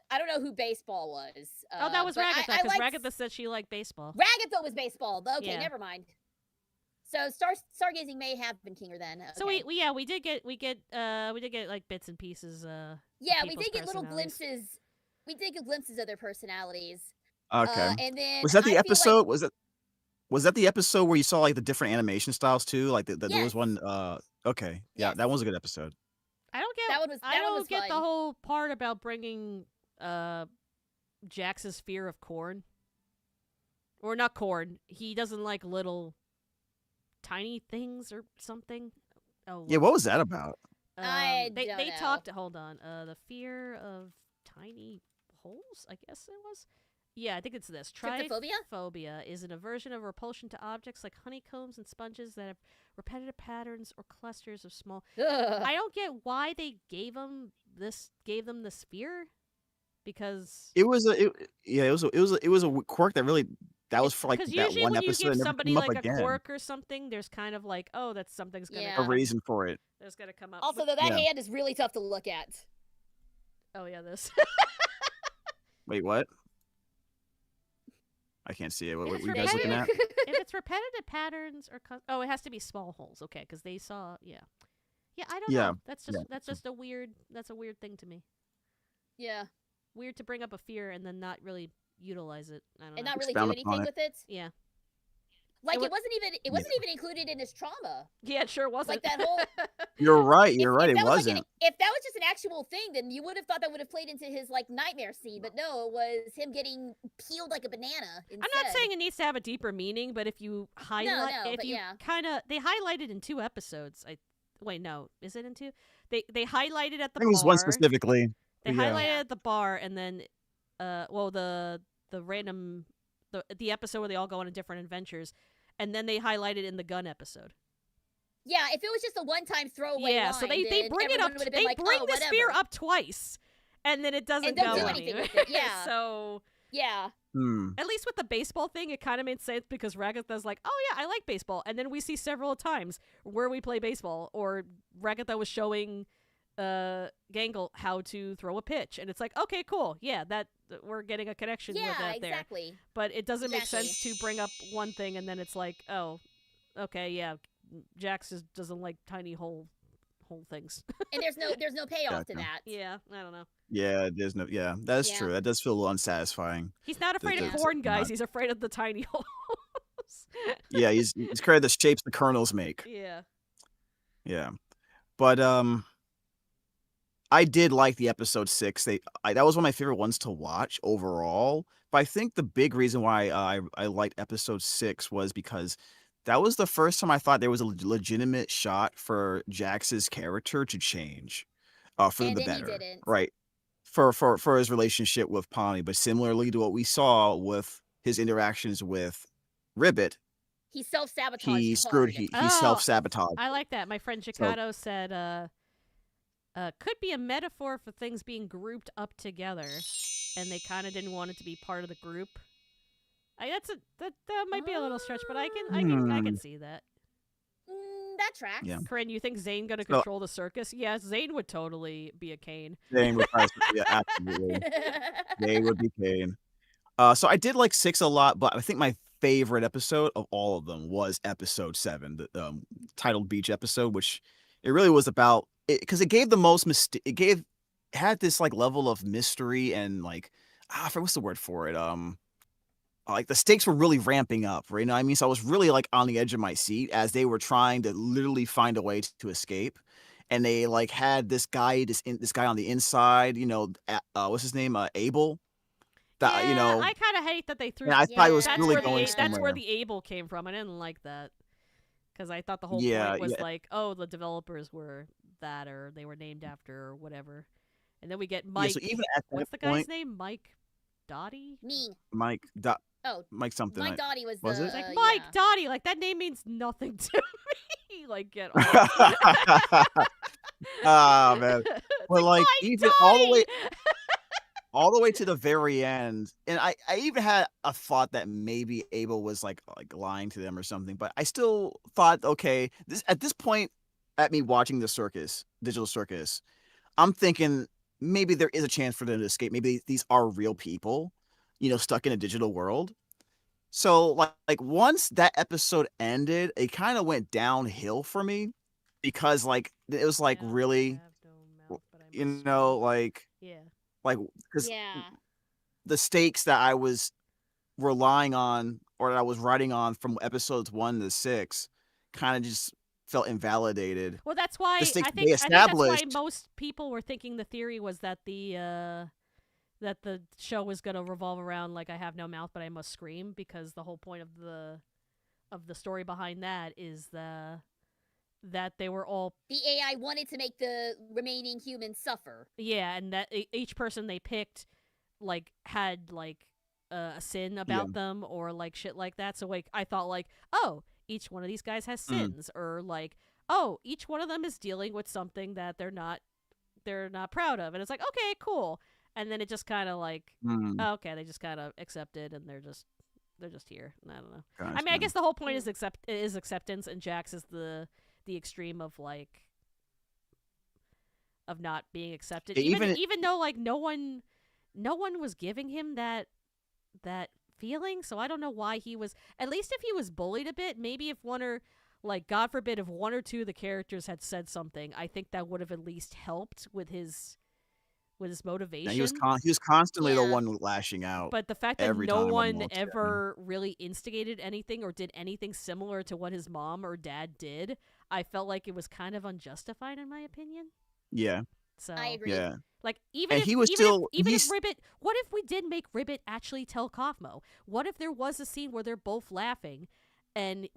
I don't know who baseball was. That was but Ragatha, I because liked- Ragatha said she liked baseball. Ragatha was baseball. Okay, Yeah. never mind. So stargazing may have been Kinger then. Okay. So we did get like bits and pieces. Yeah, of we people's did get little personalities. glimpses. We did get glimpses of their personalities. Okay. And then Was that the I feel episode? like- Was that the episode where you saw like the different animation styles too? Like there was Yes. one. Okay, yeah, Yes. that one's a good episode. I don't get. That one was- I that one don't was get the fun. whole part about bringing Jax's fear of corn, or not corn. He doesn't like little tiny things or something. Oh Yeah, what was that about? I they don't they know. talked. Hold on. The fear of tiny holes. I guess it was. Yeah, I think it's this. Trypophobia? Trypophobia is an aversion of repulsion to objects like honeycombs and sponges that have repetitive patterns or clusters of small. Ugh. I don't get why they gave them this fear, because It was a quirk that really was for like because that usually one when you episode give and never somebody came up like again. a quirk or something, there's kind of like, oh, that's something's gonna Yeah. A come, reason for it. there's gonna come up. Also, But- though, that Yeah. hand is really tough to look at. oh yeah, this. Wait, what? I can't see it. What If were it's you guys looking at? if it's repetitive patterns or it has to be small holes. Okay, because they saw yeah. I don't Yeah, know. That's just yeah. a weird thing to me. Yeah. Weird to bring up a fear and then not really utilize it. I don't know. And not really Expound do upon anything it. with it. Yeah. Like It it wasn't even included in his trauma. Yeah, it sure wasn't. Like that whole. You're right. You're right. If It that was wasn't. like if that was just an actual thing, then you would have thought that would have played into his like nightmare scene. But no, it was him getting peeled like a banana. Instead. I'm not saying it needs to have a deeper meaning, but if you highlight, they highlighted in 2 episodes. Wait, no, is it in 2? They highlighted at the I think it was bar. one specifically. They Yeah. highlighted at the bar, and then, the random the episode where they all go on different adventures, and then they highlighted in the gun episode. Yeah, if it was just a one-time throwaway line, so they bring it up. They like, bring oh, the spear whatever. up twice, and then it doesn't don't go do anything anywhere. with it. Yeah. So yeah. At least with the baseball thing, it kind of made sense because Ragatha's like, oh yeah, I like baseball. And then we see several times where we play baseball, or Ragatha was showing Gangle how to throw a pitch. And it's like, okay, cool. Yeah, that we're getting a connection with that there. Exactly. But it doesn't make sense to bring up one thing and then it's like, oh, okay, yeah, Jax doesn't like tiny hole things. And there's no payoff to that. Yeah, I don't know. Yeah, there's no. Yeah, that's true. That does feel a little unsatisfying. He's not afraid of corn, guys. He's afraid of the tiny holes. Yeah, he's scared of the shapes the kernels make. Yeah. Yeah, but I did like the episode 6. That was one of my favorite ones to watch overall. But I think the big reason why I liked episode 6 was because that was the first time I thought there was a legitimate shot for Jax's character to change, for the better, he didn't. right? For his relationship with Polly, but similarly to what we saw with his interactions with Ribbit, he self-sabotaged. he screwed. He self-sabotaged. I like that. My friend Chicato said, could be a metaphor for things being grouped up together, and they kind of didn't want it to be part of the group. That might be a little stretch, but I can see that. That tracks. Yeah. Corinne, you think Zane gonna control the circus? Yes, Zane would totally be a Kane. Zane would probably, yeah, absolutely. Zane would be Kane. So I did like 6 a lot, but I think my favorite episode of all of them was episode 7, the titled Beach episode, which it really was about it because it gave the most had this like level of mystery and like I forget what's the word for it. Like the stakes were really ramping up, right? You know what I mean? So I was really like on the edge of my seat as they were trying to literally find a way to escape. And they like had this guy on the inside, you know, what's his name? Abel. That, yeah, you know, I kind of hate that they threw. Yeah, I thought it was really going That's where somewhere. the Abel came from. I didn't like that because I thought the whole Yeah, point was yeah. like, oh, the developers were that, or they were named after, or whatever. And then we get Mike. so even at that what's the guy's point- name? Mike Dottie? Me. Mike. Oh, Mike something. Mike Dottie was Was the. it? It's like Mike yeah. Dottie. Like that name means nothing to me. Like get off. Ah, man. But like Mike even all the way to the very end, and I even had a thought that maybe Abel was like lying to them or something, but I still thought, okay, at this point, at me watching the digital circus, I'm thinking maybe there is a chance for them to escape. Maybe these are real people, you know, stuck in a digital world. So like once that episode ended, it kind of went downhill for me because like it was like really, you know, like because Yeah. the stakes that I was relying on or that I was writing on from episodes 1 to 6 kind of just felt invalidated. Well, that's why The stakes I they think that's why established- most people were thinking the theory was that the show was going to revolve around like I have no mouth but I must scream, because the whole point of the story behind that is that they were all The AI wanted to make the remaining humans suffer. yeah, and that each person they picked like had like a sin about them or like shit like that. So like I thought like, oh, each one of these guys has sins, or like, oh, each one of them is dealing with something that they're not proud of, and it's like, okay, cool. And then it just kind of like, oh, okay, they just kind of accepted, and they're just here. I don't know. I mean, I guess the whole point is acceptance, and Jax is the extreme of like of not being accepted. Even though like no one was giving him that feeling, so I don't know why he was. At least if he was bullied a bit, maybe if one or like God forbid if one or two of the characters had said something, I think that would have at least helped with his with his Yeah, motivation. he was constantly the Yeah. one lashing out But the fact that every no time one almost. ever really instigated anything or did anything similar to what his mom or dad did, I felt like it was kind of unjustified in my opinion. Yeah, So I agree. yeah. like even And if he was even still if he's Ribbit, what if we did make Ribbit actually tell Kaufmo? What if there was a scene where they're both laughing and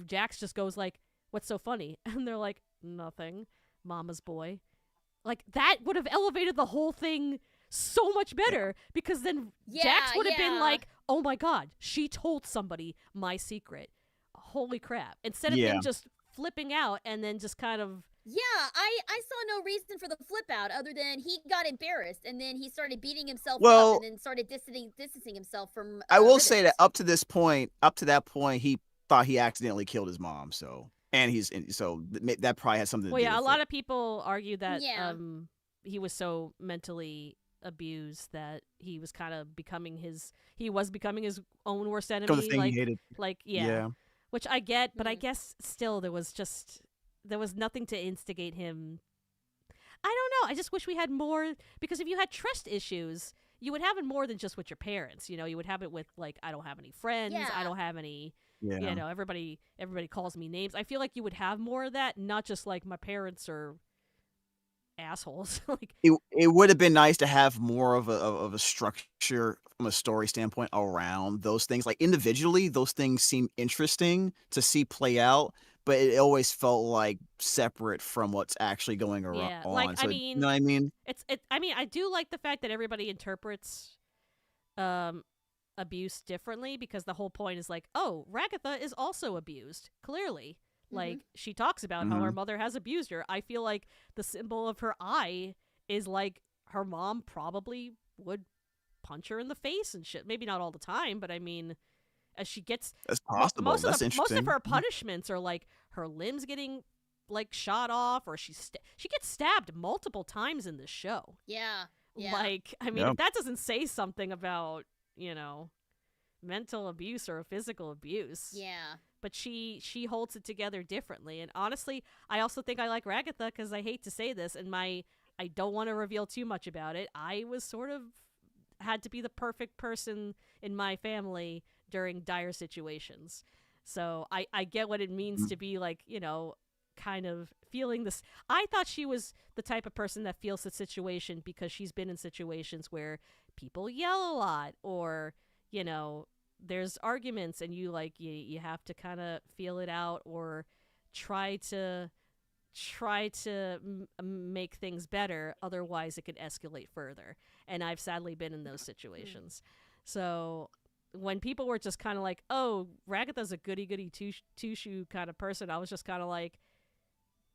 Jax just goes like, "What's so funny?" And they're like, "Nothing, Mama's boy." Like that would have elevated the whole thing so much better because then Jax would have been like, "Oh my god, she told somebody my secret. Holy crap." Instead of him yeah. just flipping out and then just kind of Yeah, I saw no reason for the flip out other than he got embarrassed and then he started beating himself up Well, and then started distancing himself from I will say Ribbit. that up to that point, he thought he accidentally killed his mom. So that probably had something to well, do yeah, a with lot it. of people argue that Yeah. he was so mentally abused that he was kind of becoming his own worst Become enemy. the thing he hated. Yeah, Yeah. which I get, but I guess still there was nothing to instigate him. I don't know. I just wish we had more because if you had trust issues, you would have it more than just with your parents. You know, you would have it with like I don't have any friends. I Yeah. don't have any. Yeah. You know, everybody calls me names. I feel like you would have more of that, not just like my parents are assholes. Like It would have been nice to have more of a structure from a story standpoint around those things. Like individually, those things seem interesting to see play out, but it always felt like separate from what's actually going yeah, on. like So, you know what I mean? I mean, I do like the fact that everybody interprets abuse differently because the whole point is like, oh, Ragatha is also abused, clearly. Like she talks about how her mother has abused her. I feel like the symbol of her eye is like her mom probably would punch her in the face and shit. Maybe not all the time, but I mean, as she gets That's possible. most That's of interesting. her punishments are like her limbs getting like shot off, or she gets stabbed multiple times in this show. Yeah. Like, I mean, Yeah. if that doesn't say something about, you know, mental abuse or physical abuse. Yeah. But she holds it together differently. And honestly, I also think I like Ragatha because I hate to say this, and I don't want to reveal too much about it. I was sort of had to be the perfect person in my family during dire situations. So I get what it means to be like, you know, kind of feeling this. I thought she was the type of person that feels the situation because she's been in situations where people yell a lot or, you know, there's arguments and you like you have to kind of feel it out or try to make things better, otherwise it could escalate further. And I've sadly been in those situations. So when people were just kind of like, oh, Ragatha's a goody two-shoe kind of person, I was just kind of like,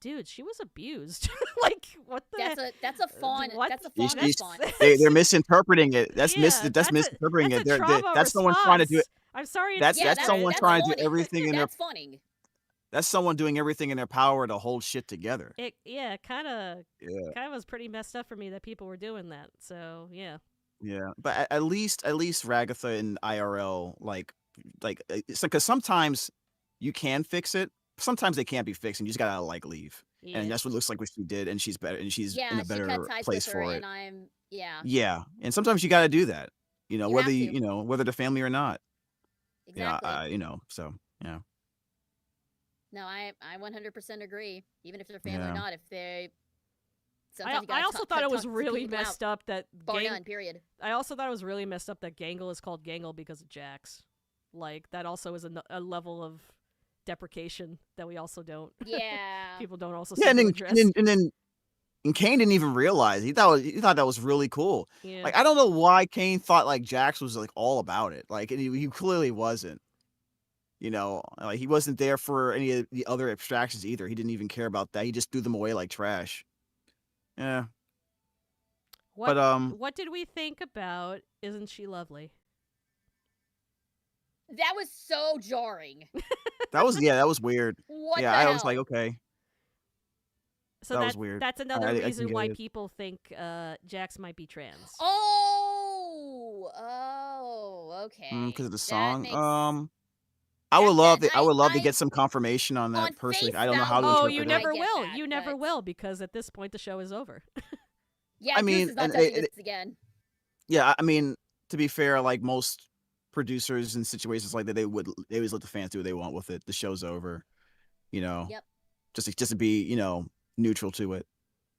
dude, she was abused. Like, what the? That's a fawn. What? That's a fawn These- response. They're misinterpreting it. That's Yeah, that's misinterpreting that's it. a trauma That's someone trying to do it. response. I'm sorry. That's it's someone trying to do fawning. everything in their. That's fawning. That's someone doing everything in their power to hold shit together. It kind of Yeah. was pretty messed up for me that people were doing that. So yeah. Yeah, but at least Ragatha in IRL, like it's because sometimes you can fix it. Sometimes they can't be fixed, and you just gotta like leave. Yeah. And that's what it looks like what she did, and she's better, and she's Yeah, in a she better cut ties place with her, for and it. yeah. Yeah, and sometimes you gotta do that. You know, You whether have you to. you know whether the family or not. Exactly. Yeah, you know, so yeah. No, I 100% agree. Even if they're family Yeah. or not, if they. Sometimes you I gotta also cut thought it was some really people messed out. up that Bar none, period. I also thought it was really messed up that Gangle is called Gangle because of Jax. Like that also is a level of deprecation that we also don't. Yeah. People don't also Yeah, seem and to then address. and Kane didn't even realize. He thought that was really cool. Yeah. Like I don't know why Kane thought like Jax was like all about it. Like and he clearly wasn't. You know, like he wasn't there for any of the other abstractions either. He didn't even care about that. He just threw them away like trash. Yeah. What But what did we think about Isn't She Lovely? That was so jarring. that was weird. What Yeah, the I was like, hell? okay. So That was weird. that's another I can reason get why it. people think Jax might be trans. Oh, okay. Because of the That song. makes I would love to I get some confirmation on that on personally. face I don't know how to value, Oh, interpret you it. never get will. that, You never but- will because at this point the show is over. Yeah, I Goose mean, is not and touching this again. yeah, I mean, to be fair, like most producers in situations like that, they always let the fans do what they want with it. The show's over, you know, Yep. just to be, neutral to it.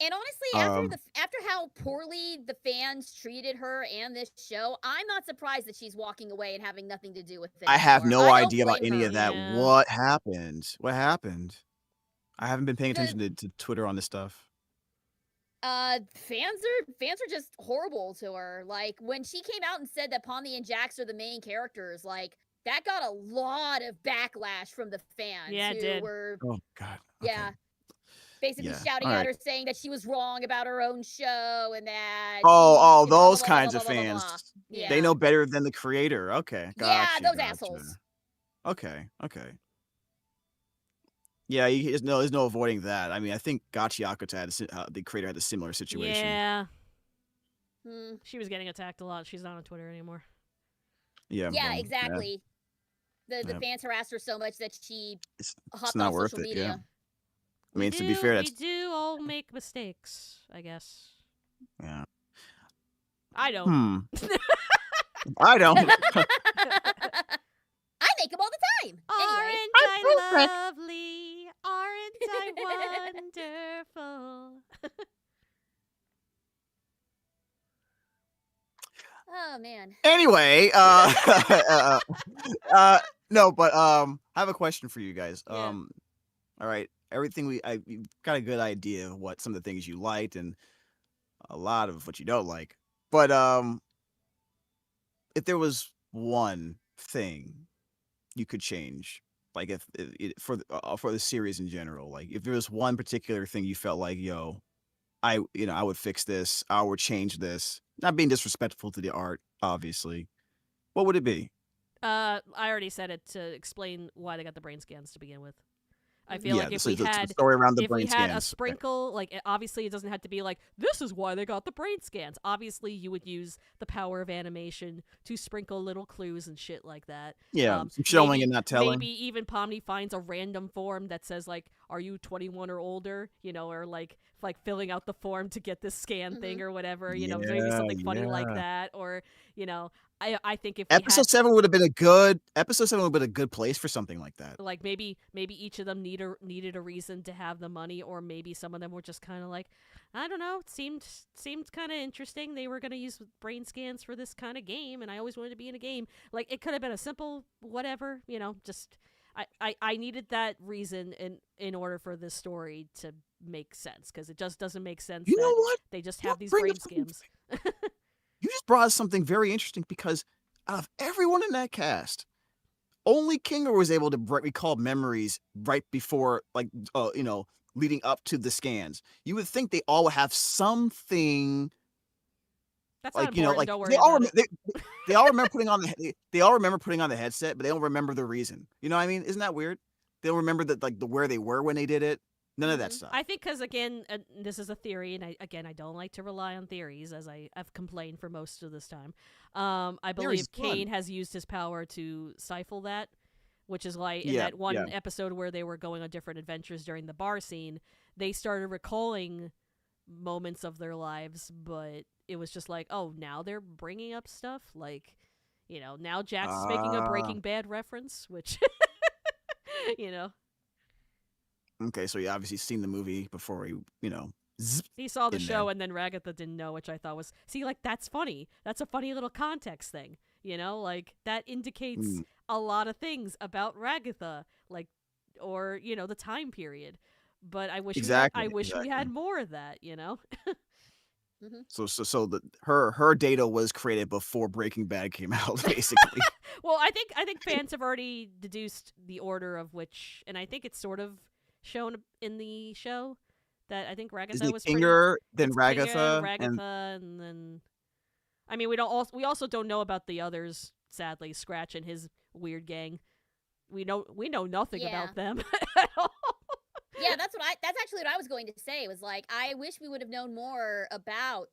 And honestly, Um, after how poorly the fans treated her and this show, I'm not surprised that she's walking away and having nothing to do with it I have anymore. no I don't idea about blame any her. of that. Yeah. What happened? What happened? I haven't been paying attention to Twitter on this stuff. Fans are just horrible to her. Like when she came out and said that Pomni and Jax are the main characters, like that got a lot of backlash from the fans Yeah, it who did. were Oh God. yeah, basically Yeah. shouting All at right. her saying that she was wrong about her own show and that Oh, she blah, blah, those blah, blah, kinds blah, of blah, blah, fans. blah. Yeah. They know better than the creator. Okay, Yeah, gotcha. those Gotcha. assholes. Okay. Yeah, there's no avoiding that. I mean, I think Gachi Akata the creator had a similar situation. Yeah. Hmm. She was getting attacked a lot. She's not on Twitter anymore. Yeah. Yeah, well, exactly. The Yeah. fans harassed her so much that she It's hopped not off worth social it. media. Yeah. I mean, to be fair, we that's do all make mistakes, I guess. yeah. I don't. I don't. I make them all the time. Anyway. Aren't I lovely? Aren't I wonderful? Oh man. Anyway, no, but I have a question for you guys. Yeah. All right, you've got a good idea of what some of the things you liked and a lot of what you don't like. But if there was one thing you could change, like if for the series in general, like if there was one particular thing you felt like, yo, I would fix this, I would change this, not being disrespectful to the art, obviously, what would it be? I already said it to explain why they got the brain scans to begin with. I feel Yeah, like if so we the had story around the if we brain had a scans. sprinkle, like obviously it doesn't have to be like this is why they got the brain scans. Obviously, you would use the power of animation to sprinkle little clues and shit like that. Yeah, some showing maybe, and not telling. Maybe even Pomni finds a random form that says like, "Are you 21 or older?" Or like filling out the form to get this scan thing or whatever. Maybe something funny like that, or I think if episode 7 would have been a good place for something like that. Like maybe each of them needed a reason to have the money, or maybe some of them were just kind of like, I don't know, it seemed kind of interesting. They were going to use brain scans for this kind of game, and I always wanted to be in a game. Like it could have been a simple whatever, just I needed that reason in order for this story to make sense, because it just doesn't make sense You know what? They just have these brain scans. You just brought us something very interesting, because out of everyone in that cast, only Kinger was able to recall memories right before, leading up to the scans. You would think they all would have something. That's like, not important. Don't worry they all about it. they all remember putting on the headset, but they don't remember the reason. You know what I mean? Isn't that weird? They don't remember where they were when they did it. None of that stuff. I think because, again, this is a theory, and I don't like to rely on theories, as I've complained for most of this time. I believe Kane has used his power to stifle that, which is why in that one episode where they were going on different adventures during the bar scene, they started recalling moments of their lives, but it was just like, oh, now they're bringing up stuff? Like, now Jax is making a Breaking Bad reference, which, Okay, so you obviously seen the movie before he saw the show, and then Ragatha didn't know, which I thought was, that's funny. That's a funny little context thing, like that indicates a lot of things about Ragatha, like, or the time period. But I wish we had more of that, So her data was created before Breaking Bad came out, basically. Well, I think fans have already deduced the order of which, and I think it's sort of shown in the show that I think Ragatha was Kinger, then Ragatha, Ragatha, and then I mean we also don't know about the others, sadly. Scratch and his weird gang. We know nothing about them at all. Yeah, that's actually what I was going to say. Was like, I wish we would have known more about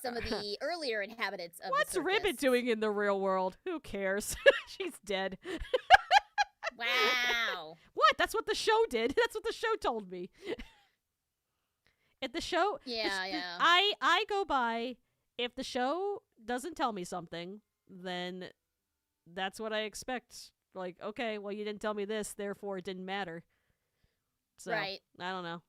some of the earlier inhabitants of What's the circus. Ribbit doing in the real world? Who cares? She's dead. Wow. What? That's what the show did. That's what the show told me. If the show, Yeah. I go by, if the show doesn't tell me something, then that's what I expect. Like, okay, well, you didn't tell me this, therefore it didn't matter. So, Right. I don't know.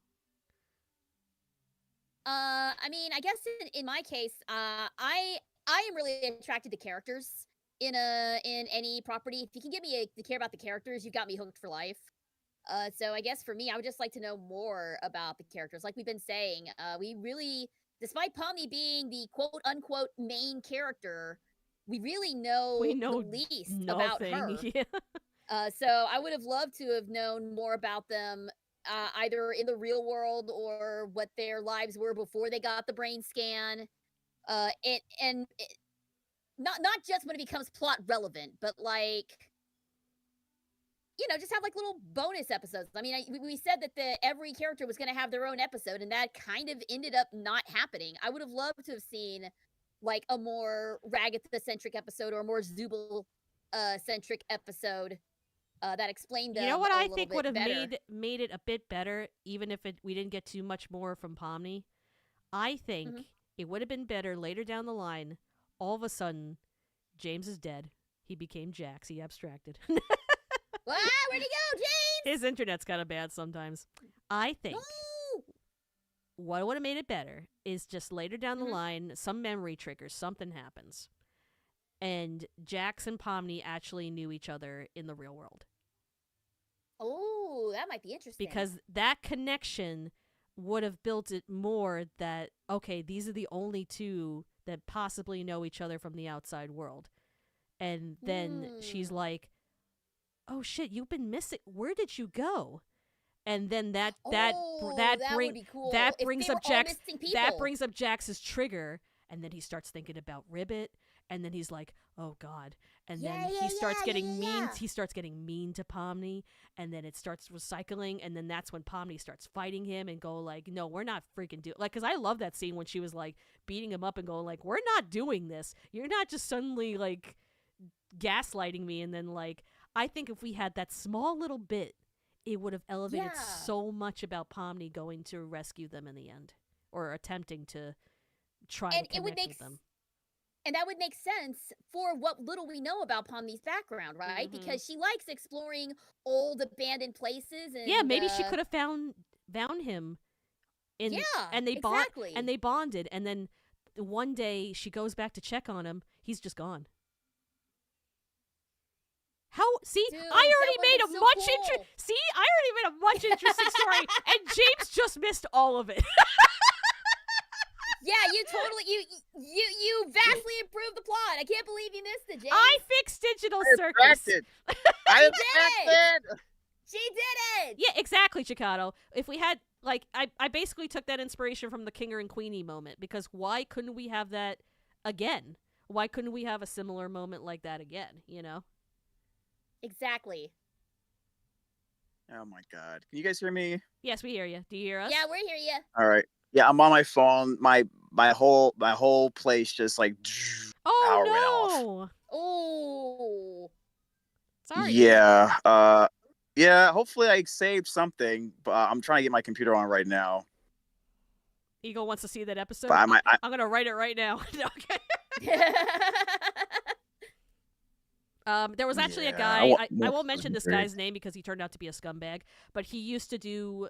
I mean, I guess in my case, I am really attracted to characters in any property. If you can get me to care about the characters, you've got me hooked for life. So I guess for me, I would just like to know more about the characters. Like we've been saying, we really, despite Pomni being the quote unquote main character, we really know the least about her. Yeah. So I would have loved to have known more about them, either in the real world or what their lives were before they got the brain scan. Not just when it becomes plot relevant, but like, you know, just have like little bonus episodes. I mean, we said that every character was going to have their own episode, and that kind of ended up not happening. I would have loved to have seen like a more Ragatha centric episode or a more Zubul centric episode that explained them. You know what I little think bit would have better. made it a bit better, even if we didn't get too much more from Pomni? I think it would have been better later down the line. All of a sudden, James is dead. He became Jax. He abstracted. Wow, where'd he go, James? His internet's kind of bad sometimes. I think what would have made it better is just later down the line, some memory triggers, something happens. And Jax and Pomni actually knew each other in the real world. Oh, that might be interesting. Because that connection would have built it more that, okay, these are the only two that possibly know each other from the outside world. And then she's like, oh shit, you've been missing. Where did you go? And then that would be cool. brings up Jax. That brings up Jax's trigger, and then he starts thinking about Ribbit, and then he's like, oh god. And then he starts getting mean. He starts getting mean to Pomni, and then it starts recycling, and then that's when Pomni starts fighting him and go like, no, we're not freaking doing, like, because I love that scene when she was like beating him up and going like, we're not doing this. You're not just suddenly like gaslighting me. And then like, I think if we had that small little bit, it would have elevated so much about Pomni going to rescue them in the end, or attempting to try to connect with them. And that would make sense for what little we know about Pomni's background, right? Because she likes exploring old abandoned places. And, yeah, maybe she could have found him. And they bonded, and then one day she goes back to check on him. He's just gone. How? See, Dude, I already made a much interesting story, and James just missed all of it. Yeah, you totally you vastly improved the plot. I can't believe you missed it, James. I fixed Digital Circus. I did it. She did it. Yeah, exactly, Chikado. If we had like, I basically took that inspiration from the Kinger and Queenie moment, because why couldn't we have that again? Why couldn't we have a similar moment like that again? You know. Exactly. Oh my god. Can you guys hear me? Yes, we hear you. Do you hear us? Yeah, we hear you. All right. Yeah, I'm on my phone. My whole place just like power went off. Oh. Sorry. Yeah. Yeah, hopefully I saved something, but I'm trying to get my computer on right now. Eagle wants to see that episode. But I'm going to write it right now. Okay. There was actually a guy. I won't mention this guy's name because he turned out to be a scumbag. But he used to do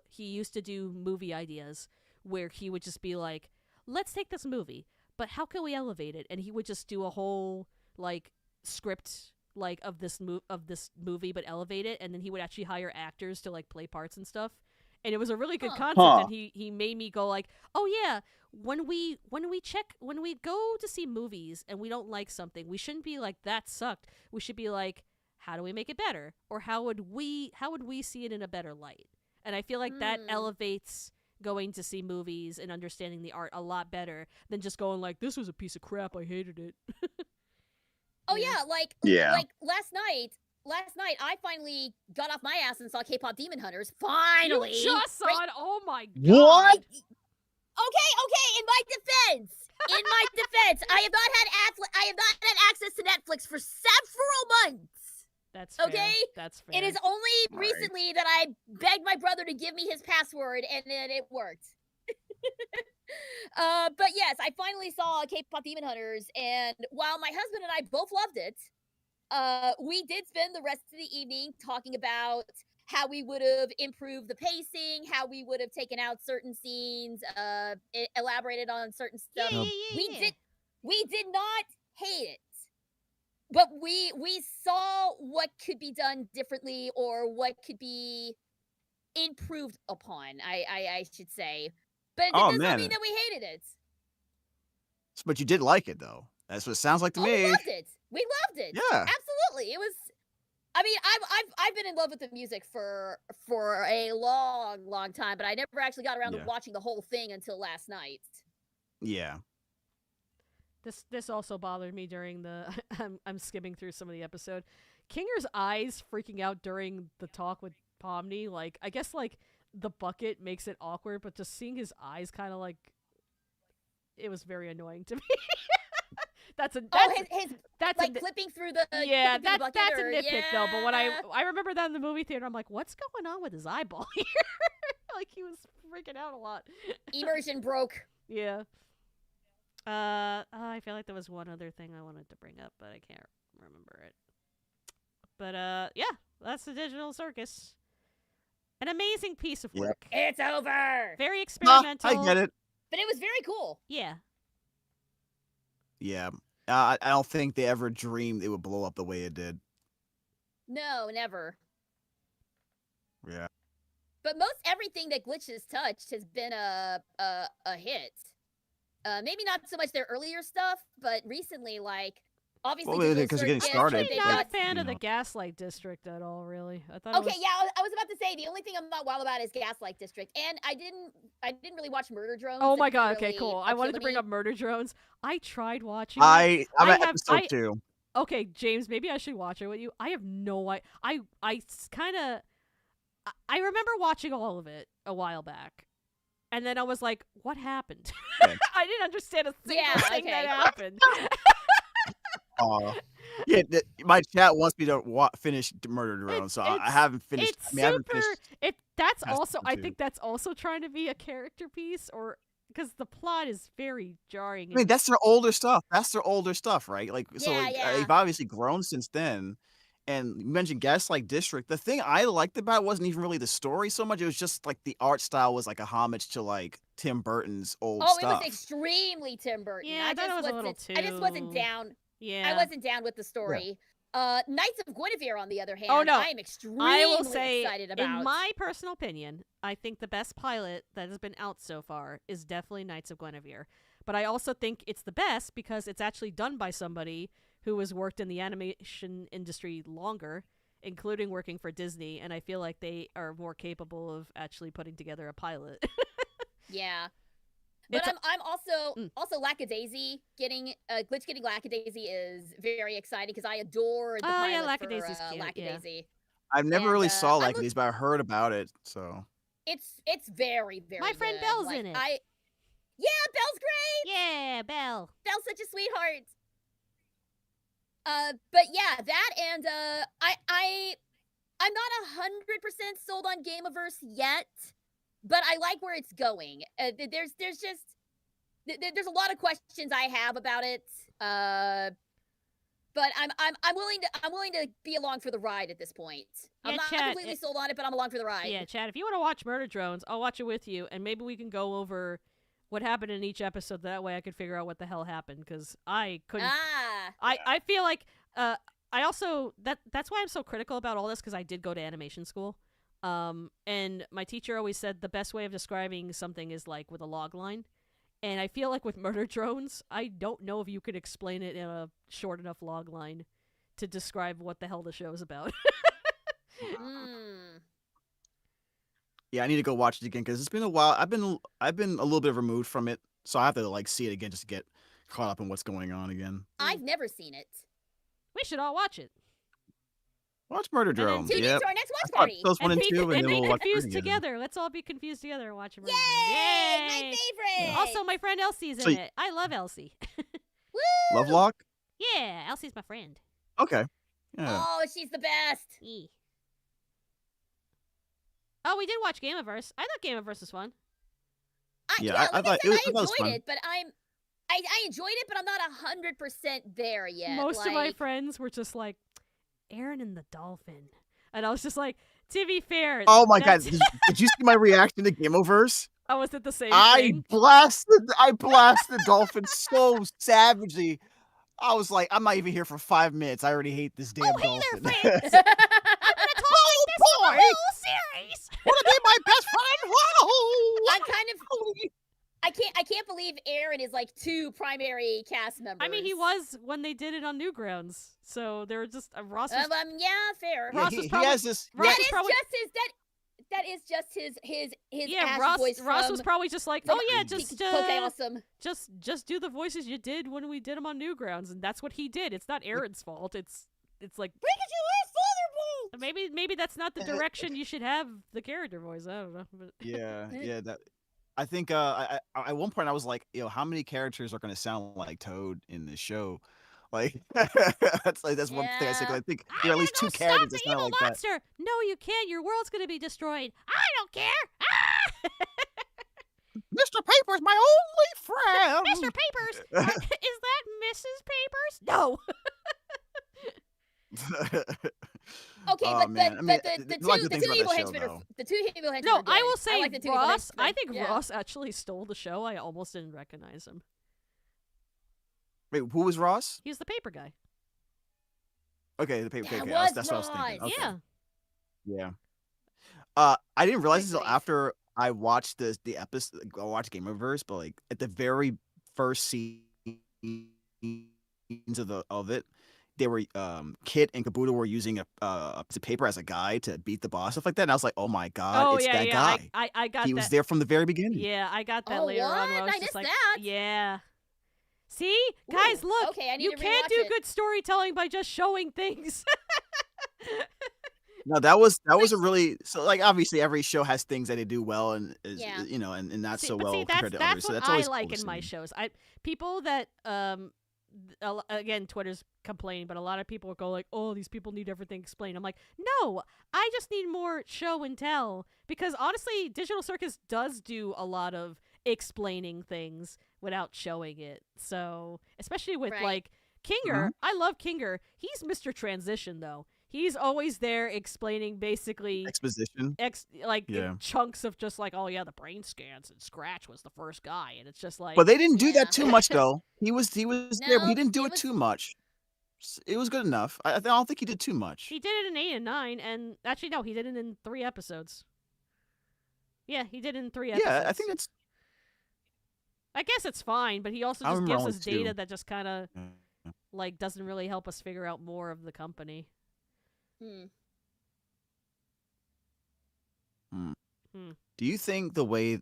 movie ideas where he would just be like, "Let's take this movie, but how can we elevate it?" And he would just do a whole like script like of this movie, but elevate it. And then he would actually hire actors to like play parts and stuff. And it was a really good concept. And he made me go like, "Oh yeah, when we go to see movies and we don't like something, we shouldn't be like, that sucked. We should be like, how do we make it better? Or how would we see it in a better light?" And I feel like that elevates going to see movies and understanding the art a lot better than just going like, this was a piece of crap, I hated it. Oh yeah, like last night I finally got off my ass and saw K-pop Demon Hunters. Finally. You just saw it? Oh my god. What? Okay, in my defense, I have not had access to Netflix for several months. That's fair. Okay? That's fair. It is only recently that I begged my brother to give me his password, and then it worked. But yes, I finally saw K-pop Demon Hunters, and while my husband and I both loved it, we did spend the rest of the evening talking about how we would have improved the pacing, how we would have taken out certain scenes, elaborated on certain stuff. We did not hate it, but we saw what could be done differently or what could be improved upon. I should say, but it does not mean that we hated it. But you did like it, though. That's what it sounds like to me. We loved it. We loved it. Yeah. Absolutely. It was. I mean, I've been in love with the music for a long time, but I never actually got around to watching the whole thing until last night. Yeah. This also bothered me during the. I'm skimming through some of the episode. Kinger's eyes freaking out during the talk with Pomni. Like, I guess like the bucket makes it awkward, but just seeing his eyes kind of like, it was very annoying to me. That's clipping through the that's a nitpick though. But when I remember that in the movie theater, I'm like, what's going on with his eyeball here? Like he was freaking out a lot. Immersion broke. Yeah. I feel like there was one other thing I wanted to bring up, but I can't remember it. But yeah, that's the Digital Circus. An amazing piece of work. It's over. Very experimental. I get it. But it was very cool. Yeah. Yeah. I don't think they ever dreamed it would blow up the way it did. No, never. Yeah. But most everything that Glitch has touched has been a hit. Maybe not so much their earlier stuff, but recently, like, obviously, because getting started. I'm not a fan of the Gaslight District at all, really. I thought. Okay, I was about to say the only thing I'm not wild about is Gaslight District, and I didn't really watch Murder Drones. Oh my god! Okay, cool. I wanted to bring up Murder Drones. I tried watching. I'm at episode 2. Okay, James, maybe I should watch it with you. I have no idea. I remember watching all of it a while back, and then I was like, "What happened?" I didn't understand a single thing that happened. Yeah, my chat wants me to finish Murder Drone, so I haven't finished. I think that's also trying to be a character piece, or because the plot is very jarring. I mean, that's their older stuff. Right? Like, so they've obviously grown since then. And you mentioned Gaslight District. The thing I liked about it wasn't even really the story so much. It was just like the art style was like a homage to like Tim Burton's old stuff. Oh, it was extremely Tim Burton. Yeah, I thought it was a little too. I just wasn't down. Yeah, I wasn't down with the story. Yeah. Knights of Guinevere, on the other hand, I am extremely excited about. In my personal opinion, I think the best pilot that has been out so far is definitely Knights of Guinevere. But I also think it's the best because it's actually done by somebody who has worked in the animation industry longer, including working for Disney, and I feel like they are more capable of actually putting together a pilot. Yeah. But I'm also Lackadaisy getting Glitch getting Lackadaisy is very exciting because I adore the pilot Lackadaisy's for cute, Lackadaisy. Yeah. I've never really saw Lackadaisy, but I heard about it. So it's very my friend good. Belle's in it. Yeah, Belle's great. Yeah, Belle. Belle's such a sweetheart. But yeah, that and I'm not 100% sold on Gameaverse yet. But I like where it's going. There's a lot of questions I have about it. But I'm willing to be along for the ride at this point. I'm not completely sold on it, but I'm along for the ride. Yeah, Chad, if you want to watch Murder Drones, I'll watch it with you, and maybe we can go over what happened in each episode. That way I could figure out what the hell happened, because I couldn't. I feel like I also that's why I'm so critical about all this, because I did go to animation school. And my teacher always said the best way of describing something is like with a log line. And I feel like with Murder Drones, I don't know if you could explain it in a short enough log line to describe what the hell the show is about. Yeah, I need to go watch it again because it's been a while. I've been a little bit removed from it, so I have to like see it again just to get caught up in what's going on again. I've never seen it. We should all watch it. Watch Murder Drone. Tune into our next watch party. Those 1 and 2, and then be we'll watch confused together. Let's all be confused together and watch Murder Drone. Yay! My favorite. Also, my friend Elsie's in it. I love Elsie. Woo! Lovelock? Yeah, Elsie's my friend. Okay. Yeah. Oh, she's the best. Yeah. Oh, we did watch Gameaverse. I thought Gameaverse was fun. Yeah, like I thought said, I it was enjoyed fun. it, but I enjoyed it, but I'm not 100% there yet. Most of my friends were just like, Aaron and the dolphin. And I was just like, to be fair. Oh my god, did you see my reaction to Gameoverse? Oh, was it the same I thing? blasted Dolphin so savagely. I was like, I'm not even here for 5 minutes. I already hate this damn Dolphin. There, friends. I'm gonna talk like this for the whole series. Wanna be my best friend? Whoa! I'm kind of. I can't believe Aaron is like 2 primary cast members. I mean, he was when they did it on Newgrounds. So they were just yeah, Ross. fair. Ross was probably, he has this. That is just his yeah, Ash voice Ross from, was probably just like, from oh yeah, just Awesome. just do the voices you did when we did them on Newgrounds, and that's what he did. It's not Aaron's fault. It's like maybe that's not the direction you should have the character voice. I don't know. But Yeah. That I think I at one point I was like, how many characters are going to sound like Toad in this show? Like that's one thing I say. 'Cause I think there are at least 2 characters that sound like monster. that. No, you can't. Your world's gonna be destroyed. I don't care. Ah! Mr. Papers, my only friend. Mr. Papers, is that Mrs. Papers? No. Okay, Oh, but man. I mean, the there's a lot of two good things about evil that show, henchmen are though. the 2 evil henchmen. No, are good. I will say like the 2 evil Ross. henchmen. I think Yeah. Ross actually stole the show. I almost didn't recognize him. Wait, who was Ross? He's the paper guy. Okay, the paper. That Okay, was that's what I was thinking. Ross. Okay. Yeah. Yeah. I didn't realize Good until grief. after I watched the episode. I watched Gameverse, but like at the very first scenes of it, they were Kit and Kabuto were using a piece of paper as a guide to beat the boss, stuff like that. And I was like, oh my god, Oh it's yeah, that yeah. guy. I got He that. was there from the very beginning. Yeah, I got that Oh, later on. Where I what? was I just missed like, that. yeah. See, guys, Ooh, look. okay, I need you to can't rewatch do it. good storytelling by just showing things. No, that was a really like obviously every show has things that they do well and is Yeah. and not See, so but well see, compared to that's others. So what that's I always like cool to in my see. shows. People that again, Twitter's complaining, but a lot of people go like, "Oh, these people need everything explained." I'm like, no, I just need more show and tell, because honestly, Digital Circus does do a lot of explaining things without showing it. So, especially with Right. like Kinger, I love Kinger. He's Mr. Transition though. He's always there explaining basically Exposition. Yeah. chunks of just like, oh yeah, the brain scans and Scratch was the first guy, and it's just like, But they didn't do Yeah. that too much though. He was there, but he No, didn't do it it was- too much. It was good enough. I don't think he did too much. he did it in 8 and 9, and actually no, he did it in 3 episodes. Yeah, he did it in 3 episodes. Yeah, I think that's. I guess it's fine, but he also I just remember gives only us data 2. that just kind of like doesn't really help us figure out more of the company. Hmm. Do you think the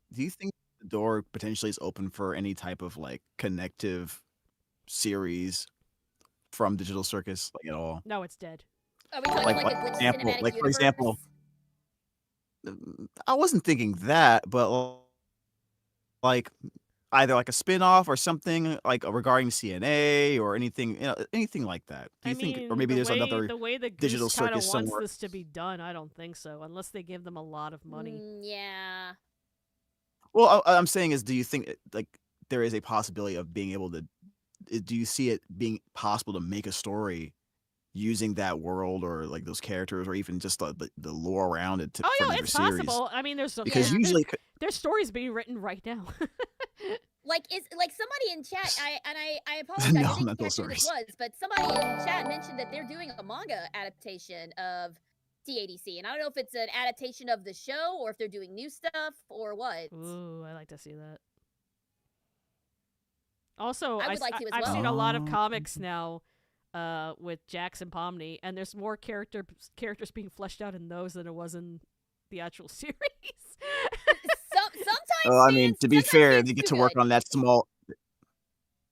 door potentially is open for any type of like connective series from Digital Circus, like at all? No, it's dead. Are we talking Like, like what a glitch example- cinematic like, for universe? example- I wasn't thinking that, but like either like a spin-off or something like regarding CNA or anything, anything like that. Do you think, or maybe the there's way, another the way the Digital Goose kind of Circus wants somewhere? this to be done, I don't think so, unless they give them a lot of money. Yeah. Well, I'm saying is, do you think like there is a possibility of being able to? Do you see it being possible to make a story using that world or like those characters or even just the lore around it? Oh for no, another it's series? possible. I mean, Because usually, there's stories being written right now. Like somebody in chat, I apologize, No, I didn't mental catch who this stories. was, but somebody in chat mentioned that they're doing a manga adaptation of TADC, and I don't know if it's an adaptation of the show or if they're doing new stuff or what. Ooh, I like to see that. Also, I would like to as I've well. seen a lot of Oh. comics now with Jax and Pomni, and there's more characters being fleshed out in those than it was in the actual series. Sometimes. I mean, to be sometimes fair, fans they get do to work good. on that small.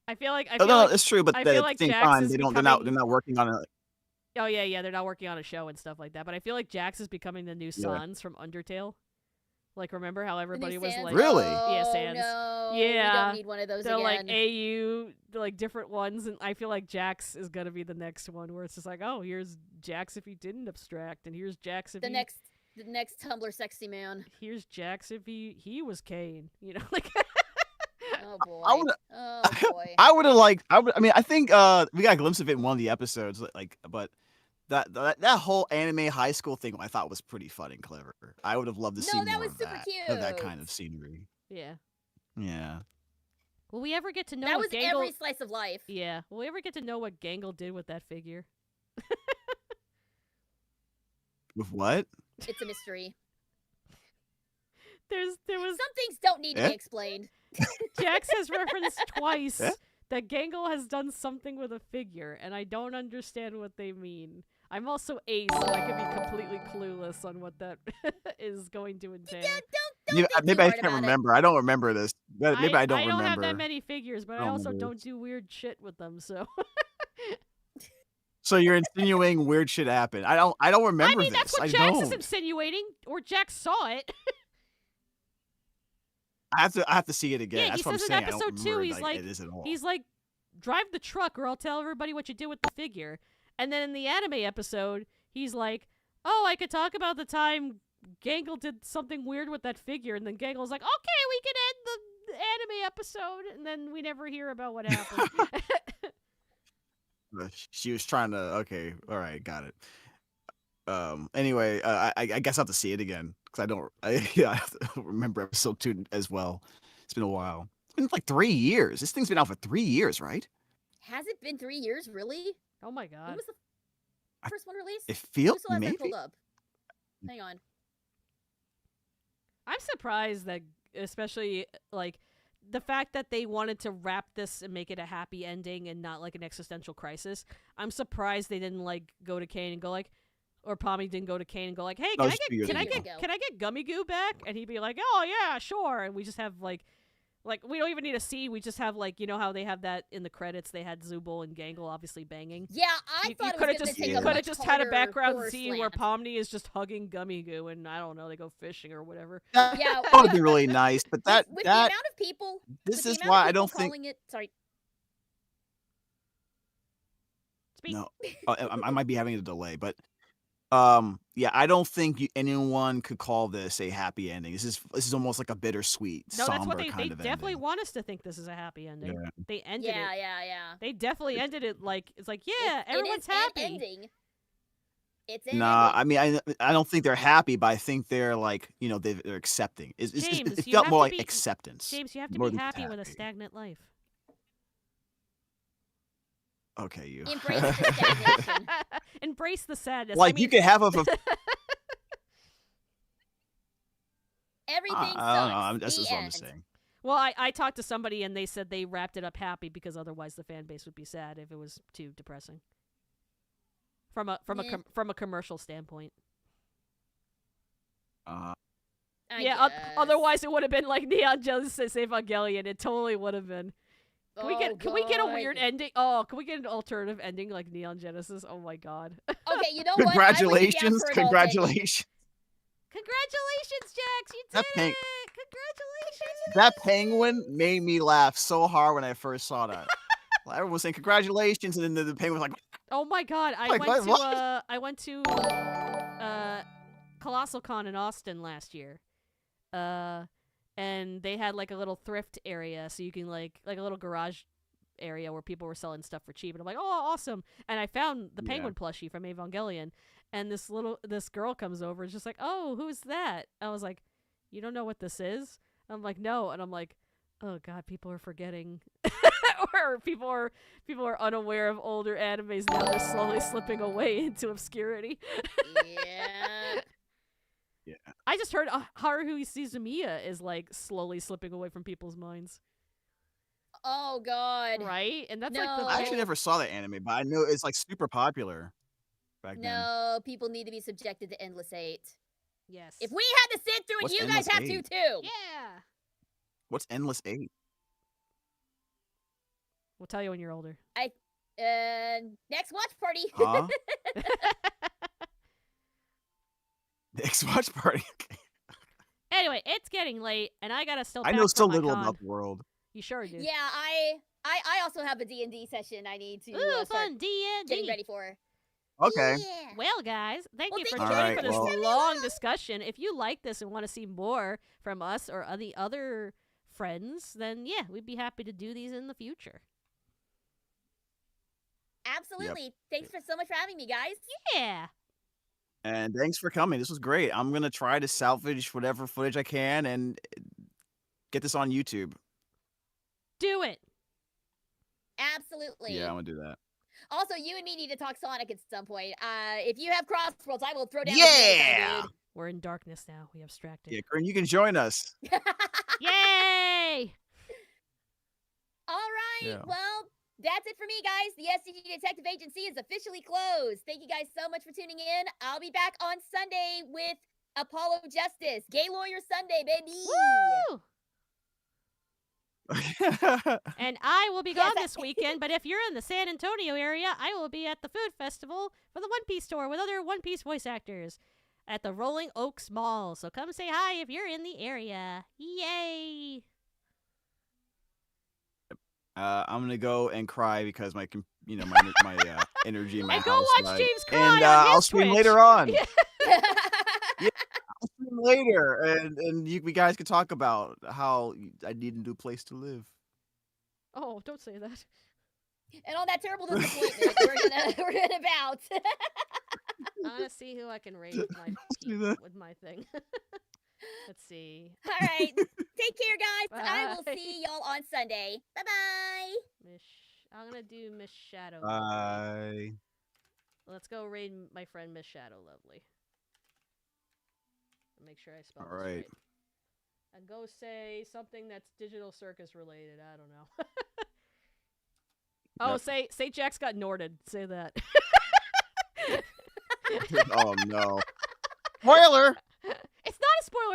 I feel like No, it's true, but I at feel the like same Jax time, is they're becoming- not working on it. Oh yeah, they're not working on a show and stuff like that. But I feel like Jax is becoming the new Yeah. Sans from Undertale. Like, remember how everybody was Sans? like, Really? Yeah, Oh, Sans. no, Yeah, we don't need one of those they're like again. AU, they're like different ones, and I feel like Jax is gonna be the next one where it's just like, oh, here's Jax if he didn't abstract, and here's Jax if the he next Tumblr sexy man. here's Jax if he was Kane, you know, like Oh boy. I would. Oh boy. I would have liked. I mean, I think we got a glimpse of it in one of the episodes. But that whole anime high school thing I thought was pretty fun and clever. I would have loved to see that more was of super that kind cute. of scenery. Yeah. Yeah. Will we ever get to know That what was Gangle... every slice of life. Yeah. Will we ever get to know what Gangle did with that figure? With what? It's a mystery. There was Some things don't need to Eh? be explained. Jax has referenced twice Eh? that Gangle has done something with a figure, and I don't understand what they mean. I'm also ace, so I could be completely clueless on what that is going to entail. Don't Maybe I can't remember. I don't remember this. Maybe I don't remember. I don't have that many figures, but I also remember don't do weird shit with them, so... So you're insinuating weird shit happened. I don't remember I mean, this. that's what I Jax is don't. insinuating, or Jax saw it. I have to see it again. Yeah, That's he what I'm says in saying. I episode don't 2, remember, he's like, it is at all. he's like, drive the truck or I'll tell everybody what you did with the figure. And then in the anime episode, he's like, oh, I could talk about the time Gangle did something weird with that figure. And then Gangle's like, okay, we can end the anime episode. And then we never hear about what happened. She was trying to. Okay, all right, got it. Anyway, I guess I have to see it again because I don't. I have to remember episode 2 as well. It's been a while. It's been like 3 years. This thing's been out for 3 years, right? Has it been 3 years, really? Oh my god. When was the first one released? It feels Who still has that maybe. pulled up? Hang on. I'm surprised that, especially, like, the fact that they wanted to wrap this and make it a happy ending and not, like, an existential crisis. I'm surprised they didn't, like, go to Kane and go, like, or Pommy didn't go to Kane and go, like, hey, That can was 2 years I ago. get Gummy Goo back? And he'd be like, oh, yeah, sure. And we just have, like, we don't even need a scene. We just have, like, you know how they have that in the credits? They had Zubul and Gangle obviously banging. Yeah, I thought it was going to take a could have much just had a harder background horror scene where slant. Pomni is just hugging Gummy Goo and, I don't know, they go fishing or whatever. Yeah, That would be really nice. But that with the amount of people. this with is the amount why of I people don't think. calling it. Sorry. No, I might be having a delay, but yeah, I don't think anyone could call this a happy ending. This is almost like a bittersweet, No, that's somber what they kind of definitely ending. want us to think this is a happy ending. Yeah. They ended Yeah, it. yeah. They definitely ended it like, it's like, yeah, It everyone's is an happy. ending. It's an Nah, ending. I mean, I don't think they're happy, but I think they're like, they're accepting. James, It you felt have more to like be- acceptance. James, you have to more be than just happy with a stagnant life. Okay, you. Embrace the stagnation. Embrace the sadness. Like I mean, you could have a. Everything I don't know. sucks. That's The just what I'm end. saying. Well, I talked to somebody and they said they wrapped it up happy because otherwise the fan base would be sad if it was too depressing. From a Yeah. from a commercial standpoint. I Yeah, guess. otherwise it would have been like Neon Genesis Evangelion. It totally would have been. Can we get a weird ending? Oh, can we get an alternative ending like Neon Genesis? Oh my god. Okay, you know what? Congratulations! I would be down for an alt ending. Congratulations! Congratulations, Jax! You did That it! Congratulations! That penguin made me laugh so hard when I first saw that. Like, everyone was saying congratulations, and then the penguin was like, Oh my god, Like, what? I went to Colossal Con in Austin last year. And they had like a little thrift area so you can like a little garage area where people were selling stuff for cheap, and I'm like, oh, awesome. And I found the penguin plushie from Evangelion, and this girl comes over and just like, oh, who's that? I was like, you don't know what this is? I'm like, no. And I'm like, oh god, people are forgetting. Or people are unaware of older animes now. They're slowly slipping away into obscurity. Yeah. Yeah. I just heard Haruhi Suzumiya is like slowly slipping away from people's minds. Oh god. Right? And that's like No. the I actually never saw that anime, but I know it's like super popular back then. No, people need to be subjected to Endless 8. Yes. If we had to sit through it, What's you Endless guys have 8? to too. Yeah. What's Endless 8? We'll tell you when you're older. Next watch party. Huh? The X-Watch Party. Okay. Anyway, it's getting late, and I gotta still. I pack know for so my little con. about the world. You sure do. Yeah, I also have a D&D session I need to Ooh, start fun D&D. getting ready for. Okay. Yeah. Well, guys, thank you for thank joining you. for this All right, long discussion. If you like this and want to see more from us or the other friends, then yeah, we'd be happy to do these in the future. Absolutely. Thanks for so much for having me, guys. Yeah. And thanks for coming. This was great. I'm gonna try to salvage whatever footage I can and get this on YouTube. Do it. Absolutely. Yeah, I'm gonna do that. Also, you and me need to talk Sonic at some point. If you have Crossworlds, I will throw down with you anytime, dude. We're in darkness now. We abstracted. Yeah, Corinne, you can join us. Yay! All right. Yeah. Well, that's it for me, guys. The SCG Detective Agency is officially closed. Thank you guys so much for tuning in. I'll be back on Sunday with Apollo Justice. Gay Lawyer Sunday, baby. Woo! And I will be gone this weekend, but if you're in the San Antonio area, I will be at the food festival for the One Piece store with other One Piece voice actors at the Rolling Oaks Mall. So come say hi if you're in the area. Yay! I'm gonna go and cry because my energy in my and house. go watch James cry and on his I'll stream Twitch. later on. Yeah, I'll stream later, and we guys can talk about how I need a new place to live. Oh, don't say that. And on that terrible disappointment, we're gonna bounce. I'm gonna see who I can rate with my thing. Let's see. All right. Take care, guys. I will Bye. see y'all on Sunday. Bye-bye. I'm gonna do Miss Shadow. Bye. Let's go raid my friend Miss Shadow Lovely. Make sure I spell All this right. right. And go say something that's Digital Circus related. I don't know. Oh, Yep. say Jack's got Norded. Say that. Oh no. Spoiler.